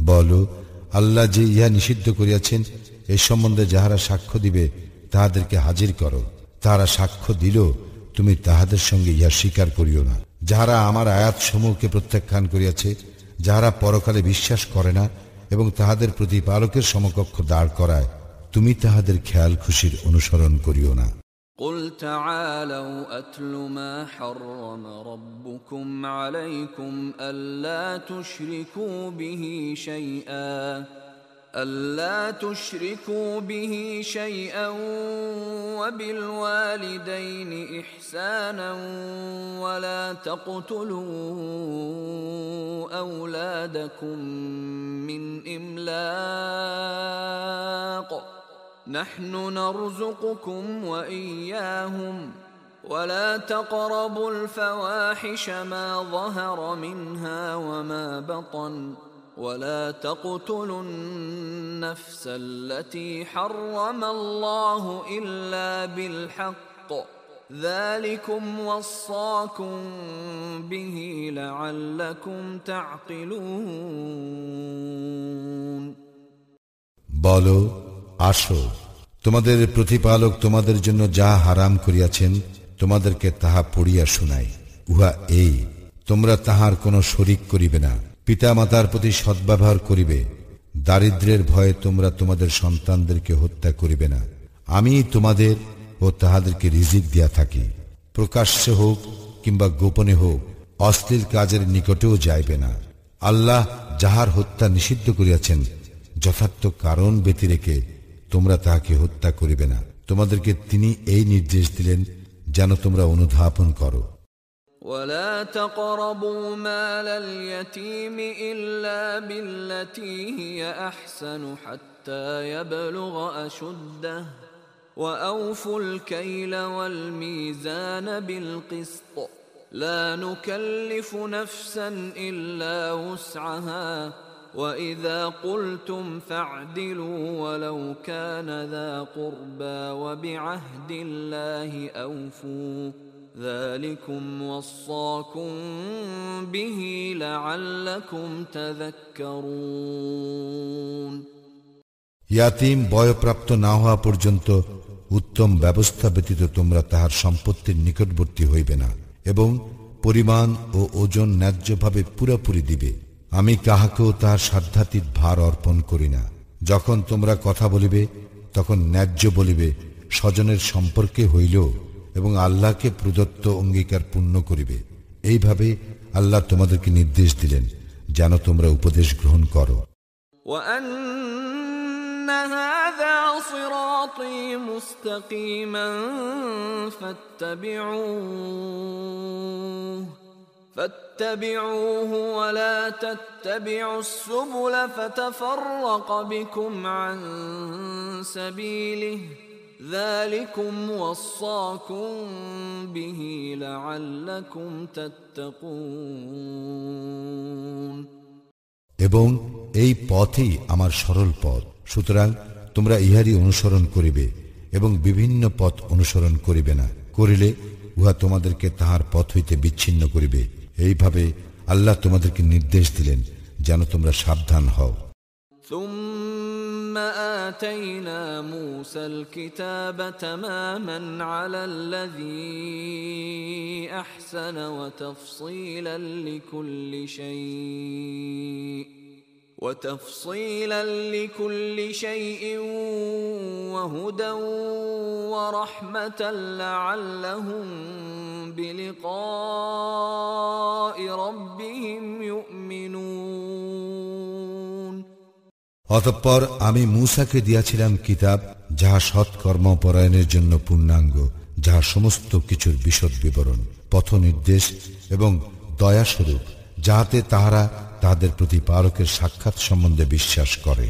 S2: বলো, আল্লাহ যে ইহা নিষিদ্ধ করিয়াছেন এ সম্বন্ধে যাহারা সাক্ষ্য দিবে তাহাদেরকে হাজির করো। তাহারা সাক্ষ্য দিল, তুমি তাহাদের সঙ্গে ইহা স্বীকার করিও না। যাহারা আমার আয়াত সমূহকে প্রত্যাখ্যান করিয়াছে, যাহারা পরকালে বিশ্বাস করে না এবং তাহাদের প্রতিপালকের সমকক্ষ দাঁড় করায়, তুমি তাহাদের খেয়াল খুশির অনুসরণ করিও না।
S1: قل تعالوا أتل ما حرم ربكم عليكم ألا تشركوا به شيئا وبالوالدين إحسانا ولا تقتلوا أولادكم من إملاق نحن نرزقكم وإياهم ولا تقربوا الفواحش ما ظهر منها وما بطن ولا تقتلوا النفس التي حرم الله إلا بالحق ذلكم وصاكم به لعلكم تعقلون
S2: বলো, আসো, তোমাদের প্রতিপালক তোমাদের জন্য যাহা হারাম করিয়াছেন তোমাদেরকে তাহা পড়িয়া শুনাই। উহা এই, তোমরা তাহার কোন শরীক করিবে না, পিতা মাতার প্রতি সদ্ব্যবহার করিবে, দারিদ্র্যের ভয়ে তোমরা তোমাদের সন্তানদেরকে হত্যা করিবে না। আমি তোমাদের ও তাহাদেরকে রিজিক দিয়া থাকি, প্রকাশ্যে হোক কিংবা গোপনে হোক, অশ্লীল কাজের নিকটেও যাইবে না। আল্লাহ যাহার হত্যা নিষিদ্ধ করিয়াছেন যথার্থ কারণ ব্যতিরেকে তোমরা তাহাকে হত্যা করিবে না। তোমাদেরকে তিনি এই নির্দেশ দিলেন যেন তোমরা অনুধাবন করো।
S1: ولا تقربوا مال اليتيم إلا بالتي هي أحسن حتى يبلغ أشده وأوفوا الكيل والميزان بالقسط لا نكلف نفسا إلا وسعها وإذا قلتم فاعدلوا ولو كان ذا قربى وبعهد الله أوفوا ذلكم وصاكم به لعلكم تذكرون
S2: ইয়াতীম বয়প্রাপ্ত না হওয়া পর্যন্ত উত্তম ব্যবস্থা ব্যতীত তোমরা তাহার সম্পত্তির নিকটবর্তী হইবে না এবং পরিমাণ ও ওজন ন্যায্যভাবে পুরোপুরি দিবে। আমি কাহাকেও তাহার সাধ্যাতীত ভার অর্পণ করি না। যখন তোমরা কথা বলিবে তখন ন্যায্য বলিবে, স্বজনের সম্পর্কে হইলেও, এবং আল্লাহকে প্রদত্ত অঙ্গীকার পূর্ণ করিবে। এইভাবে আল্লাহ তোমাদেরকে নির্দেশ দিলেন যেন তোমরা উপদেশ গ্রহণ করো।
S1: وأن هذا صراطي مستقيما فاتبعوه ولا تتبعوا السبل فتفرق بكم عن سبيله ذلكم وصاكم به لعلكم تتقون
S2: এবং এই পথই আমার সরল পথ, সুতরাং তোমরা ইহারই অনুসরণ করিবে এবং বিভিন্ন পথ অনুসরণ করিবে না। করিলে উহা তোমাদেরকে তাহার পথ হইতে বিচ্ছিন্ন করিবে। এইভাবে আল্লাহ তোমাদেরকে নির্দেশ দিলেন যেন তোমরা সাবধান হও।
S1: ثم آتينا موسى الكتاب تماما على الذي أحسن وتفصيلا لكل شيء وهدى ورحمة لعلهم بلقاء ربهم يؤمنون
S2: অতঃপর আমি মূসাকে দিয়াছিলাম কিতাব, যাহা সৎকর্মপরায়ণের জন্য পূর্ণাঙ্গ, যাহা সমস্ত কিছুর বিশদ বিবরণ, পথ নির্দেশ এবং দয়াস্বরূপ, যাহাতে তাহারা তাহাদের প্রতিপালকের সাক্ষাৎ সম্বন্ধে বিশ্বাস করে।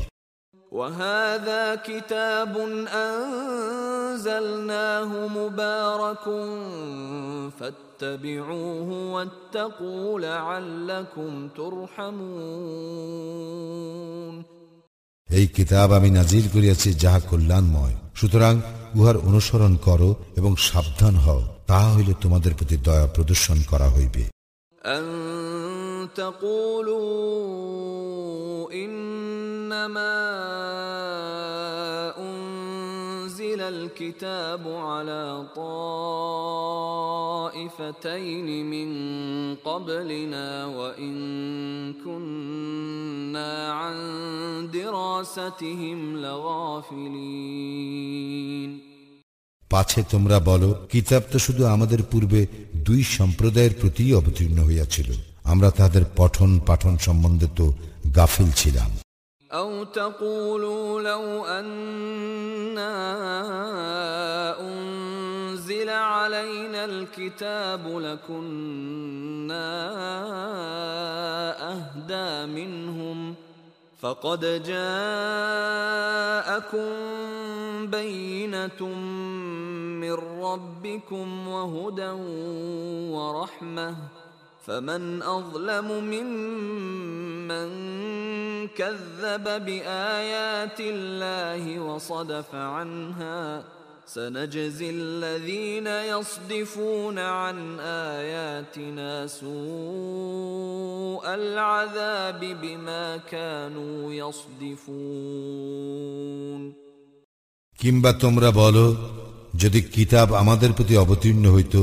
S1: وهذا كتاب أنزلناه مبارك فاتبعوه واتقوا لعلكم ترحمون
S2: এই কিতাব আমি নাজিল করিয়াছি যাহা কল্যাণময়, সুতরাং উহার অনুসরণ করো এবং সাবধান হও, তাহা হইলে তোমাদের প্রতি দয়া প্রদর্শন করা হইবে।
S1: أن تقولوا إنما أنزل الكتاب على طائفتين من قبلنا وإن كنا عن دراستهم لغافلين
S2: পাছে তোমরা বলো, কিতাব তো শুধু আমাদের পূর্বে দুই সম্প্রদায়ের প্রতি অবতীর্ণ হইয়াছিল, আমরা তাদের পঠন পাঠন সম্বন্ধে তো গাফিল ছিলাম।
S1: أو تقولوا لو أنا أنزل علينا الكتاب لكنا أهدى منهم فقد جاءكم بينة من ربكم وهدى ورحمة فمن أظلم ممن كذب بآيات الله وصدف عنها سنجزي الذين يصدفون عن آياتنا سوء العذاب بما كانوا يصدفون
S2: কিংবা তোমরা বলো, যদি কিতাব আমাদের প্রতি অবতীর্ণ হইত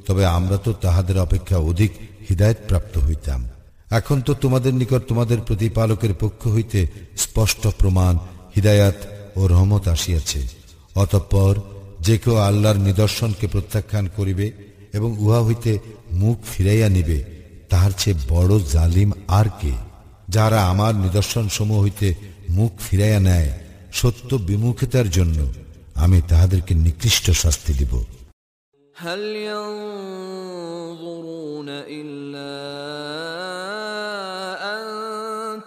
S2: তবে আমরা তো তাহাদের অপেক্ষা অধিক হিদায়াত প্রাপ্ত হইতাম। এখন তো তোমাদের নিকট তোমাদের প্রতিপালকের পক্ষ হইতে স্পষ্ট প্রমাণ, হিদায়াত ও রহমত আসিয়াছে। অতঃপর যে কেউ আল্লাহর নিদর্শনকে প্রত্যাখ্যান করিবে এবং উহা হইতে মুখ ফিরাইয়া নিবে, তাহার চেয়ে বড় জালিম আর কে? যারা আমার নিদর্শন সমূহ হইতে মুখ ফিরাইয়া নেয়, সত্য বিমুখিতার জন্য আমি তাহাদেরকে নিকৃষ্ট শাস্তি দিব।
S1: هل ينظرون إلا أن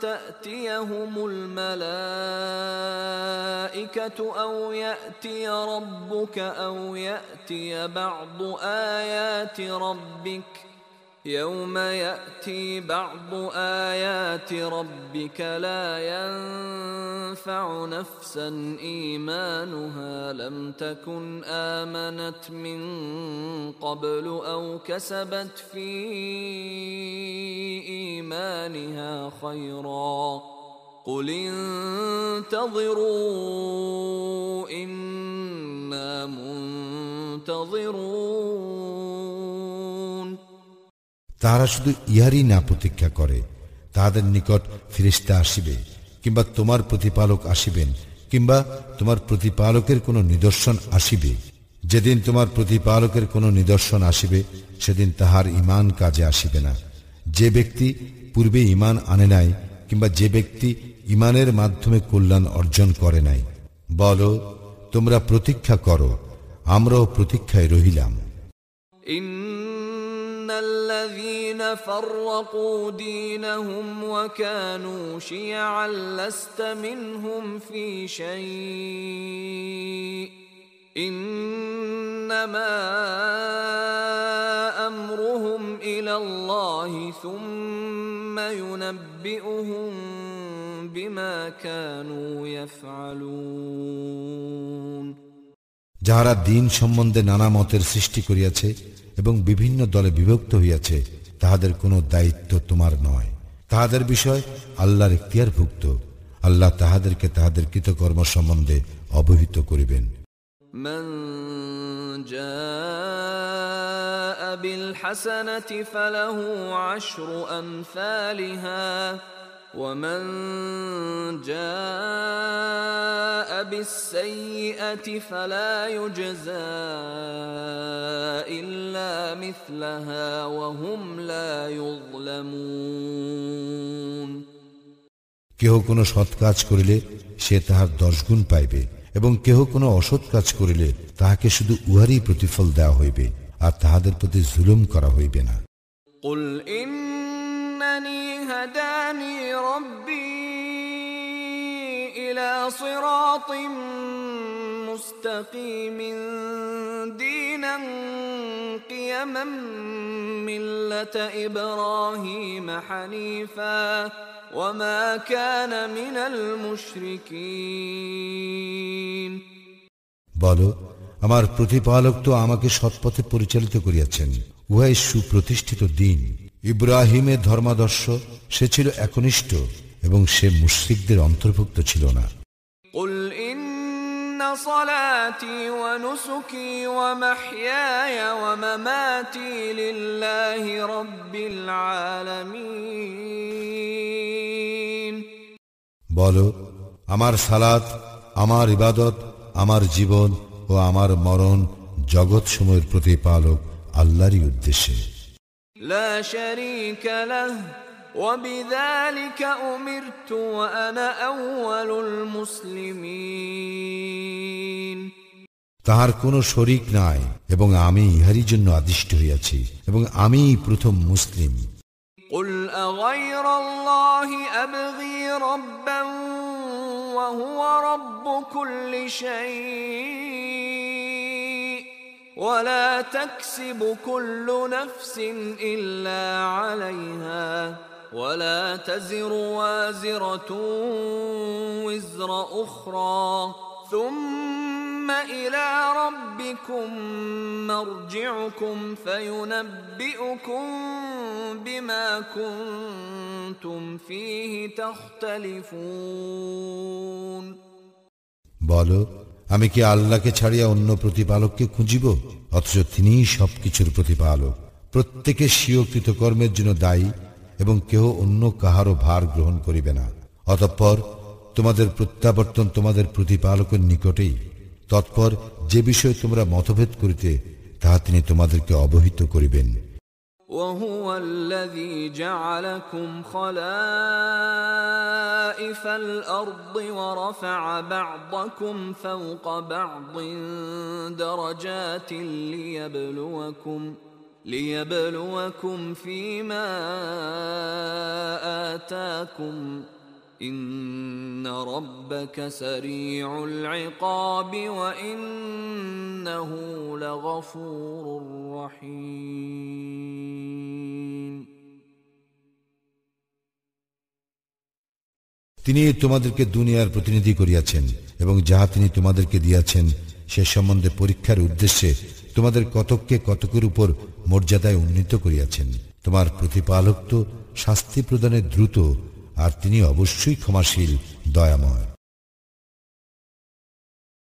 S1: تأتيهم الملائكة أو يأتي ربك أو يأتي بعض آيات ربك يوم يأتي بعض آيات ربك لا ينفع نفسا إيمانها لم تكن آمنت من قبل أو كسبت في إيمانها خيرا قل انتظروا إنا منتظرون
S2: তাহারা শুধু ইহারই না প্রতীক্ষা করে, তাহাদের নিকট ফেরেশতা আসিবে, কিংবা তোমার প্রতিপালক আসিবেন, কিংবা তোমার প্রতিপালকের কোনো নিদর্শন আসিবে। যেদিন তোমার প্রতিপালকের কোনো নিদর্শন আসিবে, সেদিন তাহার ঈমান কাজে আসিবে না। যে ব্যক্তি পূর্বে ঈমান আনে নাই, কিংবা যে ব্যক্তি ঈমানের মাধ্যমে কল্যাণ অর্জন করে নাই। বলো, তোমরা প্রতীক্ষা করো, আমরাও প্রতীক্ষায় রহিলাম।
S1: الذين فرقوا دينهم وكانوا شيعا لست منهم في شيء إنما أمرهم إلى الله ثم ينبئهم بما كانوا يفعلون
S2: যাহারা দিন সম্বন্ধে নানা মতের সৃষ্টি করিয়াছে এবং বিভিন্ন দলে বিভক্ত হইয়াছে, তাহাদের কোনো দায়িত্ব তোমার নয়। তাহাদের বিষয় আল্লাহর ইখতিয়ারভুক্ত। আল্লাহ তাহাদেরকে তাহাদের কৃতকর্ম সম্বন্ধে অবহিত করিবেন।
S1: মান জাআ বিল হাসানাতি ফালাহু আশরু আমসালিহা ومن جاء بالسيئة فلا يجزى إلا مثلها وهم لا يظلمون
S2: কেহ কোনো সৎ কাজ করিলে সে তাহার 10 গুণ পাইবে, এবং কেহ কোনো অসৎ কাজ করিলে তাহাকে শুধু উহারই প্রতিফল দেওয়া হইবে, আর তাহাদের প্রতি জুলুম করা হইবে না।
S1: قل إنني هداني ربي إلى صراط مستقيم دينا قيما ملة إبراهيم حنيفا وما كان من المشركين
S2: বলো, আমার প্রতিপালক তো আমাকে সৎপথে পরিচালিত করিয়াছেন, উহাই সুপ্রতিষ্ঠিত দ্বীন। ইব্রাহিমের ধর্মাদর্শ, সে ছিল একনিষ্ঠ এবং সে মুশরিকদের অন্তর্ভুক্ত ছিল না।
S1: قل إن صلاتي ونسكي ومحياي ومماتي لله رب العالمين
S2: বলো, আমার সালাত, আমার ইবাদত, আমার জীবন ও আমার মরণ জগৎসমূহের প্রতিপালক আল্লাহরই উদ্দেশ্যে।
S1: لا شريك له وبذلك أمرت وأنا أول المسلمين
S2: তাহার কোনো শরীক নাই এবং আমি ইহারই জন্য আদিষ্ট হইয়াছি এবং আমিই প্রথম মুসলিম।
S1: قل أغير الله أبغي ربا وهو رب كل شيء ولا تكسب كل نفس إلا عليها ولا تزر وازرة وزر أخرى ثم إلى ربكم مرجعكم فينبئكم بما كنتم فيه تختلفون
S2: বলো, আমি কি আল্লাহকে ছাড়িয়া অন্য প্রতিপালককে খুঁজিব? অথচ তিনিই সবকিছুর প্রতিপালক, প্রত্যেকে স্বীয় কৃতকর্মের জন্য দায়ী এবং কেহ অন্য কাহারও ভার গ্রহণ করিবে না। অতঃপর তোমাদের প্রত্যাবর্তন তোমাদের প্রতিপালকের নিকটেই। তৎপর যে বিষয়ে তোমরা মতভেদ করিতে, তাহা তিনি তোমাদেরকে অবহিত করিবেন।
S1: وهو الذي جعلكم خلائف الأرض ورفع بعضكم فوق بعض درجات ليبلوكم فيما آتاكم إن ربك سريع العقاب وإنه لغفور رحيم
S2: তিনি তোমাদেরকে দুনিয়ার প্রতিনিধি করিয়াছেন এবং যাহা তিনি তোমাদেরকে দিয়াছেন সে সম্বন্ধে পরীক্ষার উদ্দেশ্যে তোমাদের কতককে কতকের উপর মর্যাদায় উন্নীত করিয়াছেন। তোমার প্রতিপালক তো শাস্তি প্রদানে দ্রুত, আর তিনি অবশ্যই ক্ষমাশীল, দয়াময়।